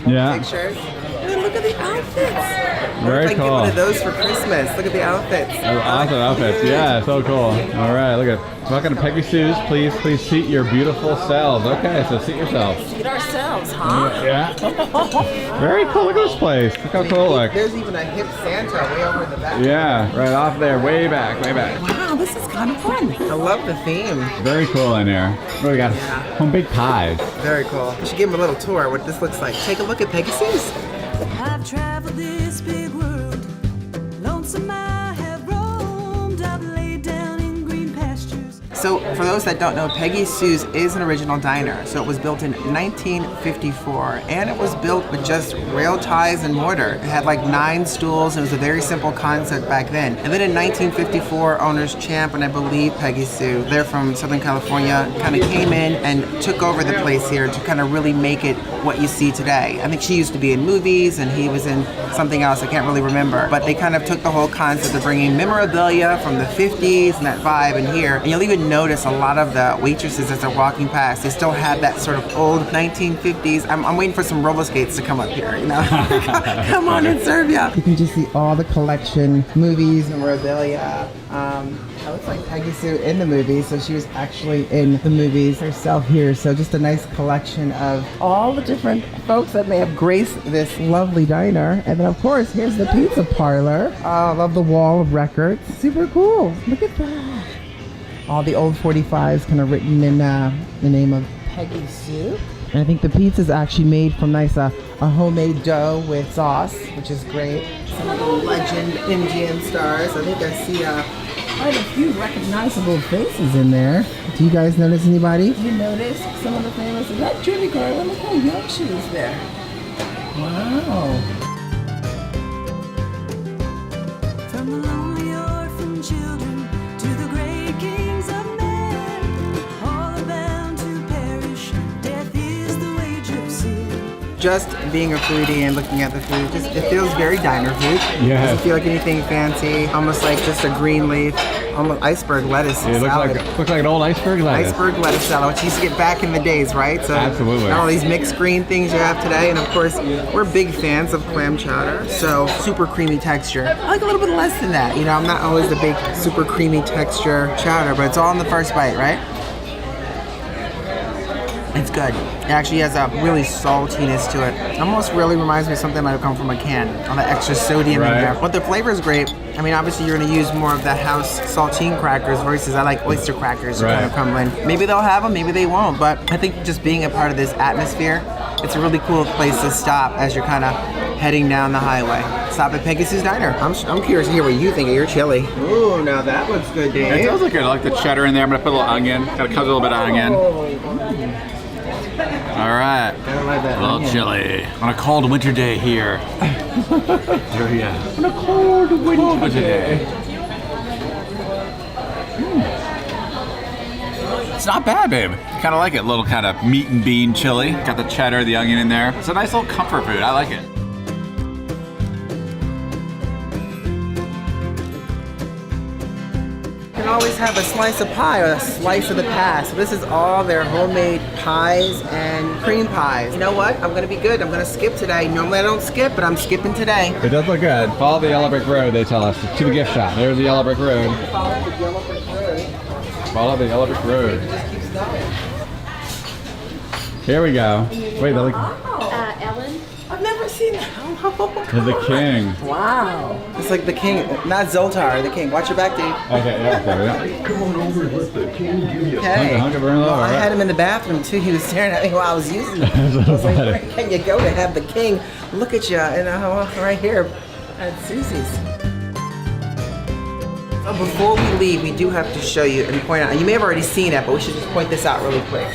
Yeah. Pictures. And then look at the outfits. Very like cool. Get one of those for Christmas. Look at the outfits. Oh, awesome outfits. Yeah, so cool. All right, look at. Welcome to Peggy Sue's. Please seat your beautiful selves. Okay, so seat yourself. Seat ourselves, huh? Yeah. Very cool. Look at this place. Look how cool it looks. There's even a hip Santa way over in the back. Yeah, right off there, way back, way back. Wow, this is kind of fun. I love the theme. Very cool in here. Oh, we got home baked pies. Very cool. We should give them a little tour of what this looks like. Take a look at Peggy Sue's. I've traveled this big world, lonesome I have roamed, I've laid down in green pastures. So for those that don't know, Peggy Sue's is an original diner. So it was built in 1954, and it was built with just rail ties and mortar. It had like 9 stools. It was a very simple concept back then. And then in 1954, owners Champ and I believe Peggy Sue, they're from Southern California, kind of came in and took over the place here to kind of really make it what you see today. I think she used to be in movies and he was in something else, I can't really remember. But they kind of took the whole concept of bringing memorabilia from the 50s and that vibe in here. And you'll even notice a lot of the waitresses as they're walking past, they still have that sort of old 1950s. I'm waiting for some roller skates to come up here, you know? Come on and serve ya. You can just see all the collection, movies, memorabilia. It looks like Peggy Sue in the movie, so she was actually in the movies herself here. So just a nice collection of all the different folks that may have graced this lovely diner. And then of course, here's the pizza parlor. I love the wall of records. Super cool. Look at that. All the old 45s kind of written in the name of Peggy Sue. And I think the pizza is actually made from nice a homemade dough with sauce, which is great. Some of the legend Indian stars. I think I see quite a few recognizable faces in there. Do you guys notice anybody? Do you notice some of the famous? Is that Judy Garland? Look how young she is there. Wow. From the lonely orphan children to the great kings of men, all are bound to perish. Death is the wage of sin. Just being a foodie and looking at the food, it feels very diner food. Yeah. Doesn't feel like anything fancy. Almost like just a green leaf, almost iceberg lettuce salad. Looks like an old iceberg lettuce. Iceberg lettuce salad, which you used to get back in the days, right? So absolutely. Not all these mixed green things you have today, and of course, we're big fans of clam chowder. So super creamy texture. I like a little bit less than that. You know, I'm not always the big super creamy texture chowder, but it's all in the first bite, right? It's good. It actually has a really saltiness to it. Almost really reminds me of something that might have come from a can. All the extra sodium in there. But the flavor is great. I mean, obviously you're going to use more of the house saltine crackers versus I like oyster crackers to kind of come in. Maybe they'll have them, maybe they won't. But I think just being a part of this atmosphere, it's a really cool place to stop as you're kind of heading down the highway. Stop at Peggy Sue's Diner. I'm curious to hear what you think of your chili. Ooh, now that looks good, Dave. It does look good. I like the cheddar in there. I'm going to put a little onion. Got to cut a little bit of onion. All right, a little chili on a cold winter day here. There we go. On a cold winter day. It's not bad, babe. I kind of like it. Little kind of meat and bean chili. Got the cheddar, the onion in there. It's a nice little comfort food. I like it. Always have a slice of pie or a slice of the past. So this is all their homemade pies and cream pies. You know what? I'm gonna be good. I'm gonna skip today. Normally I don't skip, but I'm skipping today. It does look good. Follow the yellow brick road, they tell us, to the gift shop. There's the yellow brick road. Follow the yellow brick road. Follow the yellow brick road. Just keep stopping. Here we go. Wait, they look. Ellen? I've never seen that. The king. Wow. It's like the king, not Zoltar, the king. Watch your back, dude. Okay, yeah. Come on over and let the king give you a Okay. Well, I had him in the bathroom too. He was staring at me while I was using it. I was like, where can you go to have the king look at you? And right here at Susie's. So before we leave, we do have to show you and point out, and you may have already seen it, but we should just point this out really quick.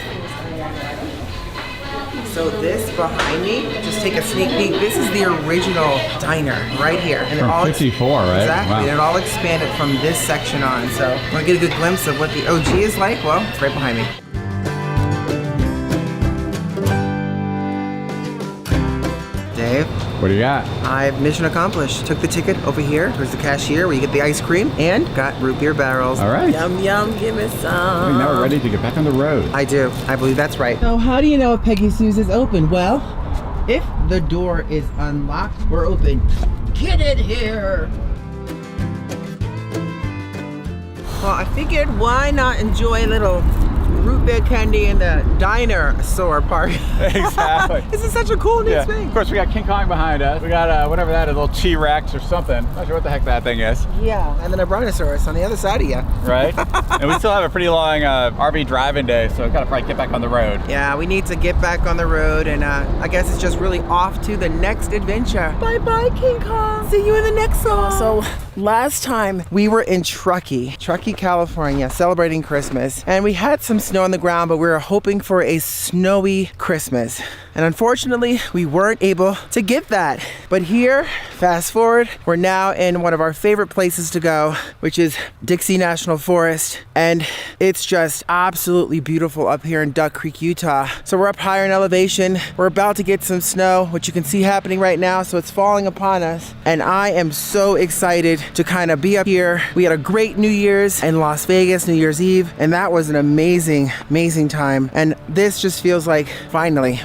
So this behind me, just take a sneak peek. This is the original diner right here. And From 54, right? Exactly. Wow. And it all expanded from this section on. So want to get a good glimpse of what the OG is like? Well, it's right behind me. Dave? What do you got? I've mission accomplished. Took the ticket over here. There's the cashier where you get the ice cream and got root beer barrels. All right. Yum, yum, give me some. Now we're ready to get back on the road. I do. I believe that's right. So how do you know if Peggy Sue's is open? Well, if the door is unlocked, we're open. Get it here. Well, I figured why not enjoy a little root beer candy in the dinosaur park. Exactly. This is such a cool new thing. Of course, we got King Kong behind us. We got whatever that is, a little T-Rex or something. Not sure what the heck that thing is. Yeah, and then a brontosaurus on the other side of you. Right? And we still have a pretty long RV driving day, so we gotta probably get back on the road. Yeah, we need to get back on the road, and I guess it's just really off to the next adventure. Bye-bye, King Kong. See you in the next song. So, last time we were in Truckee, California, celebrating Christmas, and we had some snow snow on the ground, but we were hoping for a snowy Christmas. And unfortunately, we weren't able to get that. But here, fast forward, we're now in one of our favorite places to go, which is Dixie National Forest. And it's just absolutely beautiful up here in Duck Creek, Utah. So we're up higher in elevation. We're about to get some snow, which you can see happening right now. So it's falling upon us. And I am so excited to kind of be up here. We had a great New Year's in Las Vegas, New Year's Eve. And that was an amazing, amazing time. And this just feels like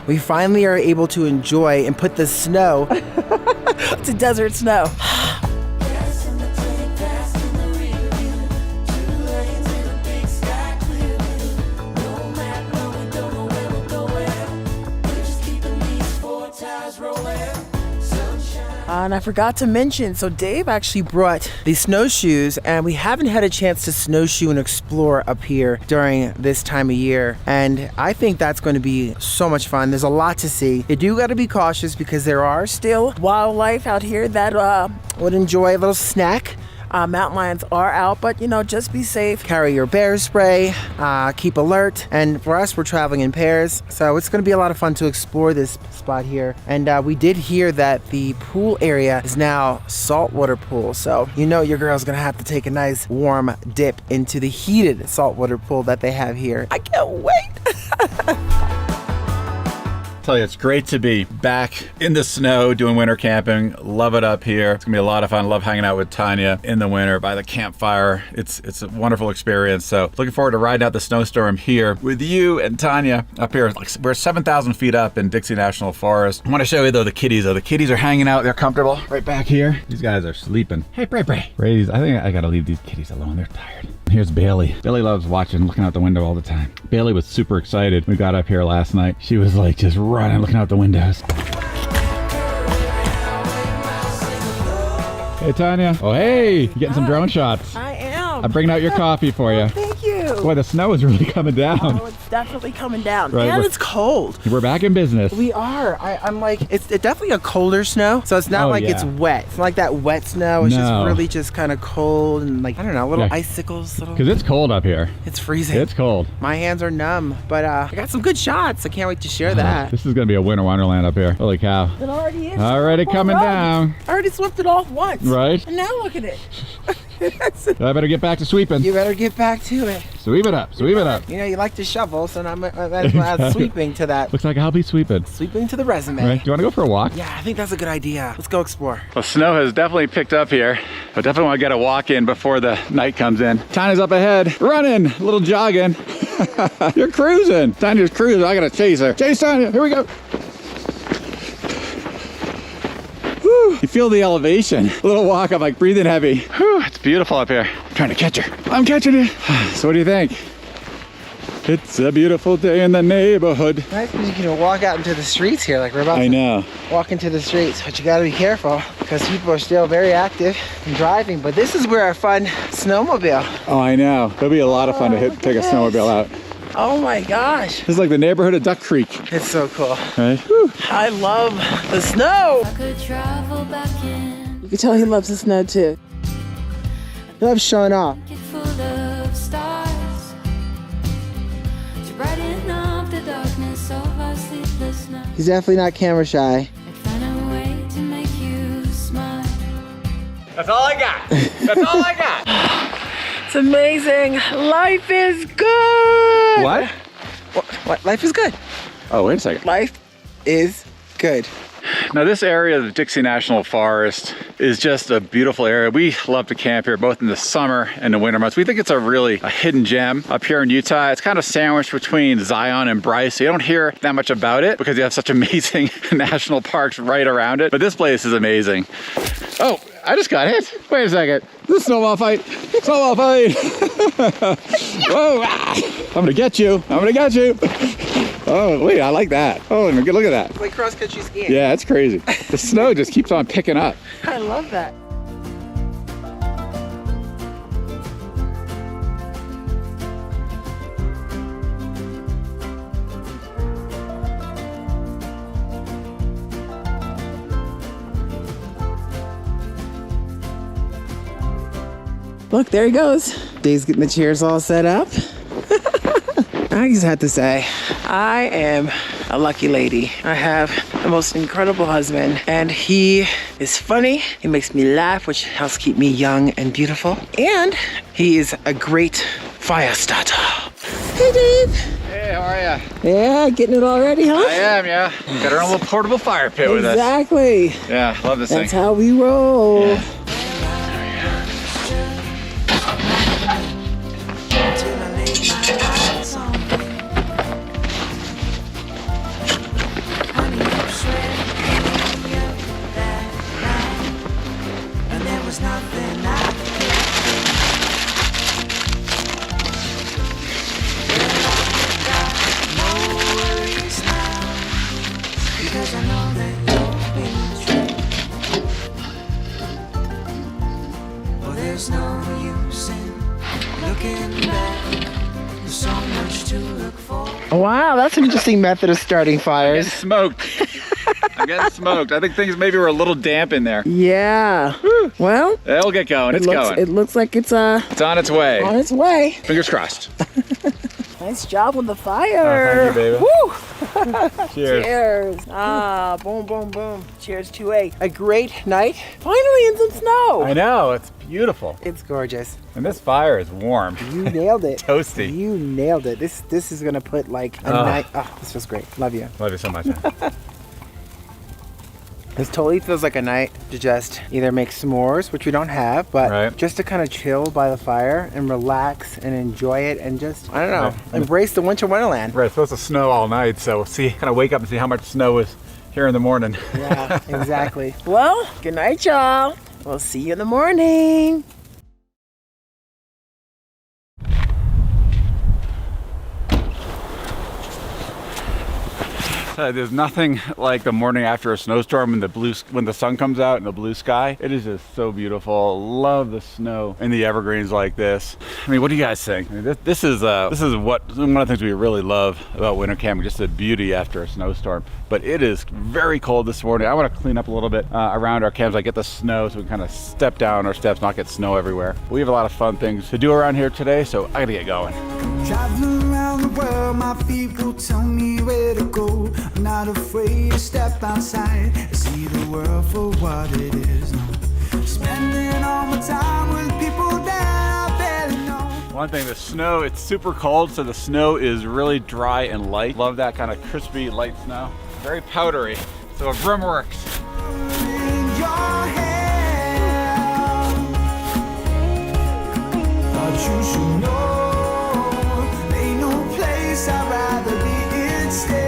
we finally are able to enjoy and put the snow to desert snow. And I forgot to mention, so Dave actually brought the snowshoes, and we haven't had a chance to snowshoe and explore up here during this time of year. And I think that's going to be so much fun. There's a lot to see. You do got to be cautious because there are still wildlife out here that would enjoy a little snack. Mountain lions are out, but just be safe. Carry your bear spray, keep alert. And for us, we're traveling in pairs, so it's going to be a lot of fun to explore this spot here. And we did hear that the pool area is now saltwater pool, so your girl's going to have to take a nice warm dip into the heated saltwater pool that they have here. I can't wait. Tell you, it's great to be back in the snow doing winter camping. Love it up here. It's gonna be a lot of fun. Love hanging out with Tanya in the winter by the campfire. It's a wonderful experience. So looking forward to riding out the snowstorm here with you and Tanya up here. We're 7,000 feet up in Dixie National Forest. I want to show you though the kitties. The kitties are hanging out. They're comfortable right back here. These guys are sleeping. Hey, Bray. Brady's. I think I gotta leave these kitties alone. They're tired. Here's Bailey. Bailey loves looking out the window all the time. Bailey was super excited. We got up here last night. She was like just running, looking out the windows. Hey, Tanya. Oh, hey, you getting some drone shots. I am. I'm bringing out your coffee for you. Thank you. Boy, the snow is really coming down. Oh, it's definitely coming down. Right, And it's cold. We're back in business. We are. I'm like, it's definitely a colder snow. So it's not it's wet. It's not like that wet snow. It's just really just kind of cold and like, I don't know, little icicles. Because it's cold up here. It's freezing. It's cold. My hands are numb, but I got some good shots. I can't wait to share that. This is going to be a winter wonderland up here. Holy cow. It already is. Already coming down. I already swept it off once. Right. And now look at it. I better get back to sweeping. You better get back to it. Sweep it up. Sweep it up. You like to shovel, so I'm add sweeping to that. Looks like I'll be sweeping. Sweeping to the resume. Right. Do you want to go for a walk? Yeah, I think that's a good idea. Let's go explore. Well, snow has definitely picked up here. I definitely want to get a walk in before the night comes in. Tanya's up ahead, running, a little jogging. You're cruising. Tanya's cruising. I gotta chase her. Chase Tanya. Here we go. Whew. You feel the elevation. A little walk. I'm like breathing heavy. Whew, it's beautiful up here. I'm trying to catch her. I'm catching it. So what do you think? It's a beautiful day in the neighborhood. Nice because you can walk out into the streets here like we're about to walk into the streets, but you got to be careful because people are still very active and driving. But this is where our fun snowmobile. Oh, I know. It'll be a lot of fun to take a snowmobile out. Oh my gosh. This is like the neighborhood of Duck Creek. It's so cool. Right? I love the snow. I could travel back in. You can tell he loves the snow too. He loves showing off. Full of stars to brighten up the darkness of our sleepless nights. He's definitely not camera shy. Find a way to make you smile. That's all I got. That's all I got. It's amazing. Life is good. What? What? Life is good. Oh, wait a second. Life is good. Now this area of the Dixie National Forest is just a beautiful area. We love to camp here both in the summer and the winter months. We think it's a hidden gem up here in Utah. It's kind of sandwiched between Zion and Bryce, so you don't hear that much about it because you have such amazing national parks right around it. But this place is amazing. Oh, I just got hit. Wait a second. This is a snowball fight. Snowball fight. Whoa. I'm gonna get you. I'm gonna get you. Oh, wait, I like that. Oh, look at that. It's like cross-country skiing. Yeah, it's crazy. The snow just keeps on picking up. I love that. Look, there he goes. Dave's getting the chairs all set up. I just have to say, I am a lucky lady. I have the most incredible husband, and he is funny. He makes me laugh, which helps keep me young and beautiful. And he is a great fire starter. Hey, Dave. Hey, how are ya? Yeah, getting it all ready, huh? I am, yeah. Got our own little portable fire pit with us. Exactly. Yeah, love this That's thing. how we roll. Yeah. There's no use in looking back. There's so much to look for. Wow, that's an interesting method of starting fires. Smoked. I'm getting smoked. I think things maybe were a little damp in there. Yeah. Whew. Well, it'll get going. It's going. It looks like it's on its way. On its way. Fingers crossed. Nice job with the fire. Oh, thank you, baby. Woo! Cheers. Cheers. Ah, boom, boom, boom. Cheers to a great night. Finally in some snow. I know, it's beautiful. It's gorgeous. And this fire is warm. You nailed it. Toasty. You nailed it. This is gonna put like a night. Oh, this was great. Love you. Love you so much. This totally feels like a night to just either make s'mores, which we don't have, but just to kind of chill by the fire and relax and enjoy it and just, I don't know, embrace the winter wonderland. Right, it's supposed to snow all night, so we'll see, kind of wake up and see how much snow is here in the morning. Yeah, exactly. Well, good night, y'all. We'll see you in the morning. There's nothing like the morning after a snowstorm and when the sun comes out in the blue sky. It is just so beautiful. Love the snow in the evergreens like this. I mean, what do you guys think? I mean, this is what one of the things we really love about winter camping, just the beauty after a snowstorm. But it is very cold this morning. I want to clean up a little bit around our camps. I get the snow so we can kind of step down our steps, not get snow everywhere. We have a lot of fun things to do around here today, so I gotta get going. Traveling around the world, my feet will tell me where to go. I'm not afraid to step outside and see the world for what it is. No. Spending all my time with people that I barely know. One thing, the snow, it's super cold, so the snow is really dry and light. Love that kind of crispy, light snow. Very powdery, so a broom works. In your hand, thought you should know, ain't no place I'd rather be instead.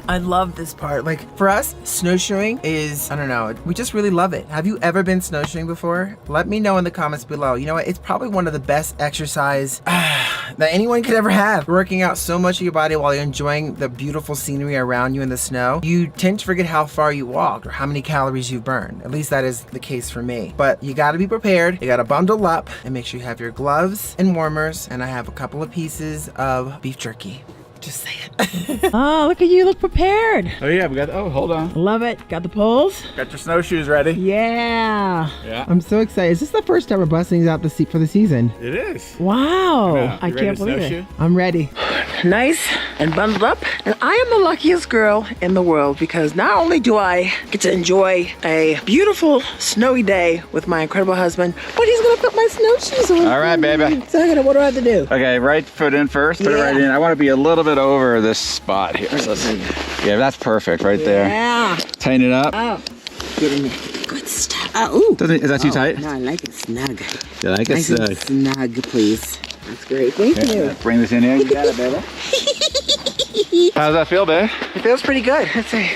I love this part. Like for us, snowshoeing is, I don't know, we just really love it. Have you ever been snowshoeing before? Let me know in the comments below. You know what? It's probably one of the best exercise that anyone could ever have. Working out so much of your body while you're enjoying the beautiful scenery around you in the snow. You tend to forget how far you walked or how many calories you've burned. At least that is the case for me. But you gotta be prepared. You gotta bundle up and make sure you have your gloves and warmers. And I have a couple of pieces of beef jerky. Just say it. Oh, look at you, look prepared. Oh yeah, we got, oh, hold on. Love it. Got the poles? Got your snowshoes ready. Yeah. Yeah. I'm so excited. Is this the first time we're busting out for the season? It is. Wow. I You ready can't to believe snowshoe? it. I'm ready. Nice and bundled up. And I am the luckiest girl in the world because not only do I get to enjoy a beautiful snowy day with my incredible husband, but he's gonna put my snowshoes on. All right, baby. So what do I have to do? Okay, right foot in first. Put it right in. I want to be a little bit over this spot here. So yeah, that's perfect right there. Yeah. Tighten it up. Oh, Getting me good stuff. Ooh. Is that too tight? No, I like it snug. You like it Nice and snug, please. That's great. Thank you. Bring this in here. You got it, baby. How does that feel, babe? It feels pretty good. Let's see.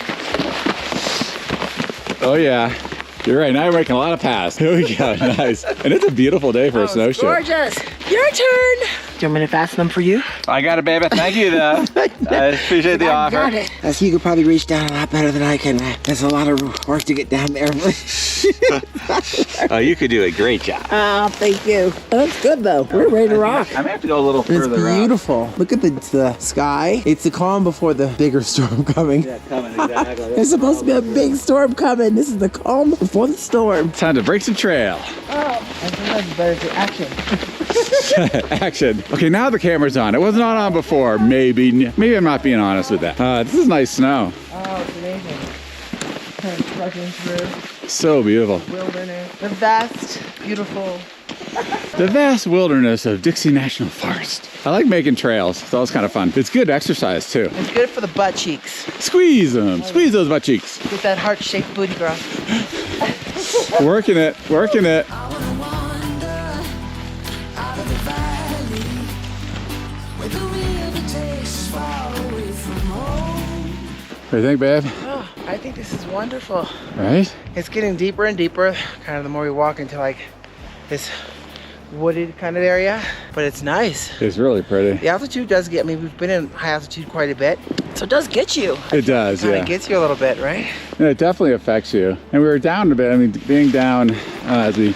Oh yeah. You're right. Now you're making a lot of pass. Here we go. Nice. And it's a beautiful day for a snowshoe. Gorgeous. Your turn. Do you want me to fasten them for you? I got it, baby. Thank you, though. I appreciate the offer. Got it. As you could probably reach down a lot better than I can. There's a lot of work to get down there. Oh, you could do a great job. Oh, thank you. That's good though. We're ready to rock. I may have to go a little It's further out. beautiful. Look at the sky. It's the calm before the bigger storm coming. Yeah, coming, exactly. There's supposed to be a big storm coming. This is the calm before the storm. Time to break some trail. Oh. I think that's better to action. Action. Okay, now the camera's on. It was not on before. Maybe I'm not being honest with that. This is nice snow. Oh, it's amazing. Kind of trudging through So beautiful. the wilderness. The vast, beautiful. The vast wilderness of Dixie National Forest. I like making trails. It's always kind of fun. It's good exercise too. It's good for the butt cheeks. Squeeze them. Squeeze those butt cheeks. Get that heart-shaped booty, girl. Working it. Working it. What do you think, babe? Oh, I think this is wonderful. Right? It's getting deeper and deeper, kind of the more we walk into like this wooded kind of area, but it's nice. It's really pretty. The altitude does get me. We've been in high altitude quite a bit, so it does get you. It does, Kind yeah. of gets you a little bit, right? Yeah, it definitely affects you. And we were down a bit. I mean, being down as we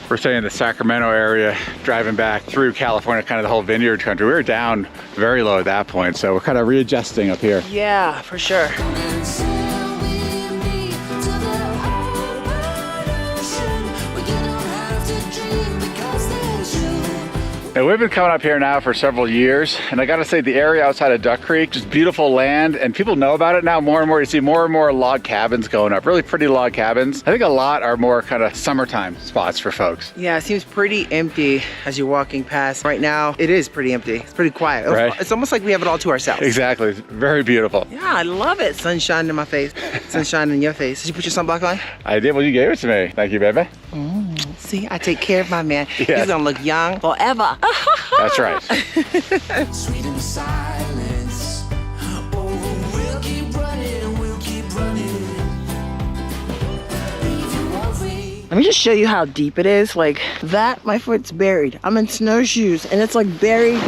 were staying in the Sacramento area, driving back through California, kind of the whole vineyard country. We were down very low at that point, so we're kind of readjusting up here. Yeah, for sure. And we've been coming up here now for several years, and I gotta say the area outside of Duck Creek, just beautiful land, and people know about it now more and more. You see more and more log cabins going up, really pretty log cabins. I think a lot are more kind of summertime spots for folks. Yeah, it seems pretty empty as you're walking past. Right now, it is pretty empty. It's pretty quiet. Right. It's almost like we have it all to ourselves. Exactly, it's very beautiful. Yeah, I love it. Sunshine in my face. Sunshine in your face. Did you put your sunblock on? I did, well, you gave it to me. Thank you, baby. See, I take care of my man. Yes. He's gonna look young forever. That's right. Sweet in silence. Oh, we'll keep running, we'll keep running. If you want me. Let me just show you how deep it is. Like that, my foot's buried. I'm in snowshoes and it's like buried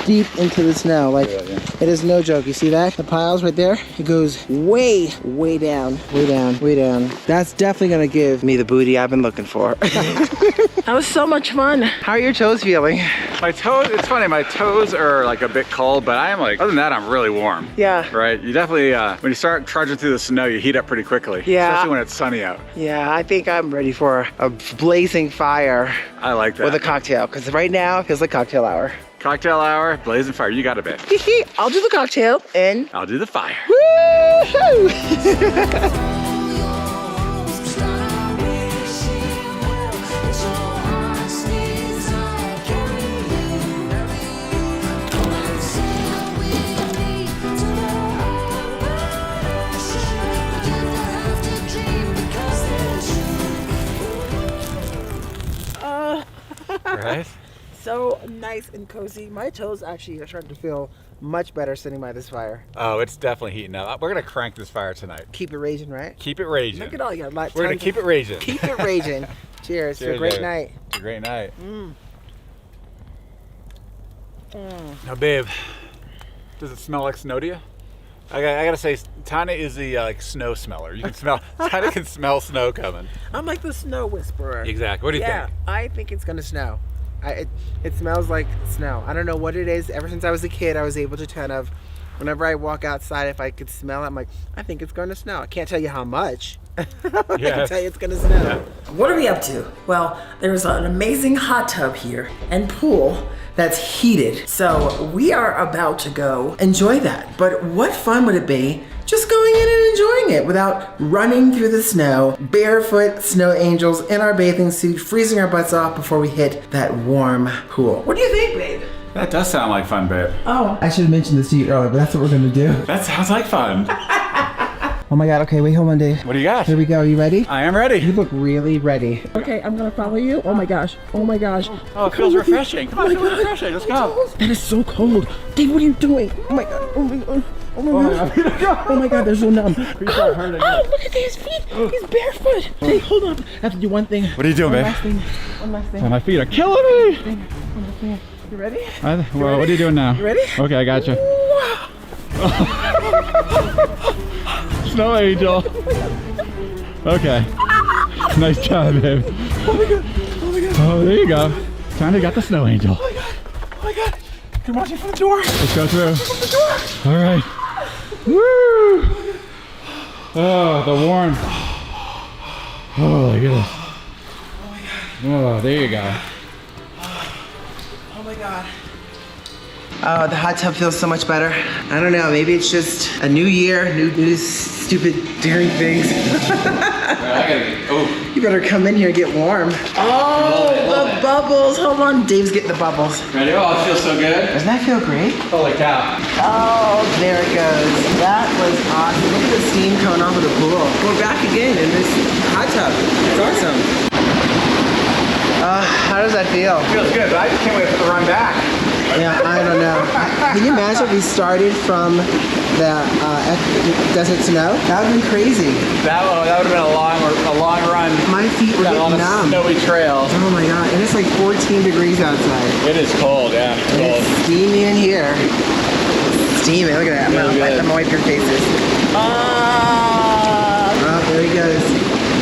Deep into the snow. Like, it is no joke. You see that? The piles right there? It goes way, way down, way down, way down. That's definitely gonna give me the booty I've been looking for. That was so much fun. How are your toes feeling? My toes, it's funny, my toes are like a bit cold, but I am like, other than that, I'm really warm. Yeah. Right? You definitely, when you start trudging through the snow, you heat up pretty quickly. Yeah. Especially when it's sunny out. Yeah, I think I'm ready for a blazing fire I like that. with a cocktail, because right now it feels like cocktail hour. Cocktail hour, blazing fire, you got it, babe. I'll do the cocktail and I'll do the fire. woo-hoo! Right? So nice and cozy. My toes actually are starting to feel much better sitting by this fire. Oh, it's definitely heating up. We're gonna crank this fire tonight. Keep it raging, right? Keep it raging. Look at all you got. We're gonna keep it raging. Keep it raging. Cheers for a Cheers, great babe. night. It's a great night. Now, babe, does it smell like snow to you? I gotta say, Tanya is the like snow smeller. You can smell. Tanya can smell snow coming. I'm like the snow whisperer. Exactly. What do you think? I think it's gonna snow. It smells like snow. I don't know what it is. Ever since I was a kid, I was able to kind of, whenever I walk outside, if I could smell it, I'm like, I think it's going to snow. I can't tell you how much. I can tell you it's going to snow. Yeah. What are we up to? Well, there's an amazing hot tub here and pool that's heated. So we are about to go enjoy that. But what fun would it be just going in and enjoying it without running through the snow, barefoot snow angels in our bathing suit, freezing our butts off before we hit that warm pool. What do you think, babe? That does sound like fun, babe. Oh. I should have mentioned this to you earlier, but that's what we're going to do. That sounds like fun. Oh my God. Okay, wait, hold on, Dave. What do you got? Here we go. Are you ready? I am ready. You look really ready. Okay, I'm gonna follow you. Oh my gosh. Oh my gosh. Oh, it feels refreshing. Come on, it feels refreshing. Let's go. That is so cold. Dave, what are you doing? Oh my God. Oh my God. Oh my God. Oh my God, they're so numb. Oh, look at his feet. He's barefoot. Hey, hold up. I have to do one thing. What are you doing, babe? One last thing. Oh, my feet are killing me. One last thing. You ready? Well, what are you doing now? You ready? Okay, I got you. Snow angel. Okay. Nice job, babe. Oh my God. Oh my God. Oh, there you go. Kinda got the snow angel. Oh my God. Oh my God. Come watch it from the door. Let's go through. From the door. All right. Woo! Oh, the warmth. Oh my goodness. Oh, there you go. Oh my God. Oh, the hot tub feels so much better. I don't know, maybe it's just a new year, new stupid daring things. You better come in here and get warm. Oh, the bubbles. Hold on, Dave's getting the bubbles. Ready? Oh, it feels so good. Doesn't that feel great? Holy cow. Oh, there it goes. That was awesome. Look at the steam coming off of the pool. We're back again in this hot tub. It's awesome. How does that feel? It feels good, but I just can't wait for the run back. Yeah, I don't know. Can you imagine if we started from the desert snow? That would have been crazy. That would have been a long run. My feet were getting numb. Snowy trails. Oh my God, and it's like 14 degrees outside. It is cold, yeah. And it's steamy in here. Steamy, look at that. I'm gonna wipe your faces. Oh, there he goes.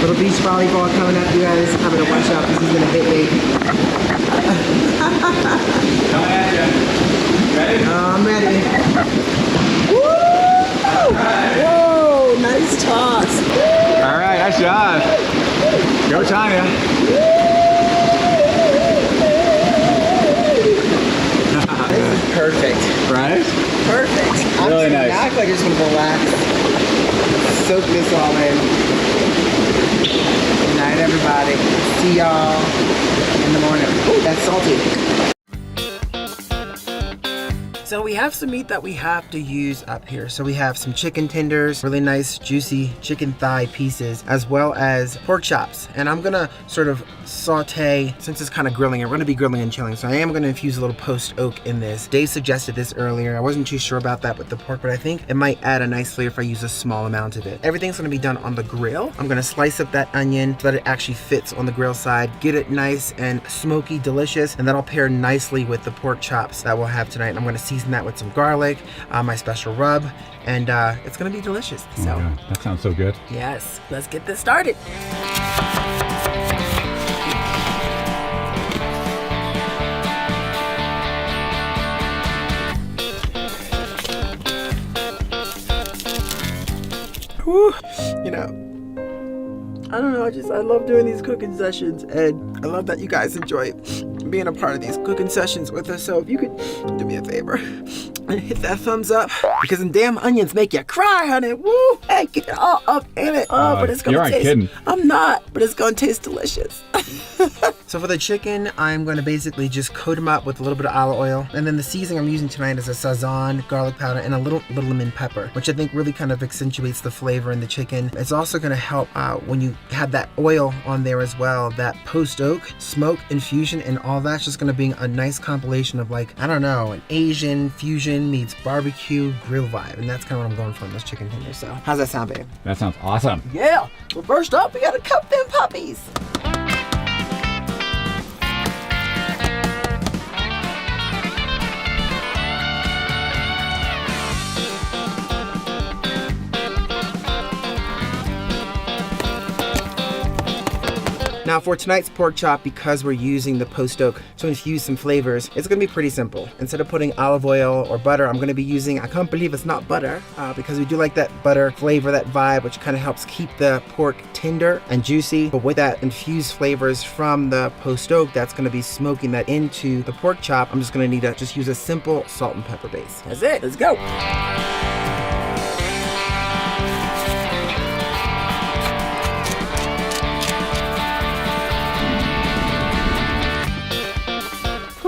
Little beach volleyball coming at you guys. I'm gonna watch out because he's gonna hit me. Coming at you. Ready? I'm ready. Woo! Whoa, nice toss. All right, nice job. Go, Tanya. This is perfect. Right? Perfect. Really nice. I feel like I just want to relax. Soak this all in. Good night, everybody. See y'all in the morning. Ooh, that's salty. So we have some meat that we have to use up here. So we have some chicken tenders, really nice juicy chicken thigh pieces, as well as pork chops. And I'm gonna sort of saute, since it's kind of grilling, we're gonna be grilling and chilling. So I am gonna infuse a little post oak in this. Dave suggested this earlier. I wasn't too sure about that with the pork, but I think it might add a nice flavor if I use a small amount of it. Everything's gonna be done on the grill. I'm gonna slice up that onion so that it actually fits on the grill side, get it nice and smoky, delicious, and that'll pair nicely with the pork chops that we'll have tonight. And I'm gonna season that with some garlic, my special rub, and it's gonna be delicious. Oh my God, that sounds so good. Yes, let's get this started. Whew. You know, I don't know, I love doing these cooking sessions, and I love that you guys enjoy being a part of these cooking sessions with us. So if you could do me a favor and hit that thumbs up, because them damn onions make you cry, honey. Woo! Hey, get it all up in it. Oh, but it's gonna taste. Kidding. I'm not, but it's gonna taste delicious. So for the chicken, I'm gonna basically just coat them up with a little bit of olive oil, and then the seasoning I'm using tonight is a Sazon garlic powder and a little lemon pepper, which I think really kind of accentuates the flavor in the chicken. It's also gonna help when you have that oil on there as well. That post oak smoke infusion and all that's just gonna be a nice compilation of, like, I don't know, an Asian fusion meets barbecue grill vibe, and that's kind of what I'm going for in this chicken tender. So how's that sound, babe? That sounds awesome. Yeah. Well, first up, we gotta cup them puppies. Now for tonight's pork chop, because we're using the post oak to infuse some flavors, it's gonna be pretty simple. Instead of putting olive oil or butter, I'm gonna be using, I can't believe it's not butter, because we do like that butter flavor, that vibe, which kind of helps keep the pork tender and juicy. But with that infused flavors from the post oak, that's gonna be smoking that into the pork chop. I'm just gonna need to just use a simple salt and pepper base. That's it, let's go.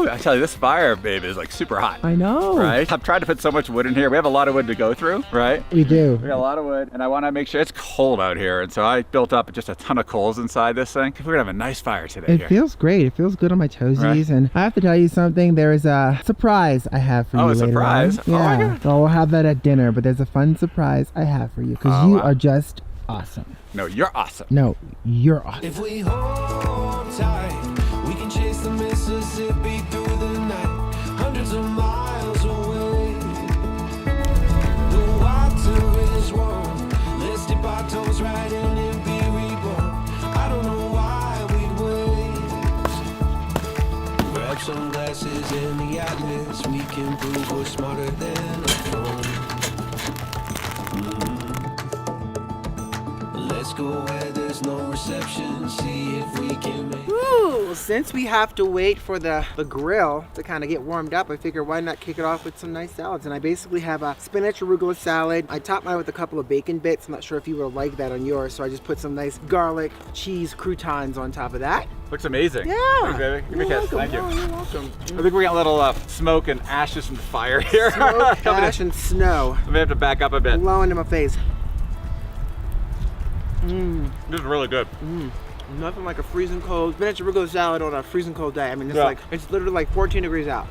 I tell you, this fire, babe, is like super hot. I know. Right? I've tried to put so much wood in here. We have a lot of wood to go through, right? We do. We got a lot of wood, and I want to make sure it's cold out here. And so I built up just a ton of coals inside this thing. We're gonna have a nice fire today. It feels great. It feels good on my toesies. Right. And I have to tell you something. There is a surprise I have for you later surprise? on. Oh my Yeah. God. So we'll have that at dinner. But there's a fun surprise I have for you, because you are just awesome. No, you're awesome. No, you're awesome. If we hold tight, we can chase the Mississippi through the night, hundreds of miles away. The water is warm, let's dip our toes right in and be reborn. I don't know why we'd wait. Grab some glasses in the atlas, we can prove we're smarter than a phone. Let's go where there's there's no reception. See if we can make. Ooh, since we have to wait for the grill to kind of get warmed up, I figure why not kick it off with some nice salads. And I basically have a spinach arugula salad. I topped mine with a couple of bacon bits. I'm not sure if you would like that on yours, so I just put some nice garlic cheese croutons on top of that. Looks amazing. Yeah. Thanks, baby. Give me a kiss. Welcome. Thank you. Oh, you're welcome. I think we got a little smoke and ashes from the fire here. Smoke, Coming in. ash, and snow We have to back up a bit. blowing in my face. This is really good. Nothing like a freezing cold spinach arugula salad on a freezing cold day. I mean, it's it's literally like 14 degrees out.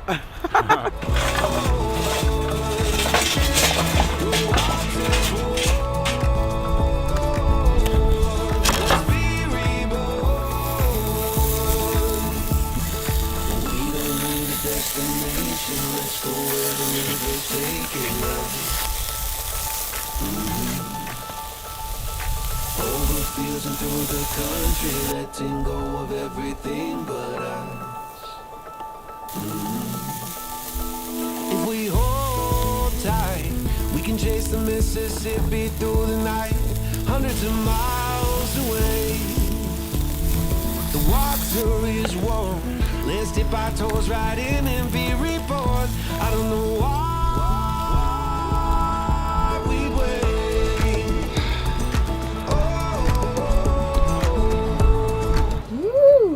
Over fields and through the country, letting go of everything but us. If we hold tight, we can chase the Mississippi through the night, hundreds of miles away. The water is warm, let's dip our toes right in and be reborn. I don't know why we wait.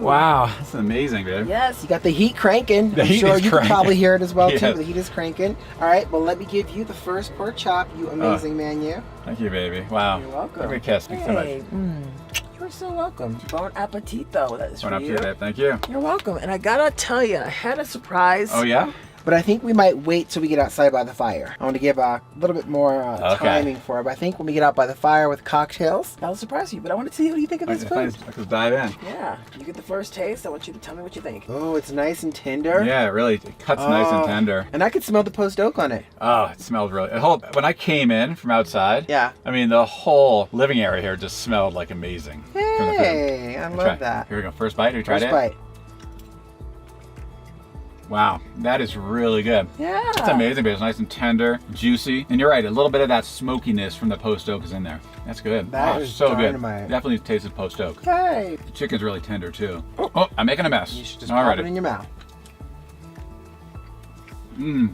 Wow, that's amazing, babe. Yes, you got the heat cranking. The I'm heat sure is you cranking. can probably hear it as well Yes. too. The heat is cranking. All right, well let me give you the first pork chop. You amazing man, you. Thank you, baby. Wow. You're welcome. Give me a kiss. Thanks so much. Hey, you're so welcome. Bon appetito. That is Going for up to you. you, babe. Thank you. You're welcome. And I gotta tell you, I had a surprise. Oh, yeah? But I think we might wait till we get outside by the fire. I want to give a little bit more Okay. timing for it. But I think when we get out by the fire with cocktails, that'll surprise you. But I want to see what you think of this food. Let's dive in. Yeah, you get the first taste. I want you to tell me what you think. Oh, it's nice and tender. Yeah, it really it cuts nice and tender. And I could smell the post oak on it. Oh, it smells really. When I came in from outside, Yeah. I mean, the whole living area here just smelled like amazing. from the food. Hey, I Try. love that. Here we go. First bite. Have you tried First it? bite. Wow, that is really good. Yeah. It's amazing, but it's nice and tender, juicy. And you're right, a little bit of that smokiness from the post oak is in there. That's good. That Oh, is so dynamite. good. Definitely tasted post oak. Okay. The chicken's really tender too. Oh, I'm making a mess. You should just pop it in Alrighty. your mouth. Mmm.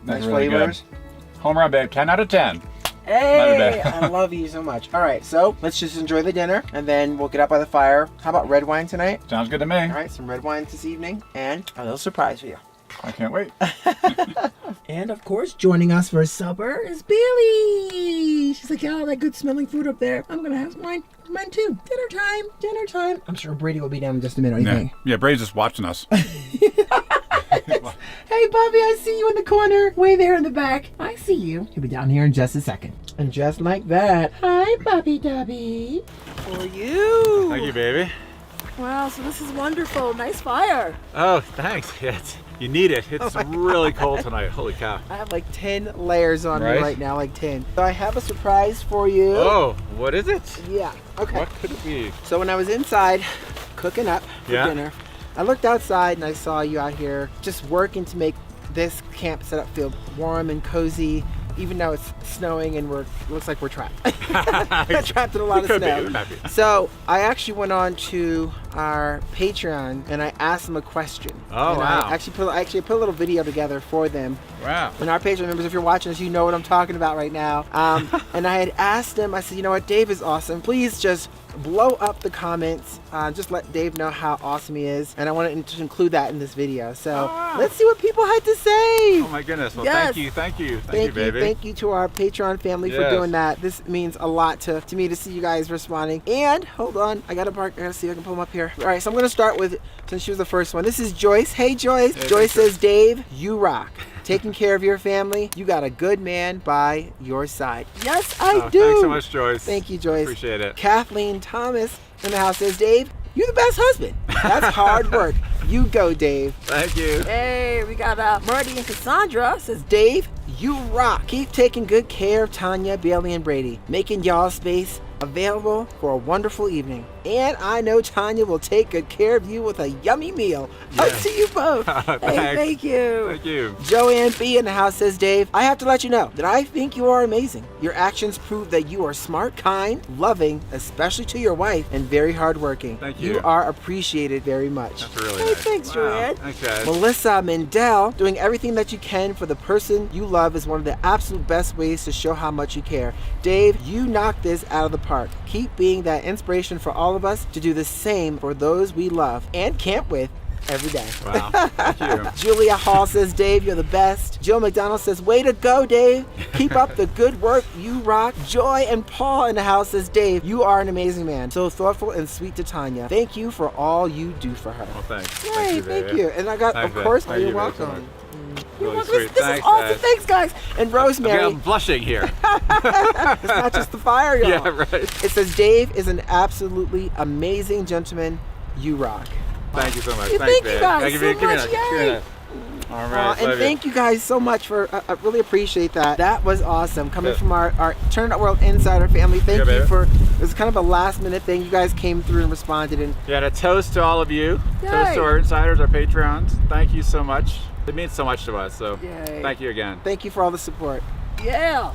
That's Nice really flavors. good. Home run, babe. 10 out of 10. Hey, I love you so much. All right, so let's just enjoy the dinner and then we'll get out by the fire. How about red wine tonight? Sounds good to me. All right, some red wines this evening and a little surprise for you. I can't wait. And of course, joining us for supper is Bailey. She's like, yeah, all that good smelling food up there. I'm gonna have mine too. Dinner time, dinner time. I'm sure Brady will be down in just a minute. What do you think? Yeah, Brady's just watching us. Hey, Bobby, I see you in the corner, way there in the back. I see you. He'll be down here in just a second. And just like that, hi, Bobby Dubby. For you. Thank you, baby. Wow, so this is wonderful. Nice fire. Oh, thanks. You need it. It's really cold tonight. Holy cow. I have like 10 layers on me Right? right now, like 10. So I have a surprise for you. Oh, what is it? Yeah, okay. What could it be? So when I was inside cooking up for Yeah. dinner, I looked outside and I saw you out here just working to make this camp setup feel warm and cozy, even though it's snowing and it looks like we're trapped. We're trapped in a lot of Could be, snow. it might be. So I actually went on to our Patreon and I asked them a question. Oh, and wow. I actually put a little video together for them. Wow. And our Patreon members, if you're watching this, you know what I'm talking about right now. And I had asked them, I said, you know what, Dave is awesome. Please just blow up the comments. Just let Dave know how awesome he is. And I wanted to include that in this video. So let's see what people had to say. Oh my goodness. Well, Yes. thank you, baby. Thank you to our Patreon family for Yes. doing that. This means a lot to me to see you guys responding. And hold on, I gotta see if I can pull them up here. All right, so I'm gonna start with, since she was the first one. This is Joyce. Hey, Joyce. Hey, Joyce thanks, says, Dave, you rock. Taking care of your family. You got a good man by your side. Yes, I do. Thanks so much, Joyce. Thank you, Joyce. Appreciate it. Kathleen Thomas in the house says, Dave, you're the best husband. That's hard work. You go, Dave. Thank you. Hey, we got Marty and Cassandra says, Dave, you rock. Keep taking good care of Tanya, Bailey, and Brady. Making y'all space available for a wonderful evening. And I know Tanya will take good care of you with a yummy meal. Up to you both. Hey, thank you. Thank you. Joanne B in the house says, Dave, I have to let you know that I think you are amazing. Your actions prove that you are smart, kind, loving, especially to your wife, and very hardworking. Thank you. You are appreciated very much. That's really Hey, nice. thanks, Joanne. Thanks, guys. Melissa Mindell, doing everything that you can for the person you love is one of the absolute best ways to show how much you care. Dave, you knocked this out of the park. Keep being that inspiration for all of us to do the same for those we love and camp with every day. Wow, thank you. Julia Hall says, Dave, you're the best. Jill McDonald says, way to go, Dave. Keep up the good work. You rock. Joy and Paul in the house says, Dave, you are an amazing man. So thoughtful and sweet to Tanya. Thank you for all you do for her. Well, thanks. Yay, thank you. And I got, Thanks, of course, Thank you're you very welcome. much. You're Really welcome. sweet. This Thanks, is awesome. guys. Thanks, guys. And Rosemary. I'm blushing here. It's not just the fire, y'all. Yeah, right. It says, Dave is an absolutely amazing gentleman. You rock. Thank you so much. Thank you guys Thank you. so Give me much. that. Give me Yay. that. All right. And thank you guys so much for, I really appreciate that. That was awesome. Coming from our Turn It Up World Insider family. Thank you baby. for, it was kind of a last minute thing. You guys came through and responded. And Yeah, and a toast to all of you. Yay. Toast to our insiders, our Patreons. Thank you so much. It means so much to us. So Yay. thank you again. Thank you for all the support. Yeah.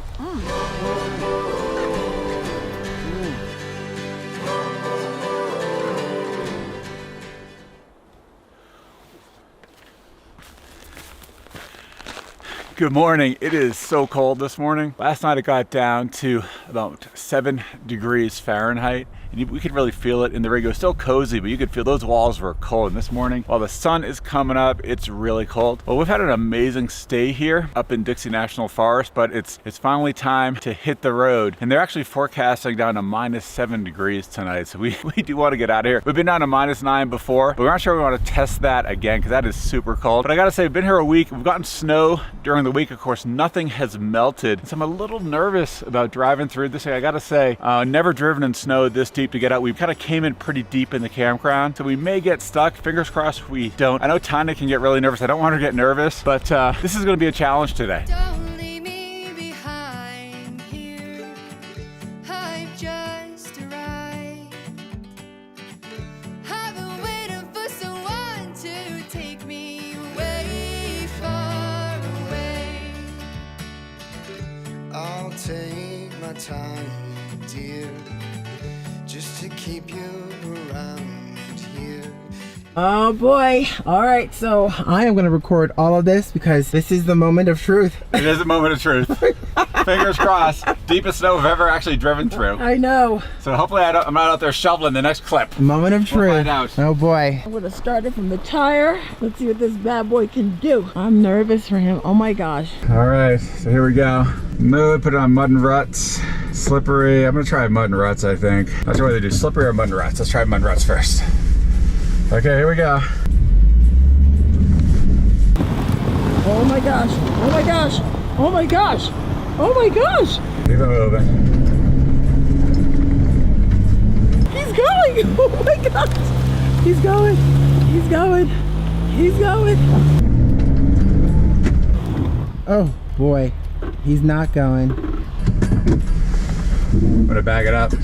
Good morning. It is so cold this morning. Last night it got down to about 7 degrees Fahrenheit. And we could really feel it in the rig. It was still cozy, but you could feel those walls were cold. And this morning, while the sun is coming up, it's really cold. Well, we've had an amazing stay here up in Dixie National Forest, but it's finally time to hit the road. And they're actually forecasting down to -7 degrees tonight. So we do want to get out of here. We've been down to -9 before, but we're not sure we want to test that again because that is super cold. But I gotta say, we've been here a week. We've gotten snow during the week. Of course, nothing has melted. So I'm a little nervous about driving through this thing. I gotta say, never driven in snow this deep to get out. We kind of came in pretty deep in the campground, so we may get stuck. Fingers crossed we don't. I know Tanya can get really nervous. I don't want her to get nervous, but this is going to be a challenge today. Don't leave me behind here. I've just arrived. I've been waiting for someone to take me away, far away. I'll take my time, dear, just to keep you around here. Oh boy. All right, so I am going to record all of this because this is the moment of truth. It is a moment of truth. Fingers crossed. Deepest snow I've ever actually driven through. I know. So hopefully I'm not out there shoveling the next clip. Moment of truth. We'll find out. Oh boy. I'm gonna start it from the tire. Let's see what this bad boy can do. I'm nervous for him. Oh my gosh. All right, so here we go. Mud, put it on mud and ruts. Slippery. I'm gonna try mud and ruts, I think. Not sure whether to do slippery or mud and ruts. Let's try mud and ruts first. Okay, here we go. Oh my gosh. Oh my gosh. Oh my gosh. Oh my gosh. Keep it moving. He's going. Oh my gosh. He's going. He's going. He's going. Oh boy. He's not going. I'm gonna bag it up.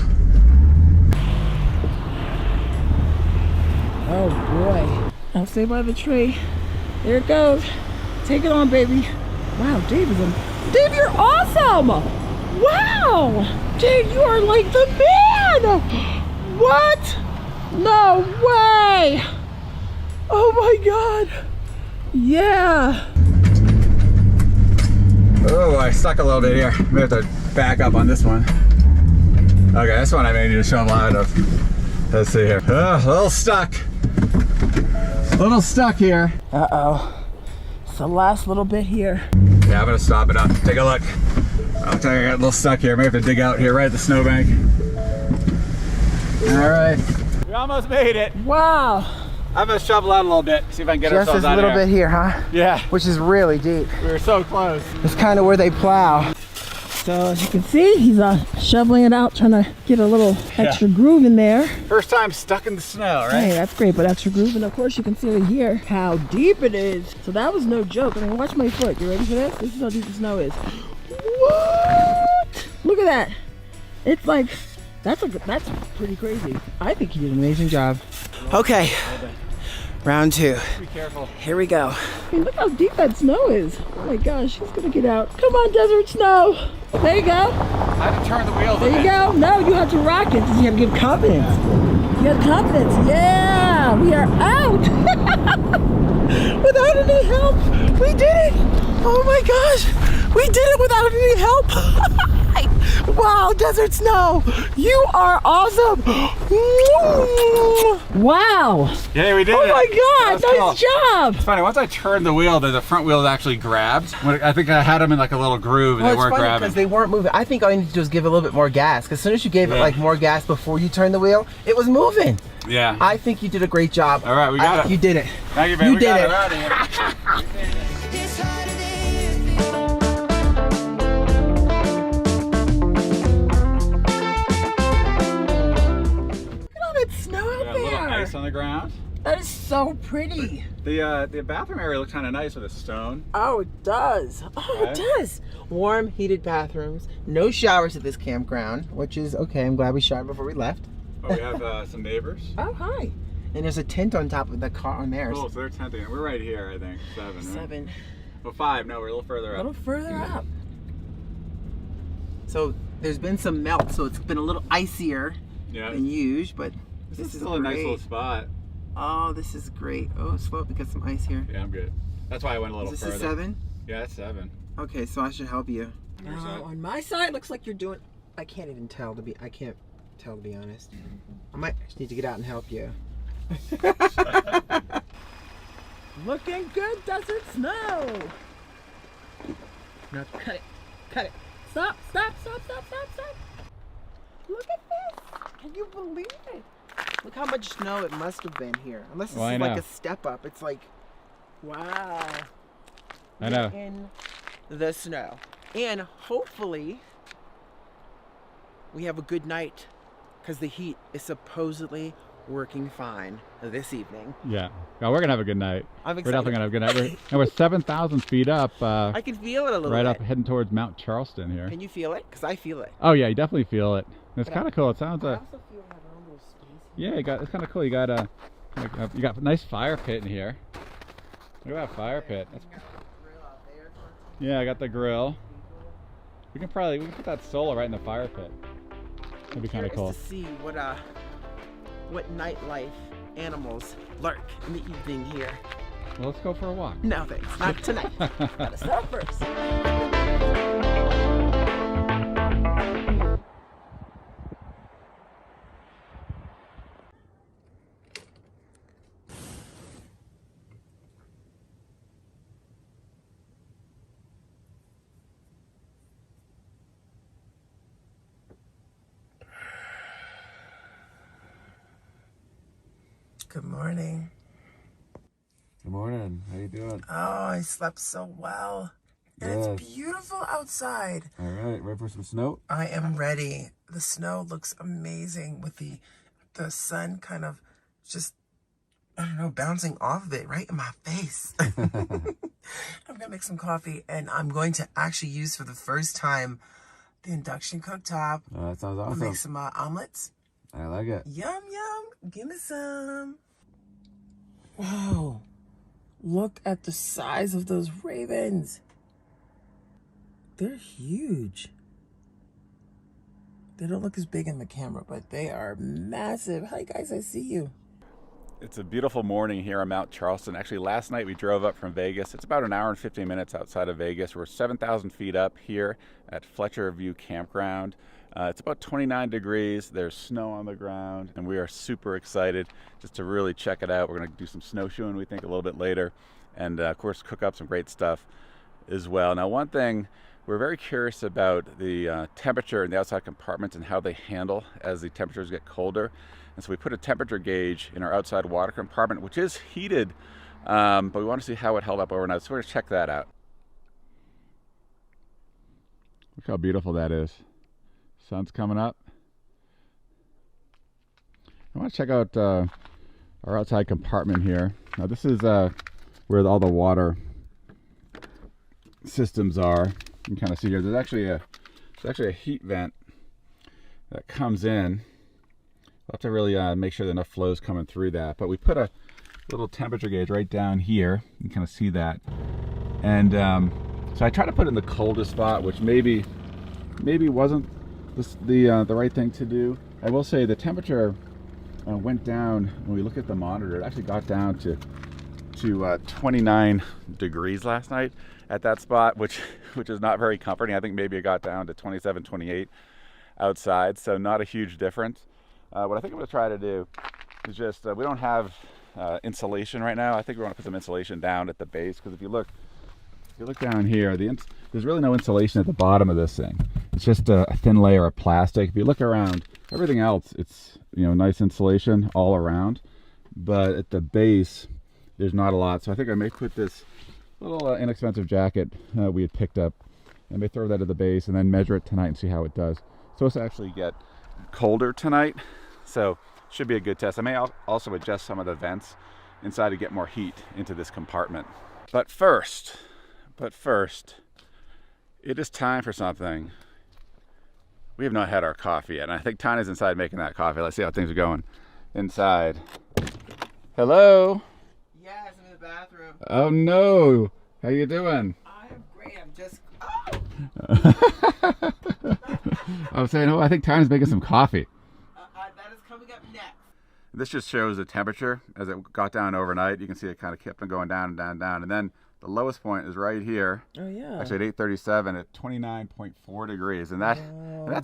Oh boy. I'll stay by the tree. There it goes. Take it on, baby. Wow, Dave is Dave, you're awesome! Wow! Dave, you are like the man! What? No way! Oh my god! Yeah! Oh, I stuck a little bit here. May have to back up on this one. Okay, this one I may need to shovel out of. Let's see here. A little stuck. A little stuck here. Uh-oh. It's the last little bit here. Yeah, I'm gonna stop it up. Take a look. I'll tell you, I got a little stuck here. I may have to dig out here right at the snowbank. All right. We almost made it. Wow. I'm gonna shovel out a little bit, see if I can get Just ourselves a out little of here. bit here, huh? Yeah. Which is really deep. We were so close. It's kind of where they plow. So as you can see, he's shoveling it out, trying to get a little extra groove in there. First time stuck in the snow, right? Hey, that's great, but extra groove. And of course you can see over here how deep it is. So that was no joke. I mean, watch my foot. You ready for this? This is how deep the snow is. What? Look at that. It's like That's pretty crazy. I think you did an amazing job. Okay, round 2. Be careful. Here we go. Hey, look how deep that snow is. Oh my gosh, she's gonna get out. Come on, desert snow. There you go. I had to turn the wheels. There you go. No, you have to rock it. You have to give confidence. You have confidence. Yeah, we are out. Without any help. We did it. Oh my gosh. We did it without any help. Wow, desert snow. You are awesome. Wow. Yeah, we did it. Oh my God, That was nice cool. job. It's funny, once I turned the wheel, the front wheel actually grabbed. I think I had them in like a little groove and they weren't grabbing. Because they weren't moving. I think all you need to do is give it a little bit more gas. Because as soon as you gave it like more gas before you turned the wheel, it was moving. Yeah. I think you did a great job. All right, we got it. You did it. Thank you, man. You did it. It's harder than Look at all that snow out Got a little there. ice on the ground. That is so pretty. The bathroom area looks kind of nice with a stone. Oh, it does. Oh, Right? it does. Warm, heated bathrooms. No showers at this campground, which is okay. I'm glad we showered before we left. Oh, we have some neighbors. Oh, hi. And there's a tent on top of the car on theirs. Cool, so they're tenting. We're right here, I think. 7, right? 7. Well, 5. No, we're a little further A up. little further up. So there's been some melt, so it's been a little icier than usual, but this is still a nice little spot. Oh, this is great. Oh, slow up, we got some ice here. Yeah, I'm good. That's why I went a little Is further. this a 7? Yeah, that's 7. Okay, so I should help you. On your side? On my side, looks like you're doing. I can't even tell to be. I can't tell to be honest. I might just need to get out and help you. Looking good, desert snow. Now cut it. Cut it. Stop, stop, stop, stop, stop, stop. Look at this. Can you believe it? Look how much snow it must have been here. Unless this is like a step up. It's like, wow. I know. In the snow. And hopefully we have a good night because the heat is supposedly working fine this evening. Yeah. Oh, we're going to have a good night. I'm We're excited. definitely going to have a good night. And we're 7,000 feet up. I can feel it a little right bit. up heading towards Mount Charleston here. Can you feel it? Because I feel it. Oh, yeah, you definitely feel it. It's But kind of cool. It sounds I also feel like our own little space. yeah, it's kind of cool. You got a a nice fire pit in here. Look at that fire pit. That's, yeah, I got the grill. We can put that solar right in the fire pit. That'd be kind of cool. To see what nightlife animals lurk in the evening here. Well, let's go for a walk. No thanks, not tonight. Gotta start first. Good morning. Good morning. How you doing? Oh, I slept so well. And Yes. it's beautiful outside. All right, ready for some snow? I am ready. The snow looks amazing with the sun kind of just, I don't know, bouncing off of it right in my face. I'm gonna make some coffee and I'm going to actually use for the first time the induction cooktop. Oh, that sounds I'll awesome. make some omelets. I like it. Yum, yum. Give me some. Whoa. Look at the size of those ravens. They're huge. They don't look as big in the camera, but they are massive. Hi, guys. I see you. It's a beautiful morning here on Mount Charleston. Actually, last night we drove up from Vegas. It's about an hour and 15 minutes outside of Vegas. We're 7,000 feet up here at Fletcher View Campground. It's about 29 degrees. There's snow on the ground, and we are super excited just to really check it out. We're going to do some snowshoeing, we think, a little bit later, and of course, cook up some great stuff as well. Now, one thing, we're very curious about the temperature in the outside compartments and how they handle as the temperatures get colder. And so we put a temperature gauge in our outside water compartment, which is heated, but we want to see how it held up overnight. So we're going to check that out. Look how beautiful that is. Sun's coming up. I want to check out our outside compartment here. Now this is where all the water systems are. You can kind of see here. There's actually a heat vent that comes in. We'll have to really make sure that enough flow is coming through that. But we put a little temperature gauge right down here. You can kind of see that. And so I try to put it in the coldest spot, which maybe wasn't the right thing to do. I will say the temperature went down when we look at the monitor. It actually got down to 29 degrees last night at that spot, which is not very comforting. I think maybe it got down to 27, 28 outside, so not a huge difference. What I think I'm going to try to do is just, we don't have insulation right now. I think we want to put some insulation down at the base, because if you look down here, there's really no insulation at the bottom of this thing. It's just a thin layer of plastic. If you look around, everything else, it's, you know, nice insulation all around, but at the base, there's not a lot. So I think I may put this little inexpensive jacket we had picked up, and may throw that at the base and then measure it tonight and see how it does. It's supposed to actually get colder tonight, so should be a good test. I may also adjust some of the vents inside to get more heat into this compartment. But first, it is time for something. We have not had our coffee yet, and I think Tanya's inside making that coffee. Let's see how things are going inside. Hello? Yes, I'm in the bathroom. Oh no, how you doing? I am great. I'm just. I was saying, I think Tanya's making some coffee. That is coming up next. This just shows the temperature as it got down overnight. You can see it kind of kept on going down and down and down, and then the lowest point is right here. Oh yeah. Actually at 8:37 at 29.4 degrees, and that's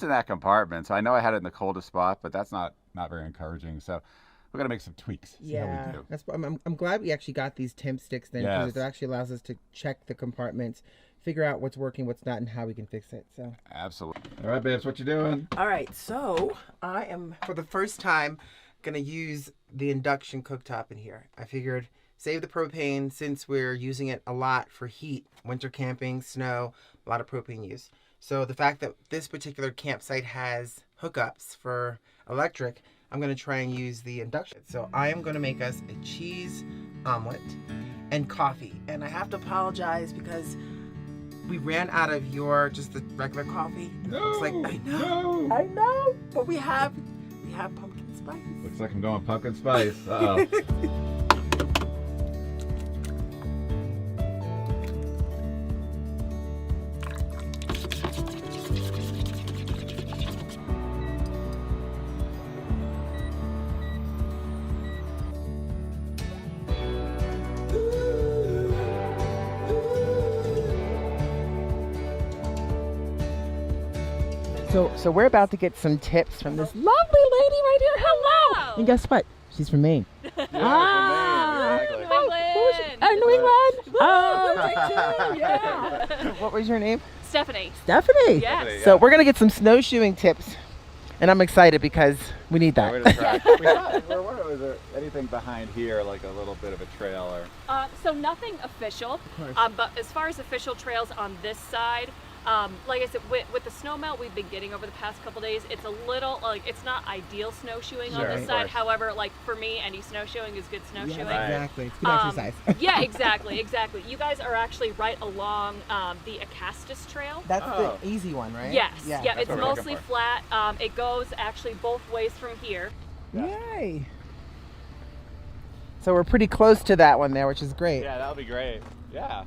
in that compartment. So I know I had it in the coldest spot, but that's not very encouraging. So we're gonna make some tweaks. See how we do. That's. I'm glad we actually got these temp sticks then, because it actually allows us to check the compartments, figure out what's working, what's not, and how we can fix it. So. Absolutely. All right, babes, what you doing? All right, so I am for the first time gonna use the induction cooktop in here. I figured save the propane since we're using it a lot for heat, winter camping, snow, a lot of propane use. So the fact that this particular campsite has hookups for electric, I'm going to try and use the induction. So I am going to make us a cheese omelet and coffee. And I have to apologize because we ran out of just the regular coffee. No, it's like, I know, but we have pumpkin spice. Looks like I'm going pumpkin spice. Uh-oh. So we're about to get some tips from this lovely lady right here. Hello. And guess what? She's from Maine. Exactly. New England. Oh, yeah. What was your name? Stephanie. Stephanie. Yes. So we're gonna get some snowshoeing tips, and I'm excited because we need that. We were wondering, was there anything behind here, like a little bit of a trail or? So nothing official, but as far as official trails on this side, like I said, with the snow melt we've been getting over the past couple days, it's a little, like, it's not ideal snowshoeing on this side. However, like for me, any snowshoeing is good snowshoeing. Yeah, exactly. It's good exercise. Yeah, exactly. You guys are actually right along the Acastus Trail. That's the easy one, right? Yes. Yeah, it's mostly flat. It goes actually both ways from here. Yay. So we're pretty close to that one there, which is great. Yeah, that'll be great. Yeah.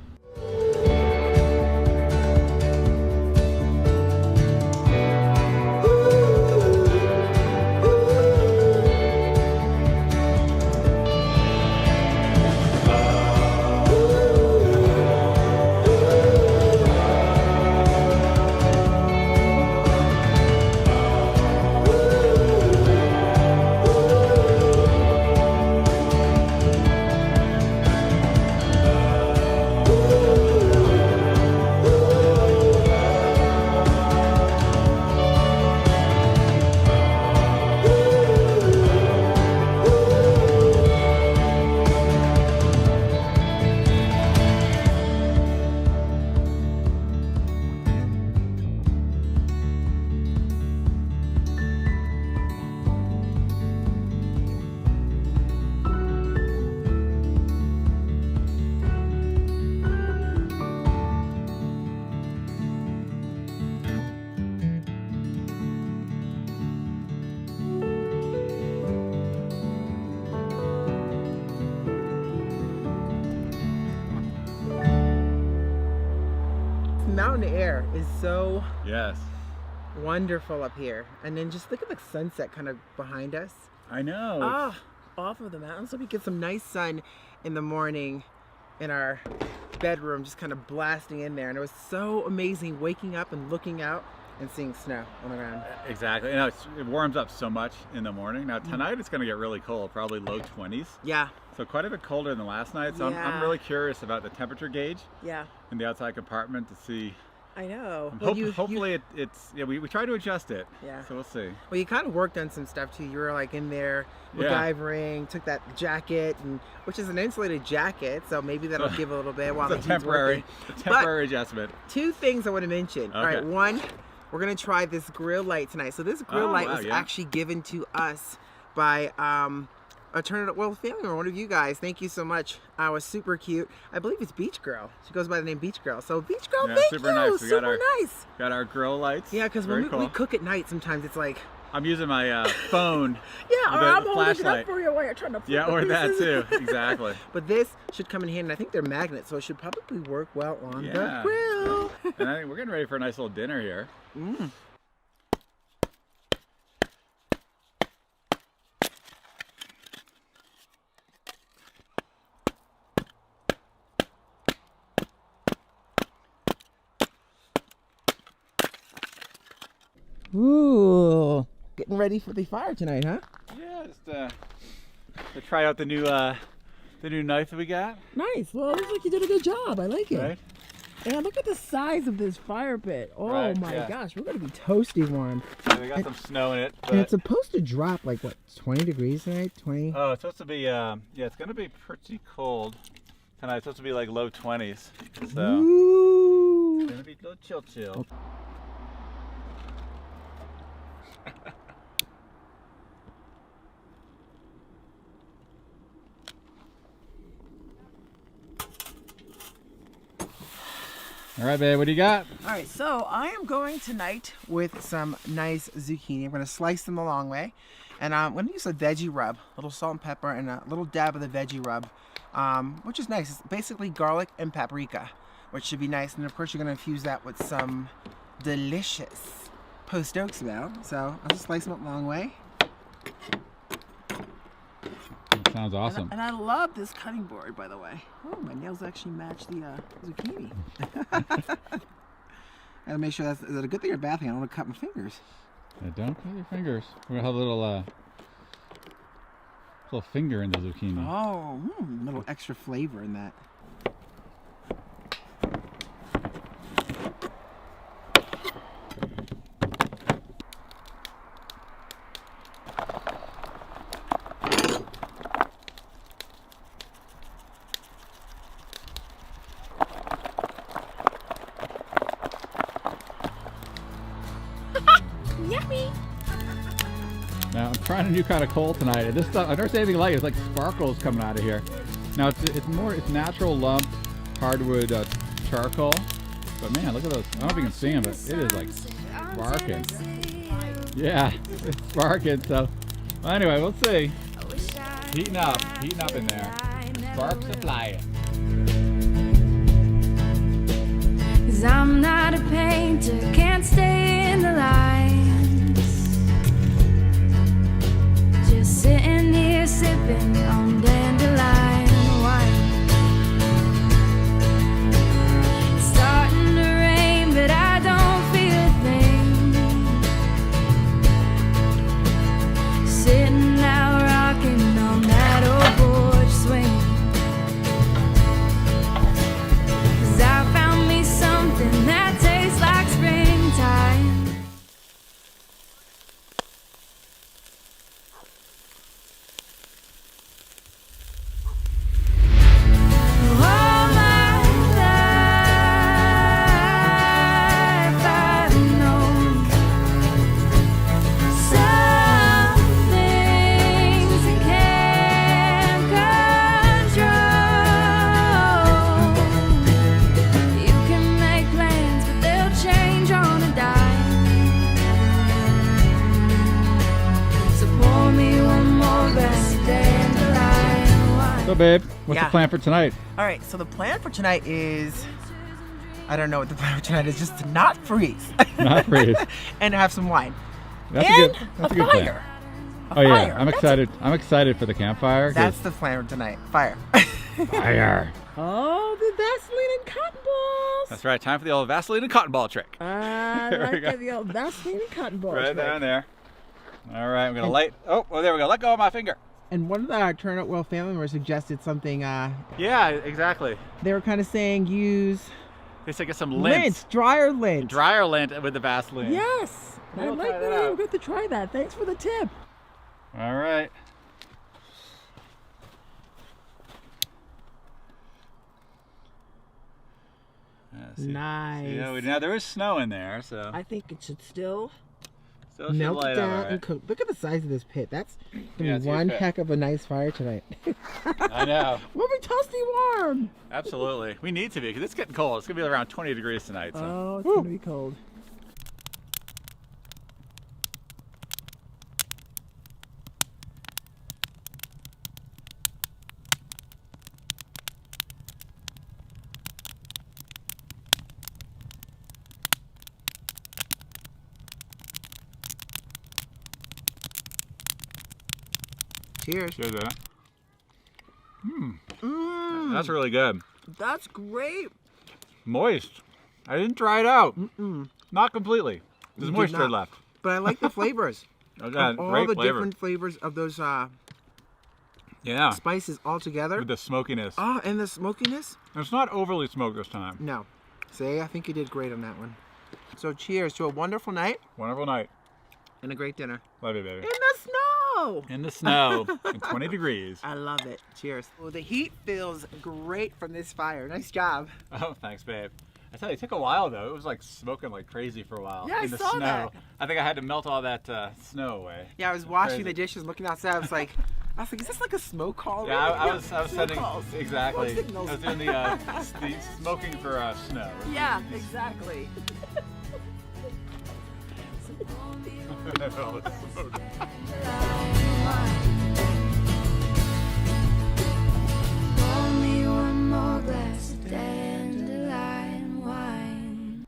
mountain air is so Yes. wonderful up here. And then just look at the sunset kind of behind us. I know. Ah, off of the mountain, so we get some nice sun in the morning in our bedroom, just kind of blasting in there. And it was so amazing waking up and looking out and seeing snow on the ground. Exactly. You know, it warms up so much in the morning. Now tonight it's going to get really cold, probably low 20s. Yeah. So quite a bit colder than last night. So Yeah. I'm really curious about the temperature gauge Yeah. in the outside compartment to see. I know. Hopefully it's yeah, we try to adjust it. Yeah. So we'll see. Well, you kind of worked on some stuff too. You were like in there Yeah. MacGyvering, took that jacket, and which is an insulated jacket, so maybe that'll give a little bit while the It's heat's working. a temporary adjustment. Two things I want to mention. All right, Okay. one, we're gonna try this grill light tonight. So this grill light wow, was yeah. actually given to us by a TurnItUpWorld family member, one of you guys. Thank you so much. I was super cute. I believe it's Beach Girl. She goes by the name Beach Girl. So Beach Girl, Yeah, thank super you. nice. We got Super our- nice. Got our grill lights. Yeah, because Very when we cool. cook at night, sometimes it's like, I'm using my phone. yeah, or with I'm the holding it flashlight. up for you while you're trying to flip Yeah, the or that pieces. too. Exactly. But this should come in handy. And I think they're magnets, so it should probably work well on the Yeah. grill. And I think we're getting ready for a nice little dinner here. Mm. Ooh, getting ready for the fire tonight, huh? Yeah, just to try out the new knife that we got. Nice. Well, it looks like you did a good job. I like it. Right? And look at the size of this fire pit. Oh Right, my yeah. gosh, we're gonna be toasty warm. Yeah, we got some snow in it. And it's But, supposed to drop like what, 20 degrees tonight? 20? oh, it's supposed to be yeah, it's gonna be pretty cold tonight. It's supposed to be like low 20s. So Ooh. it's gonna be a little chill. All right, babe, what do you got? All right, so I am going tonight with some nice zucchini. I'm gonna slice them the long way. And I'm gonna use a veggie rub, a little salt and pepper and a little dab of the veggie rub, which is nice. It's basically garlic and paprika, which should be nice. And of course you're gonna infuse that with some delicious post oak smell. So I'll just slice them up the long way. Sounds awesome. And I love this cutting board, by the way. Oh, my nails actually match the zucchini. Gotta make sure that's, is it a good thing or a bad thing? I don't want to cut my fingers. Yeah, don't cut your fingers. We're gonna have a little finger in the zucchini. Oh, a little extra flavor in that. Yummy. Now I'm trying a new kind of coal tonight. This stuff I've never seen anything like it. It's like sparkles coming out of here. Now it's natural lump hardwood charcoal. But man, look at those. I don't know if you can see them, but it is like sparking. Yeah, it's sparking. So well, anyway, we'll see. Heating up in there. Sparks are flying. 'Cause I'm not a painter, can't stay in the lines. Just sitting here sipping on dandelion wine. It's starting to rain, but I don't feel a thing. Sitting out rocking on that old porch swing. 'Cause I found me something that tastes like springtime. All my life I've known some things I can't control. You can make plans, but they'll change on a dime. So pour me one more glass of dandelion wine. So babe, what's Yeah. the plan for tonight? All right, so the plan for tonight is I don't know what the plan for tonight is, just to not freeze. Not freeze. And have some wine. That's and that's a good fire. Plan. Oh yeah, I'm excited. I'm excited for the campfire. That's the plan for tonight. Fire. Fire. Oh, the Vaseline and cotton balls. That's right. Time for the old Vaseline and cotton ball trick. I like the old Vaseline and cotton balls. Right down there. All right, I'm gonna light. Oh, there we go. Let go of my finger. And one of the Turn It Well family members suggested something. Yeah, exactly. They were kind of saying use. They said get some lint. Dryer lint. Dryer lint with the Vaseline. Yes. I like that. I'm going to try that. Thanks for the tip. All right. Nice. Yeah, now there is snow in there, so. I think it should still melt it down and cook. Look at the size of this pit. That's gonna be one heck of a nice fire tonight. I know. We'll be toasty warm. Absolutely. We need to be because it's getting cold. It's gonna be around 20 degrees tonight. So. Oh, it's gonna be cold. Cheers. Cheers, That's really good. That's great. Moist. I didn't dry it out. Not completely. There's moisture left. But I like the flavors. Okay, all the different flavors of those spices all together. With the smokiness. Oh, and the smokiness. It's not overly smoked this time. No. See, I think you did great on that one. So cheers to a wonderful night. Wonderful night. And a great dinner. Love you, baby. In the snow. In the snow. In 20 degrees. I love it. Cheers. Well, the heat feels great from this fire. Nice job. Oh, thanks, babe. I tell you, it took a while though. It was like smoking like crazy for a while. Yeah, in the I saw snow. that. I think I had to melt all that snow away. Yeah, I was washing the dishes, looking outside. I was like, is this like a smoke call? Yeah, I was sending calls. exactly. Signals. I was doing the smoking for snow. Yeah, exactly. All the smoke. Only one more glass of dandelion wine.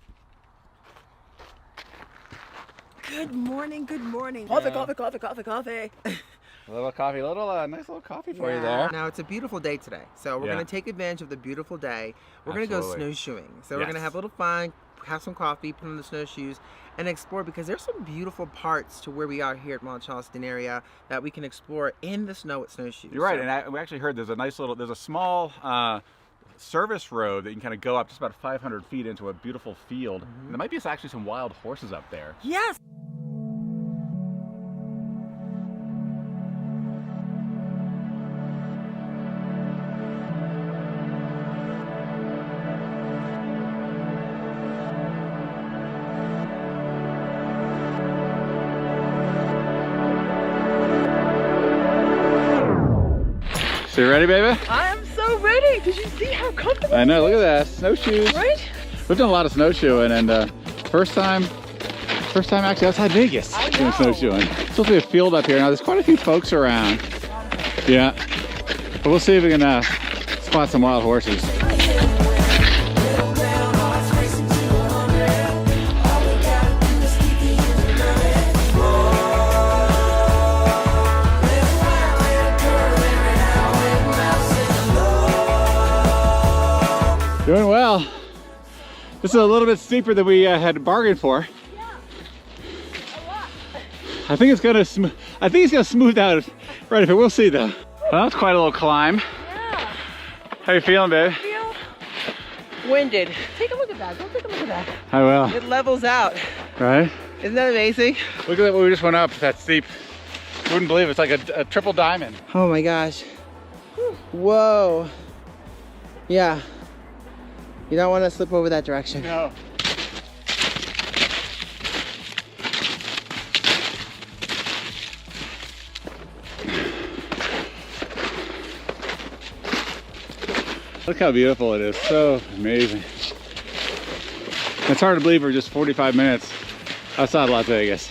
Good morning, good morning. Yeah. Coffee. A little coffee, nice little coffee for you there. Now it's a beautiful day today, so we're gonna take advantage of the beautiful day. We're gonna go snowshoeing. So we're gonna have a little fun, have some coffee, put on the snowshoes, and explore because there's some beautiful parts to where we are here at Mount Charleston area that we can explore in the snow with snowshoes. You're right, and we actually heard there's a small service road that you can kind of go up just about 500 feet into a beautiful field. And there might be actually some wild horses up there. Yes. So you ready, baby? I am so ready. Did you see how comfortable? I know, look at that, snowshoes. Right? We've done a lot of snowshoeing, and first time actually outside Vegas doing snowshoeing. It's supposed to be a field up here. Now there's quite a few folks around. Yeah, but we'll see if we can spot some wild horses. Doing well. This is a little bit steeper than we had bargained for. Yeah, a lot. I think it's gonna smooth out right if it. We'll see though. Well, that's quite a little climb. Yeah. How you feeling, babe? I feel Winded. Take a look at that. Go take a look at that. I will. It levels out. Right? Isn't that amazing? Look at that, we just went up that steep. Wouldn't believe it. It's like a triple diamond. Oh my gosh. Whoa. Yeah. You don't want to slip over that direction. No. Look how beautiful it is. So amazing. It's hard to believe we're just 45 minutes outside Las Vegas.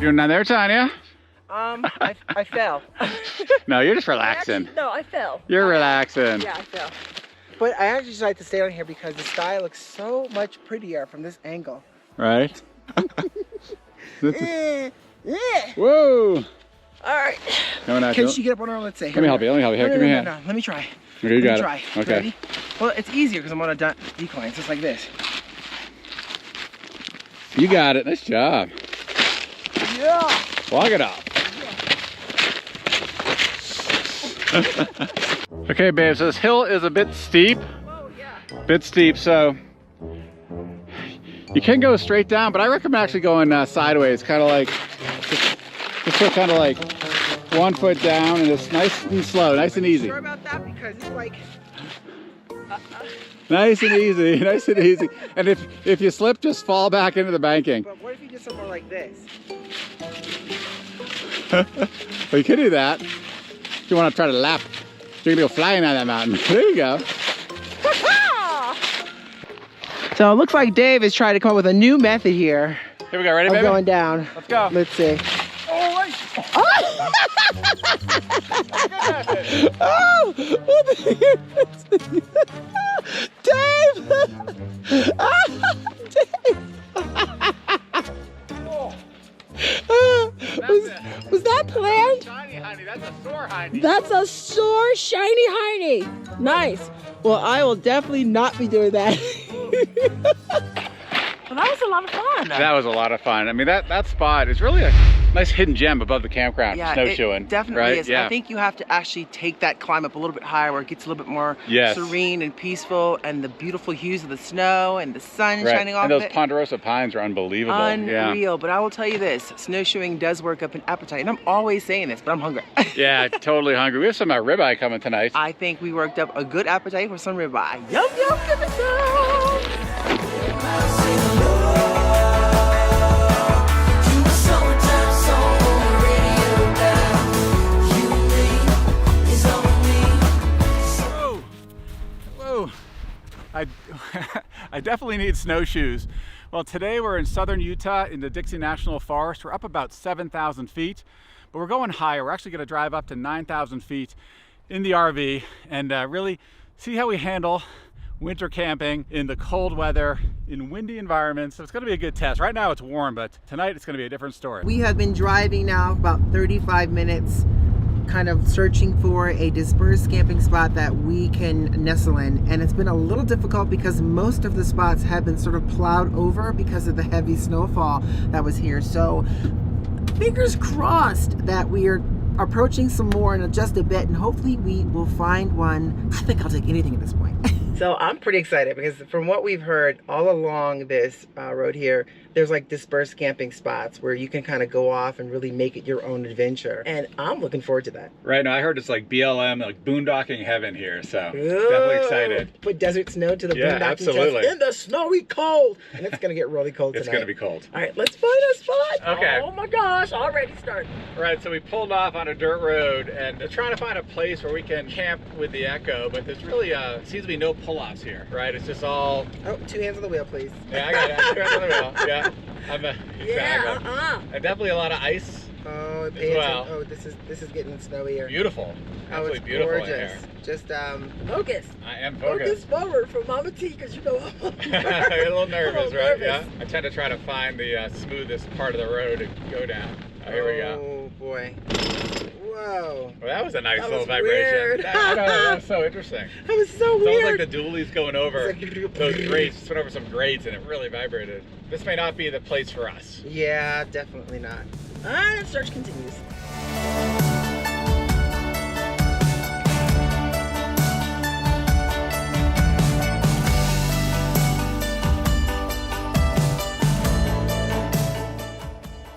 Doing down there, Tanya? I fell. No, you're just relaxing. No, I fell. You're relaxing. Yeah, I fell. But I actually just like to stay on here because the sky looks so much prettier from this angle. Right? Whoa! All right. No, no, Can she get up on her? Let's see. Let me help you. Let me help you. Here, No, give me a no, hand. no. Let me try. Okay, you got it. Try. Okay. Ready? Well, it's easier because I'm on a decline. So it's like this. You got it. Nice job. Yeah. Walk it off. Okay, babe. So this hill is a bit steep. Bit steep, so you can go straight down, but I recommend actually going sideways, kind of like just put kind of like 1 foot down, and it's nice and slow, nice and easy. Sorry about that because it's like nice and easy, nice and easy. And if you slip, just fall back into the banking. But what if you did something like this? Well, you could do that. If you want to try to lap, you're gonna go flying down that mountain. There you go. So it looks like Dave is trying to come up with a new method here. Here we go, ready, baby? I'm going down. Let's go. Let's see. Oh, wait. Oh! Dave! Dave! Was that planned? Shiny honey, that's a sore honey. That's a sore, shiny hiney. Nice. Well, I will definitely not be doing that. Well, that was a lot of fun. That was a lot of fun. I mean, that spot is really a nice hidden gem above the campground, snowshoeing. It definitely right? is. Yeah. I think you have to actually take that climb up a little bit higher where it gets a little bit more serene and peaceful, and the beautiful hues of the snow and the sun shining off and those of it. ponderosa pines are unbelievable. Unreal. Yeah. But I will tell you this, snowshoeing does work up an appetite. And I'm always saying this, but I'm hungry. Yeah, totally hungry. We have some ribeye coming tonight. I think we worked up a good appetite for some ribeye. Yum, yum, give me some. I definitely need snowshoes. Well, today we're in southern Utah in the Dixie National Forest. We're up about 7,000 feet, but we're going higher. We're actually going to drive up to 9,000 feet in the RV and really see how we handle winter camping in the cold weather, in windy environments. So it's going to be a good test. Right now it's warm, but tonight it's going to be a different story. We have been driving now about 35 minutes, kind of searching for a dispersed camping spot that we can nestle in, and it's been a little difficult because most of the spots have been sort of plowed over because of the heavy snowfall that was here. So fingers crossed that we are approaching some more in just a bit, and hopefully we will find one. I think I'll take anything at this point. So I'm pretty excited because from what we've heard all along this road here, there's like dispersed camping spots where you can kind of go off and really make it your own adventure. And I'm looking forward to that. Right now I heard it's like BLM, like boondocking heaven here. So definitely excited. Put desert snow to the boondocking test in the snowy cold. And it's going to get really cold tonight. It's going to be cold. All right, let's find a spot. Okay. Oh my gosh, already starting. Right, so we pulled off on a dirt road and they're trying to find a place where we can camp with the Echo, but there's really seems to be no pull-offs here, right? It's just all... Oh, 2 hands on the wheel, please. Yeah, I got it. 2 hands on the wheel. Yeah. And definitely a lot of ice. Oh, well. Oh, this is getting snowy here. Beautiful. Absolutely beautiful in here. Just focus. I am focused. Focus forward for Mama T, because you know I'm a little nervous, right? Yeah. I tend to try to find the smoothest part of the road to go down. Oh, here we go. Oh boy. Whoa. Well, that was a nice little vibration. That was so interesting. That was so weird. It's almost like the dualies going over those grades. Just went over some grades and it really vibrated. This may not be the place for us. Yeah, definitely not. And search continues.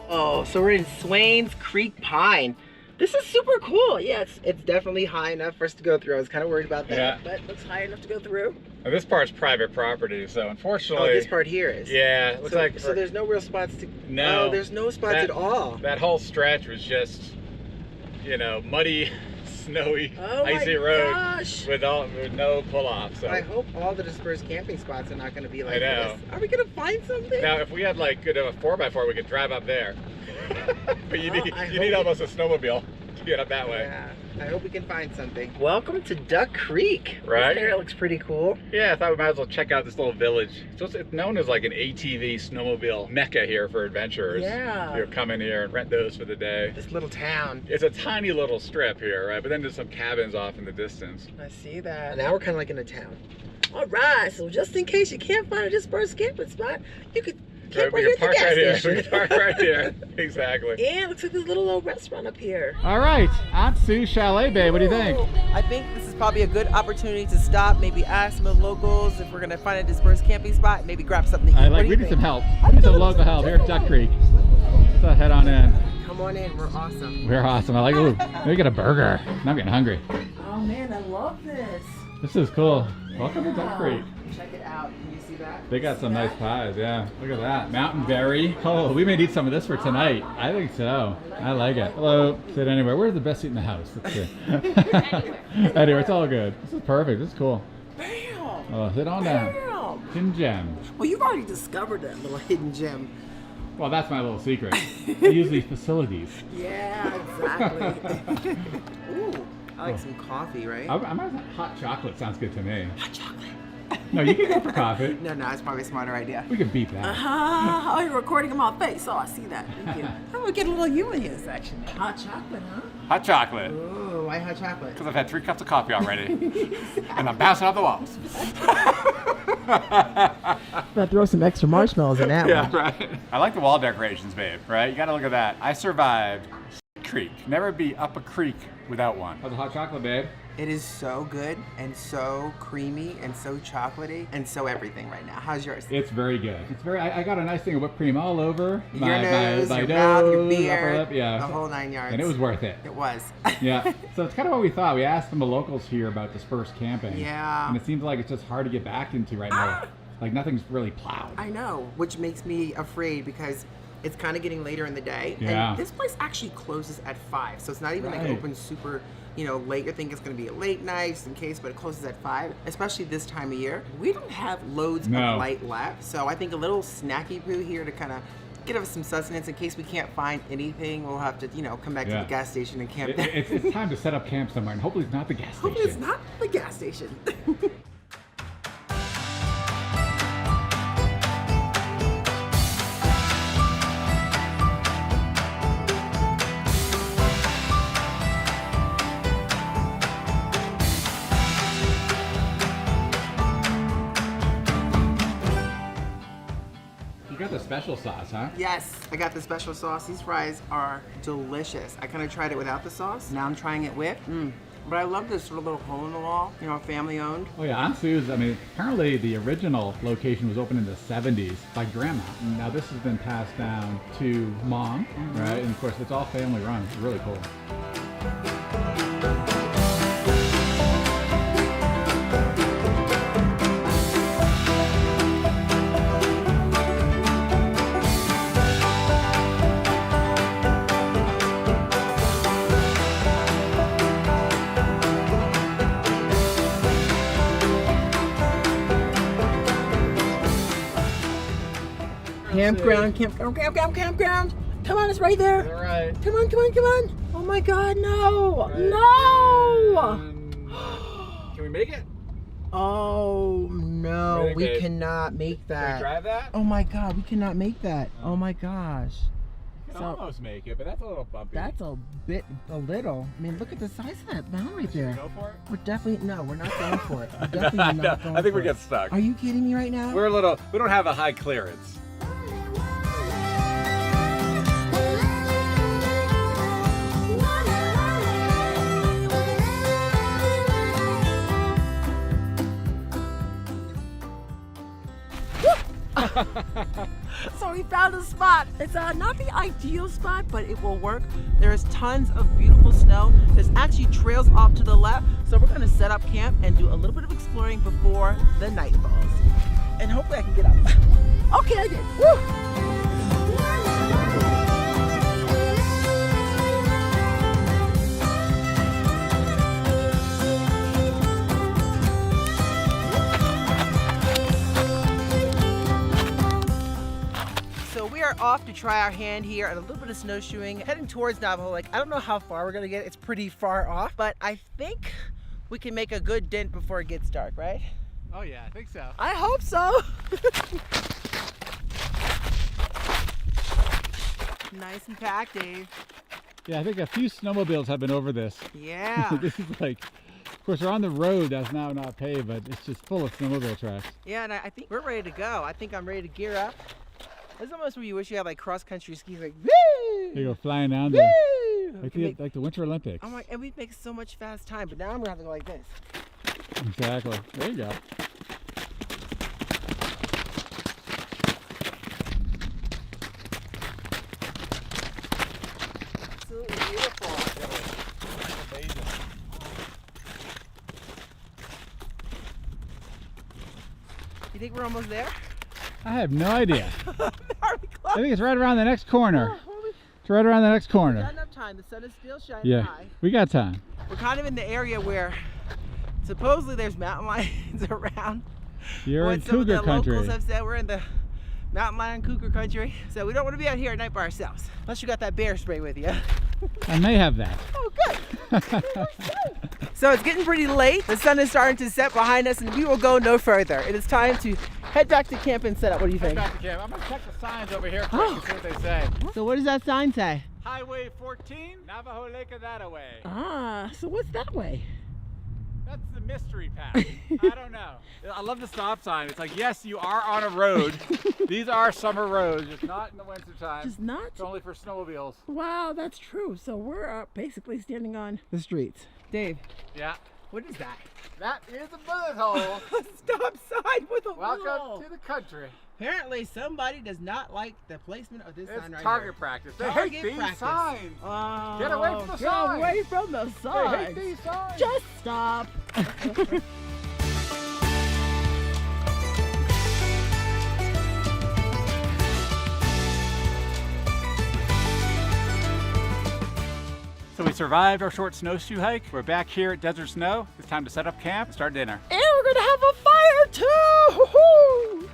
Oh, so we're in Swains Creek Pine. This is super cool. Yeah, it's definitely high enough for us to go through. I was kind of worried about that, but it looks high enough to go through. Now, this part's private property, so unfortunately... Oh, this part here is? Yeah, it looks like... So there's no real spots to... No. Oh, there's no spots at all. That whole stretch was just, you know, muddy snowy, Oh my icy road gosh. with no pull-off. So I hope all the dispersed camping spots are not going to be like I know. this. Are we going to find something? now, if we had like a 4x4, we could drive up there. But you need almost a snowmobile to get up that way. Yeah, I hope we can find something. Welcome to Duck Creek. Right? This area looks pretty cool. Yeah, I thought we might as well check out this little village. So it's known as like an ATV snowmobile mecca here for adventurers. Yeah. You come in here and rent those for the day. This little town. It's a tiny little strip here, right? But then there's some cabins off in the distance. I see that. And now we're kind of like in a town. All right, so just in case you can't find a dispersed camping spot, you could camp right here at the gas station. We can park right here. Exactly. Yeah, looks like there's a little old restaurant up here. All right, Atsu Chalet Bay. What do you think? I think this is probably a good opportunity to stop, maybe ask some of the locals if we're gonna find a dispersed camping spot, maybe grab something to eat. We need some help. We need some local help here at Duck Creek. Let's head on in. Come on in, we're awesome. We're awesome. I like, ooh, let me get a burger. Now I'm getting hungry. Oh man, I love this. This is cool. Welcome to Duck Creek. Check it out. Can you see that? They got some nice pies, yeah. Look at that. Mountain berry. Oh, we may need some of this for tonight. I think so. I like it. Hello. Sit anywhere. Where's the best seat in the house? Let's see. Anywhere, it's all good. This is perfect. This is cool. Bam! Oh, sit on down. Bam! Hidden gem. Well, you've already discovered that little hidden gem. Well, that's my little secret. I use these facilities. Yeah, exactly. Ooh, I like some coffee, right? I might have hot chocolate. Sounds good to me. Hot chocolate. No, you can go for coffee. No, it's probably a smarter idea. We can beat that. Oh, you're recording in my face. Oh, I see that. Thank you. I'm gonna get a little you in here section. Hot chocolate, huh? Hot chocolate. Ooh, why hot chocolate? Because I've had 3 cups of coffee already. And I'm bouncing off the walls. Gotta throw some extra marshmallows in that one. Yeah, right. I like the wall decorations, babe, right? You gotta look at that. I survived creek. Never be up a creek without one. How's the hot chocolate, babe? It is so good and so creamy and so chocolatey and so everything right now. How's yours? It's very good. It's very. I got a nice thing of whipped cream all over Your nose, my your mouth, your nose, beard, upper lip, yeah, the whole 9 yards. and it was worth it. It was. Yeah. So it's kind of what we thought. We asked some of the locals here about dispersed camping. Yeah. And it seems like it's just hard to get back into right now. Like nothing's really plowed. I know, which makes me afraid because it's kind of getting later in the day. Yeah. And this place actually closes at 5, so it's not even like open super, late. You think it's going to be a late night just in case, but it closes at 5, especially this time of year. We don't have loads of light left, so I think a little snacky poo here to kind of get us some sustenance in case we can't find anything. We'll have to, come back to the gas station and camp there. It's time to set up camp somewhere, and hopefully it's not the gas station. Hopefully it's not the gas station. You got the special sauce, huh? Yes, I got the special sauce. These fries are delicious. I kind of tried it without the sauce. Now I'm trying it with. But I love this sort of little hole in the wall, family owned. Oh yeah, Ansu's, apparently the original location was opened in the 70s by Grandma. Now this has been passed down to Mom, right? And of course it's all family run. It's really cool. Campground. Come on, it's right there. All right. Come on. Oh my God, no. No. Can we make it? Oh no, Really we good. cannot make that. Can we drive that? Oh my God, we cannot make that. Oh my gosh. Can almost make it, but that's a little bumpy. That's a little. I mean, look at the size of that mound right there. Go for it? We're definitely, no, we're not going for it. We're definitely not going I think for we get it. stuck. Are you kidding me right now? We don't have a high clearance. So we found a spot. It's not the ideal spot, but it will work. There's tons of beautiful snow. There's actually trails off to the left. So we're gonna set up camp and do a little bit of exploring before the night falls. And hopefully I can get up. Okay, I did. Woo! are off to try our hand here at a little bit of snowshoeing, heading towards Navajo Lake. I don't know how far we're gonna get. It's pretty far off, but I think we can make a good dent before it gets dark, right? Oh yeah, I think so. I hope so. Nice and packed, Dave. Yeah, I think a few snowmobiles have been over this. Yeah. This is like, of course, we're on the road that's now not paved, but it's just full of snowmobile tracks. Yeah, and I think we're ready to go. I think I'm ready to gear up. This is almost where you wish you had like cross-country skis, like woo! You go flying down there. Woo! Like the Winter Olympics. Oh my, and we'd make so much fast time, but now I'm gonna have to go like this. Exactly. There you go. Absolutely beautiful. Amazing. You think we're almost there? I have no idea. Are we close? I think it's right around the next corner. It's right around the next We corner. got enough time. The sun is still shining Yeah, high. we got time. We're kind of in the area where supposedly there's mountain lions around. You're in Some of cougar the country. locals have said we're in the mountain lion cougar country. So we don't want to be out here at night by ourselves. Unless you got that bear spray with you. I may have that. Oh, good. So it's getting pretty late. The sun is starting to set behind us and we will go no further. It is time to head back to camp and set up. What do you think? Head back to camp. I'm going to check the signs over here quick and see what they say. So what does that sign say? Highway 14, Navajo Lake that way. Ah, so what's that way? That's the mystery path. I don't know. I love the stop sign. It's like, yes, you are on a road. These are summer roads. It's not in the winter time. Just not? It's only for snowmobiles. Wow, that's true. So we're basically standing on The streets. Dave, Yeah. what is that? That is a bullet hole. Stop sign with a Welcome wall. to the country. Apparently somebody does not like the placement of this It's sign right target here. practice. They Target hate these practice. signs. Oh, Get away from the Get signs. away from the They signs. hate these signs. Just stop. So we survived our short snowshoe hike. We're back here at Desert Snow. It's time to set up camp and start dinner. And we're gonna have a fire too. Woo-hoo.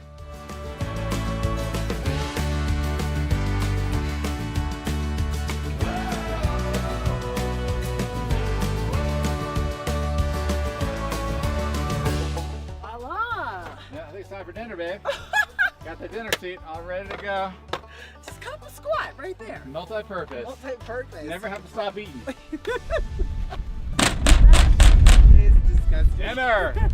Voila. Yeah, I think it's time for dinner, babe. Got the dinner seat all ready to go. Just come a squat right there. Multi-purpose. Multi-purpose. Never have to stop eating. It's disgusting. Dinner.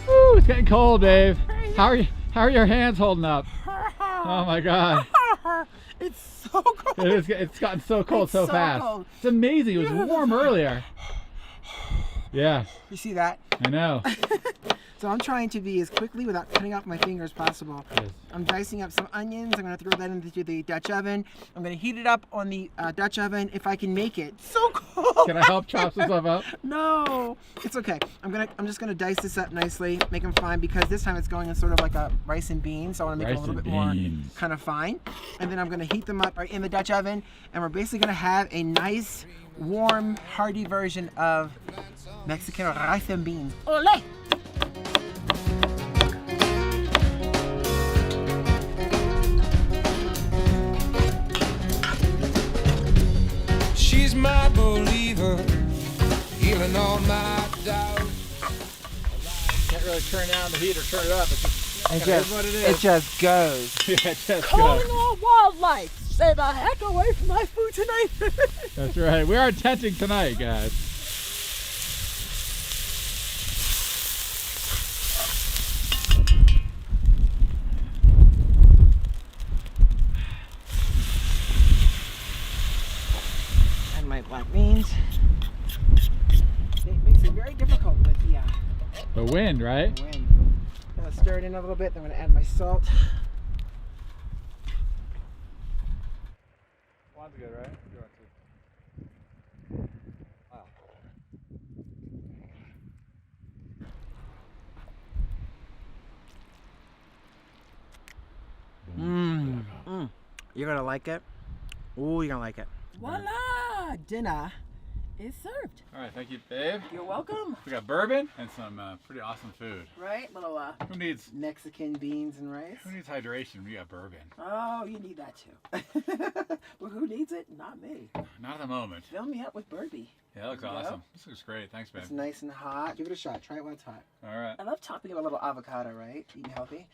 Woo, it's getting cold, Dave. How are your hands holding up? Oh my God. It's so cold. It's gotten so cold It's so so fast. cold. It's amazing. It was warm earlier. Yeah, You see that? I know. So I'm trying to be as quickly without cutting off my finger as possible. Yes. I'm dicing up some onions. I'm gonna throw that into the Dutch oven. I'm gonna heat it up on the Dutch oven if I can make it. So cold. Can I help chop some stuff up? No, it's okay. I'm just gonna dice this up nicely, make them fine because this time it's going in sort of like a rice and beans. So I want to make it a Rice little and bit more beans. kind of fine. And then I'm gonna heat them up in the Dutch oven, and we're basically gonna have a nice, warm, hearty version of Mexican rice and beans. Ole! She's my believer, healing all my doubts. Can't really turn down the heat or turn it up. It is what it is. It just goes. Yeah, it just Calling goes. all wildlife. Stay the heck away from my food tonight. That's right. We are tenting tonight, guys. And my black beans. It makes it very difficult with The wind, right? the wind. I'm gonna stir it in a little bit. Then I'm gonna add my salt. One's good, right? You're gonna like it. Ooh, you're gonna like it. Voila! Dinner is served. All right, thank you, babe. You're welcome. We got bourbon and some pretty awesome food. Right? Little Who needs Mexican beans and rice. Who needs hydration? We got bourbon. Oh, you need that too. But who needs it? Not me. Not at the moment. Fill me up with Birdie. Yeah, that looks awesome. This looks great. Thanks, babe. It's nice and hot. Give it a shot. Try it when it's hot. All right. I love topping it with a little avocado, right? Eating healthy.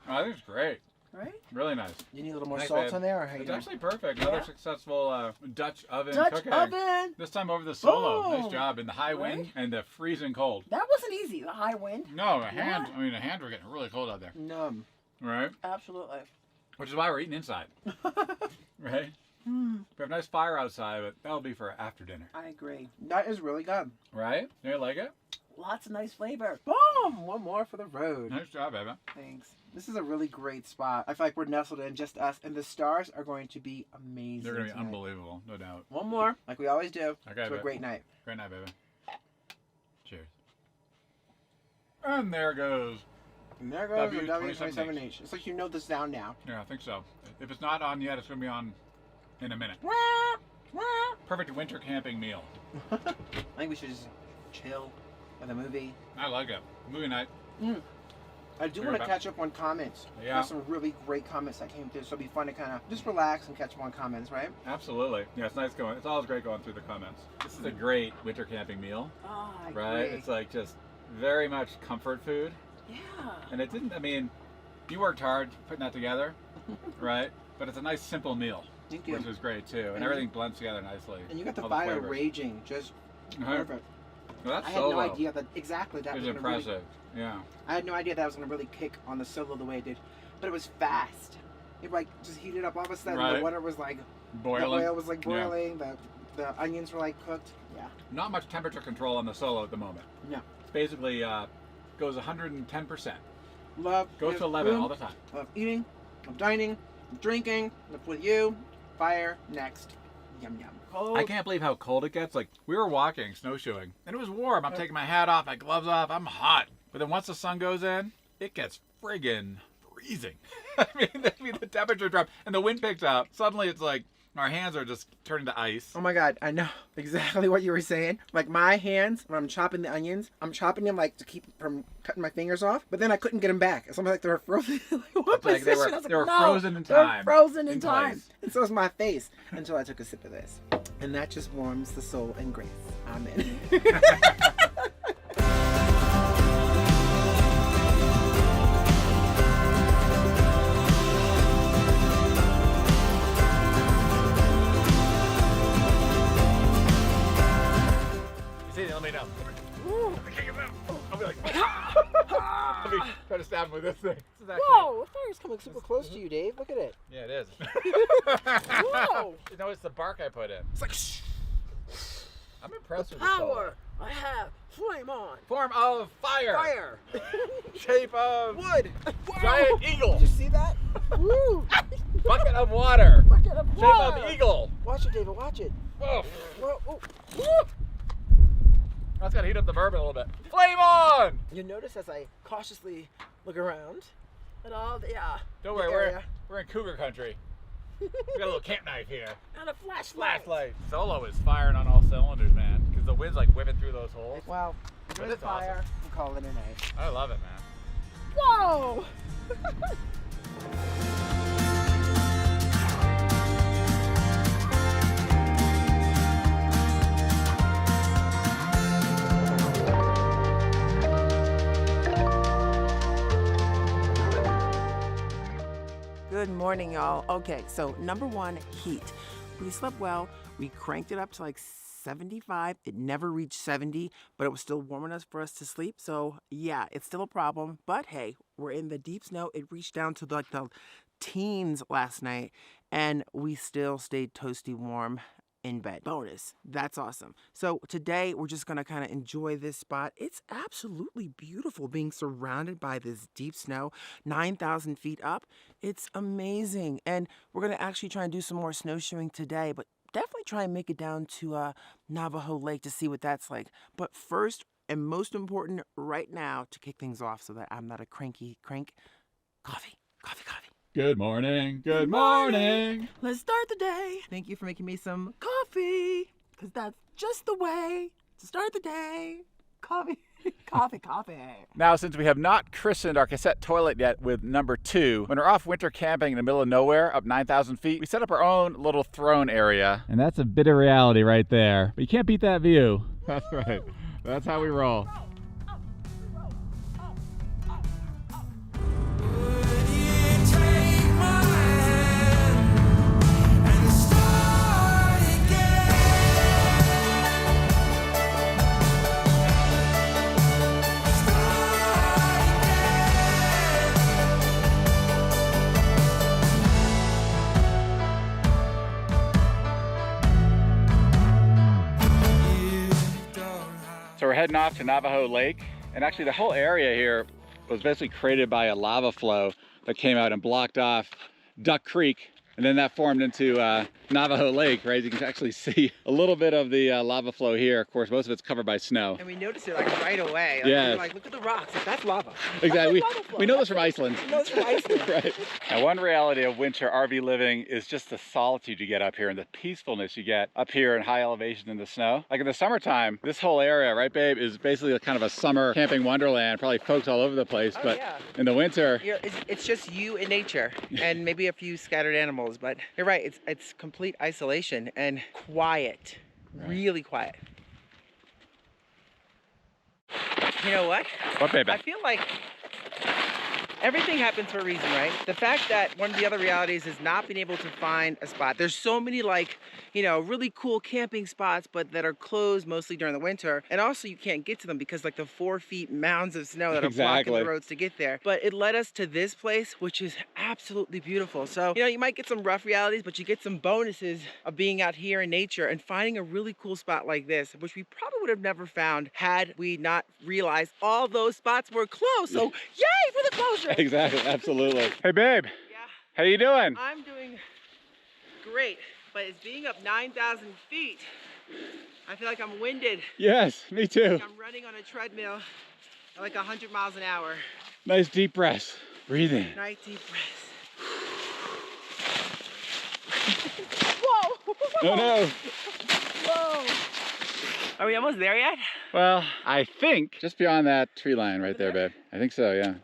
Oh, I think it's great. Right? Really nice. You need a little more Nice, salt babe. on there, or how you It's doing? actually perfect. Another Yeah. successful Dutch oven Dutch cooking. oven. This time over the solo. Boom. Nice job in the high wind Right? and the freezing cold. That wasn't easy. The high wind. No, the hands. I mean, the hands were getting really cold out there. Numb. Right? Absolutely. Which is why we're eating inside. Right? We have a nice fire outside, but that'll be for after dinner. I agree. That is really good. Right? You like it? Lots of nice flavor. Boom! One more for the road. Nice job, baby. Thanks. This is a really great spot. I feel like we're nestled in just us, and the stars are going to be amazing. They're going to be tonight. unbelievable, no doubt. One more, like we always do, Okay, to a babe. great night. Great night, baby. Cheers. And there goes. And there goes the W27H. W27H. It's like you know this down now. Yeah, I think so. If it's not on yet, it's going to be on in a minute. Perfect winter camping meal. I think we should just chill with a movie. I like it. Movie night. I do Hear want to about- catch up on comments. Yeah. There's some really great comments that came through, so it'll be fun to kind of just relax and catch up on comments, right? Absolutely. Yeah, it's nice going. It's always great going through the comments. This is a great winter camping meal, Oh, I right? agree. It's like just very much comfort food. Yeah. And it didn't, I mean, you worked hard putting that together, right? But it's a nice simple meal, Thank you. which is great too. And And everything blends together nicely. And you got the all fire flavors. raging, just Uh-huh. perfect. Well, that's I had solo. no idea that exactly that It was was gonna impressive. Yeah. I had no idea that was gonna really kick on the solo the way it did, but it was fast. It like just heated up all of a sudden. Right. The water was like Boiling. The oil was like Yeah. boiling. The onions were like cooked. Yeah. Not much temperature control on the solo at the moment. No. It's basically goes 110%. Love. Goes to 11 all the time. Love eating. Love dining. Love drinking. Love with you. Fire next. Yum yum. Cold. I can't believe how cold it gets. Like, we were walking, snowshoeing, and it was warm. I'm taking my hat off, my gloves off. I'm hot. But then once the sun goes in, it gets friggin' freezing. I mean, the temperature drops and the wind picks up. Suddenly, it's like our hands are just turning to ice. Oh my god, I know exactly what you were saying. Like my hands, when I'm chopping the onions, I'm chopping them like to keep from cutting my fingers off, but then I couldn't get them back. It's almost like they were frozen. Like, what It's like they position? were- I was like, they were no, frozen in they're time. frozen in In time. place. And so is my face until I took a sip of this. And that just warms the soul and grace. Amen. See, let me know. I'll be like, let me try to stab him with this thing. This is actually, Whoa, the fire's coming super close to you, Dave. Look at it. Yeah, it is. Whoa. You know, it's the bark I put in. It's like I'm impressed with Power I have. Flame on. Form of fire. fire. Shape of Wood. giant eagle. Did you see that? Woo. Bucket of water. Bucket of Shape water. of eagle. Watch it, David. Watch it. Oh, Whoa, oh. that's gotta heat up the bourbon a little bit. Flame on! You'll notice as I cautiously look around. And all the, Don't worry, area. we're in cougar country. We got a little camp knife here. and a flashlight. Flashlight. Solo is firing on all cylinders, man. Because the wind's like whipping through those holes. Well, But there's it's fire. I'm calling it a night. I love it, man. Whoa. Good morning, y'all. Okay, so number one, heat. We slept well. We cranked it up to like 75. It never reached 70, but it was still warm enough for us to sleep. So yeah, it's still a problem. But hey, we're in the deep snow. It reached down to like the teens last night, and we still stayed toasty warm in bed. Bonus. That's awesome. So today we're just going to kind of enjoy this spot. It's absolutely beautiful being surrounded by this deep snow, 9,000 feet up. It's amazing. And we're going to actually try and do some more snowshoeing today, but definitely try and make it down to Navajo Lake to see what that's like. But first and most important right now to kick things off so that I'm not a cranky crank, coffee. Good morning. Good morning. Let's start the day. Thank you for making me some coffee, because that's just the way to start the day. Coffee. Coffee. Now, since we have not christened our cassette toilet yet with number 2, when we're off winter camping in the middle of nowhere up 9,000 feet, we set up our own little throne area. And that's a bit of reality right there. But you can't beat that view. That's right. That's how we roll. So we're heading off to Navajo Lake, and actually the whole area here was basically created by a lava flow that came out and blocked off Duck Creek, and then that formed into Navajo Lake, right? You can actually see a little bit of the lava flow here. Of course, most of it's covered by snow. And we noticed it like right away. Like, yeah. we were like, look at the rocks. That's lava. Exactly. We know this from Iceland. We know this from Iceland. Right. Now, one reality of winter RV living is just the solitude you get up here and the peacefulness you get up here in high elevation in the snow. Like in the summertime, this whole area, right, babe, is basically a kind of a summer camping wonderland. Probably folks all over the place. Oh, but yeah. in the winter, it's just you and nature, and maybe a few scattered animals. But you're right. It's complete isolation and quiet, really quiet. You know what? What, baby? I feel like everything happens for a reason, right? The fact that one of the other realities is not being able to find a spot. There's so many, like, you know, really cool camping spots, but that are closed mostly during the winter. And also you can't get to them because like the 4 feet mounds of snow that are blocking the roads to get there. But it led us to this place, which is absolutely beautiful. So, you know, you might get some rough realities, but you get some bonuses of being out here in nature and finding a really cool spot like this, which we probably would have never found had we not realized all those spots were closed. So yay for the closure. Exactly, absolutely. Hey, babe. Yeah. How you doing? I'm doing great, but it's being up 9,000 feet. I feel like I'm winded. Yes, me too. Like I'm running on a treadmill at like 100 miles an hour. Nice deep breaths. Breathing. Nice deep breaths. Whoa! Oh no! Whoa! Are we almost there yet? Well, I think just beyond that tree line right there, babe. I think so, yeah.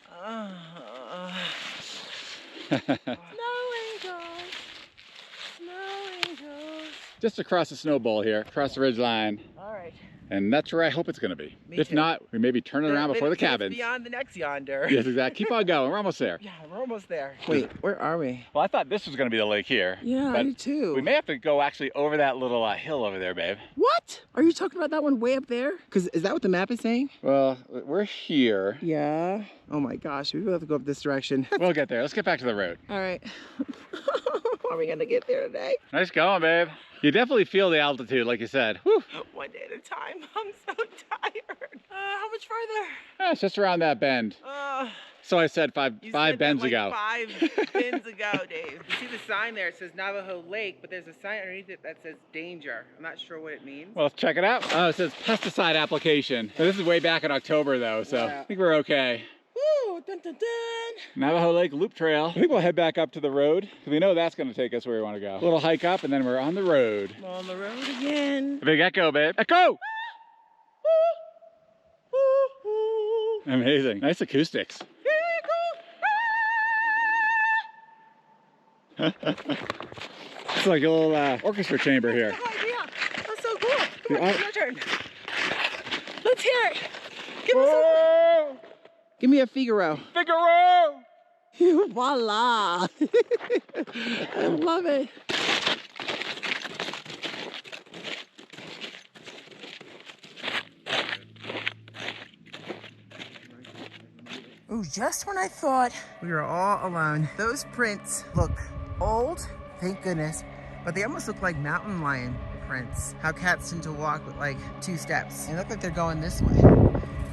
Just across the snow bowl here, across the ridge line. All right. And that's where I hope it's going to be. Me if too. not, we may be turning around before the cabins. Beyond the next yonder. Yes, exactly. Keep on going. We're almost there. Yeah, we're almost there. Wait, where are we? Well, I thought this was going to be the lake here. Yeah, I do too. We may have to go actually over that little hill over there, babe. What? Are you talking about that one way up there? Because is that what the map is saying? Well, we're here. Yeah. Oh my gosh, we will have to go up this direction. We'll get there. Let's get back to the road. All right. Are we gonna get there today? Nice going, babe. You definitely feel the altitude, like you said. Whew. One day at a time. I'm so tired. How much farther? It's just around that bend. So I said five bends ago. 5 bends ago, Dave. You see the sign there? It says Navajo Lake, but there's a sign underneath it that says danger. I'm not sure what it means. Well, let's check it out. Oh, it says pesticide application. Now, this is way back in October, though, so I think we're okay. Woo! Dun, dun, dun. Navajo Lake Loop Trail. I think we'll head back up to the road because we know that's going to take us where we want to go. A little hike up, and then we're on the road. We're on the road again. A big echo, babe. Echo! Amazing. Nice acoustics. It's like a little orchestra chamber here. Yeah, that's so cool. Come on, Yeah. it's your turn. Let's hear it. Give me a Figaro. Figaro! Voila. I love it. Ooh, just when I thought We were all alone. Those prints look old, thank goodness, but they almost look like mountain lion prints. How cats tend to walk with like 2 steps. They look like they're going this way,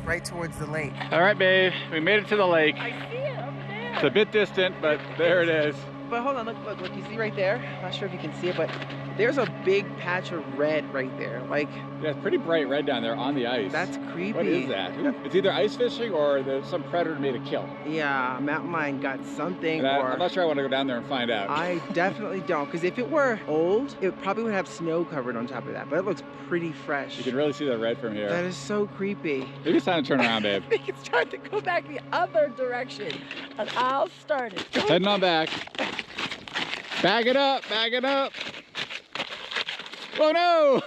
right towards the lake. All right, babe. We made it to the lake. I see it over there. It's a bit distant, but there it is. But hold on, look, you see right there? I'm not sure if you can see it, but there's a big patch of red right there. Like, yeah, it's pretty bright red down there on the ice. That's creepy. What is that? It's either ice fishing or there's some predator made a kill. Yeah, mountain lion got something. I'm not sure I want to go down there and find out. I definitely don't, because if it were old, it probably would have snow covered on top of that, but it looks pretty fresh. You can really see the red from here. That is so creepy. Maybe it's time to turn around, babe. I think it's time to go back the other direction, and I'll start it. Heading on back. Back it up, back it up. Oh no!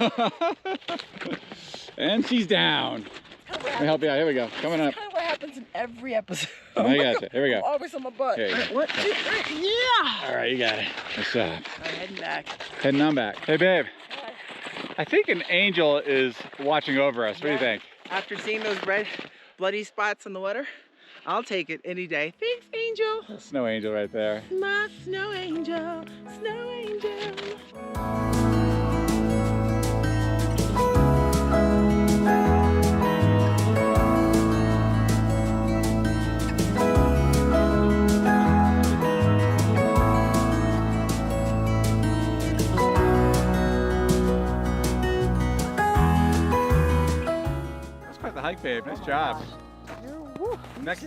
And she's down. Let me help you out. Here we go. Coming up. That's kind of what happens in every episode. I got you. Here we go. I'm always on my butt. Okay. All right, 1, 2, 3. Yeah! All right, you got it. Nice job. I'm heading back. Heading on back. Hey, babe. I think an angel is watching over us. What do you think? After seeing those red, bloody spots on the water, I'll take it any day. Thanks, Angel. A snow angel right there. My snow angel, snow angel. That's quite the hike, babe. Nice job. Next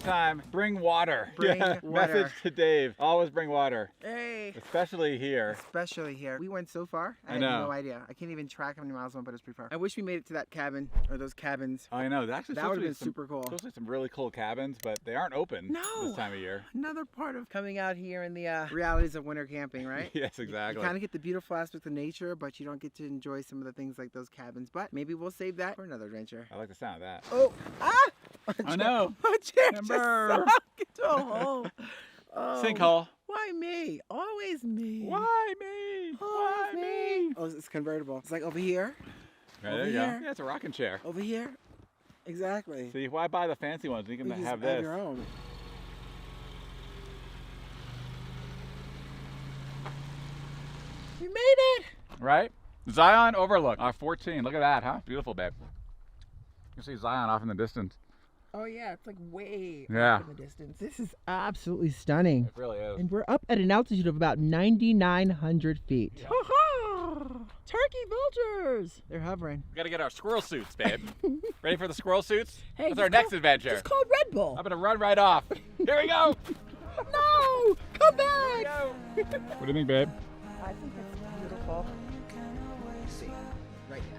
time, bring water. Bring water. Message to Dave. Always bring water. Hey. Especially here. Especially here. We went so far. I know. have no idea. I can't even track how many miles we went, but it's pretty far. I wish we made it to that cabin or those cabins. I know. That would have been super cool. Supposed to be some really cool cabins, but they aren't open this time of year. Another part of coming out here in the realities of winter camping, right? Yes, exactly. You kind of get the beautiful aspects of nature, but you don't get to enjoy some of the things like those cabins. But maybe we'll save that for another adventure. I like the sound of that. Oh, I know. My chair Timber. just sunk into a hole. Oh, Sinkhole. Why me? Always me. Why me? Why me? Oh, it's convertible. It's like over here. Right, there you go. Yeah, it's a rocking chair. Over here. Exactly. See, why buy the fancy ones? You can You have just this. your own. We made it. Right? Zion Overlook. 14. Look at that, huh? Beautiful, babe. You can see Zion off in the distance. Oh yeah, it's like way Yeah. up in the distance. This is absolutely stunning. It really is. And we're up at an altitude of about 9,900 feet. Yeah. Turkey vultures! They're hovering. We gotta get our squirrel suits, babe. Ready for the squirrel suits? Hey, That's our next adventure. It's called Red Bull. I'm gonna run right off. Here we go. No! Come back! What do you think, babe? I think it's beautiful. Let's see. Right now.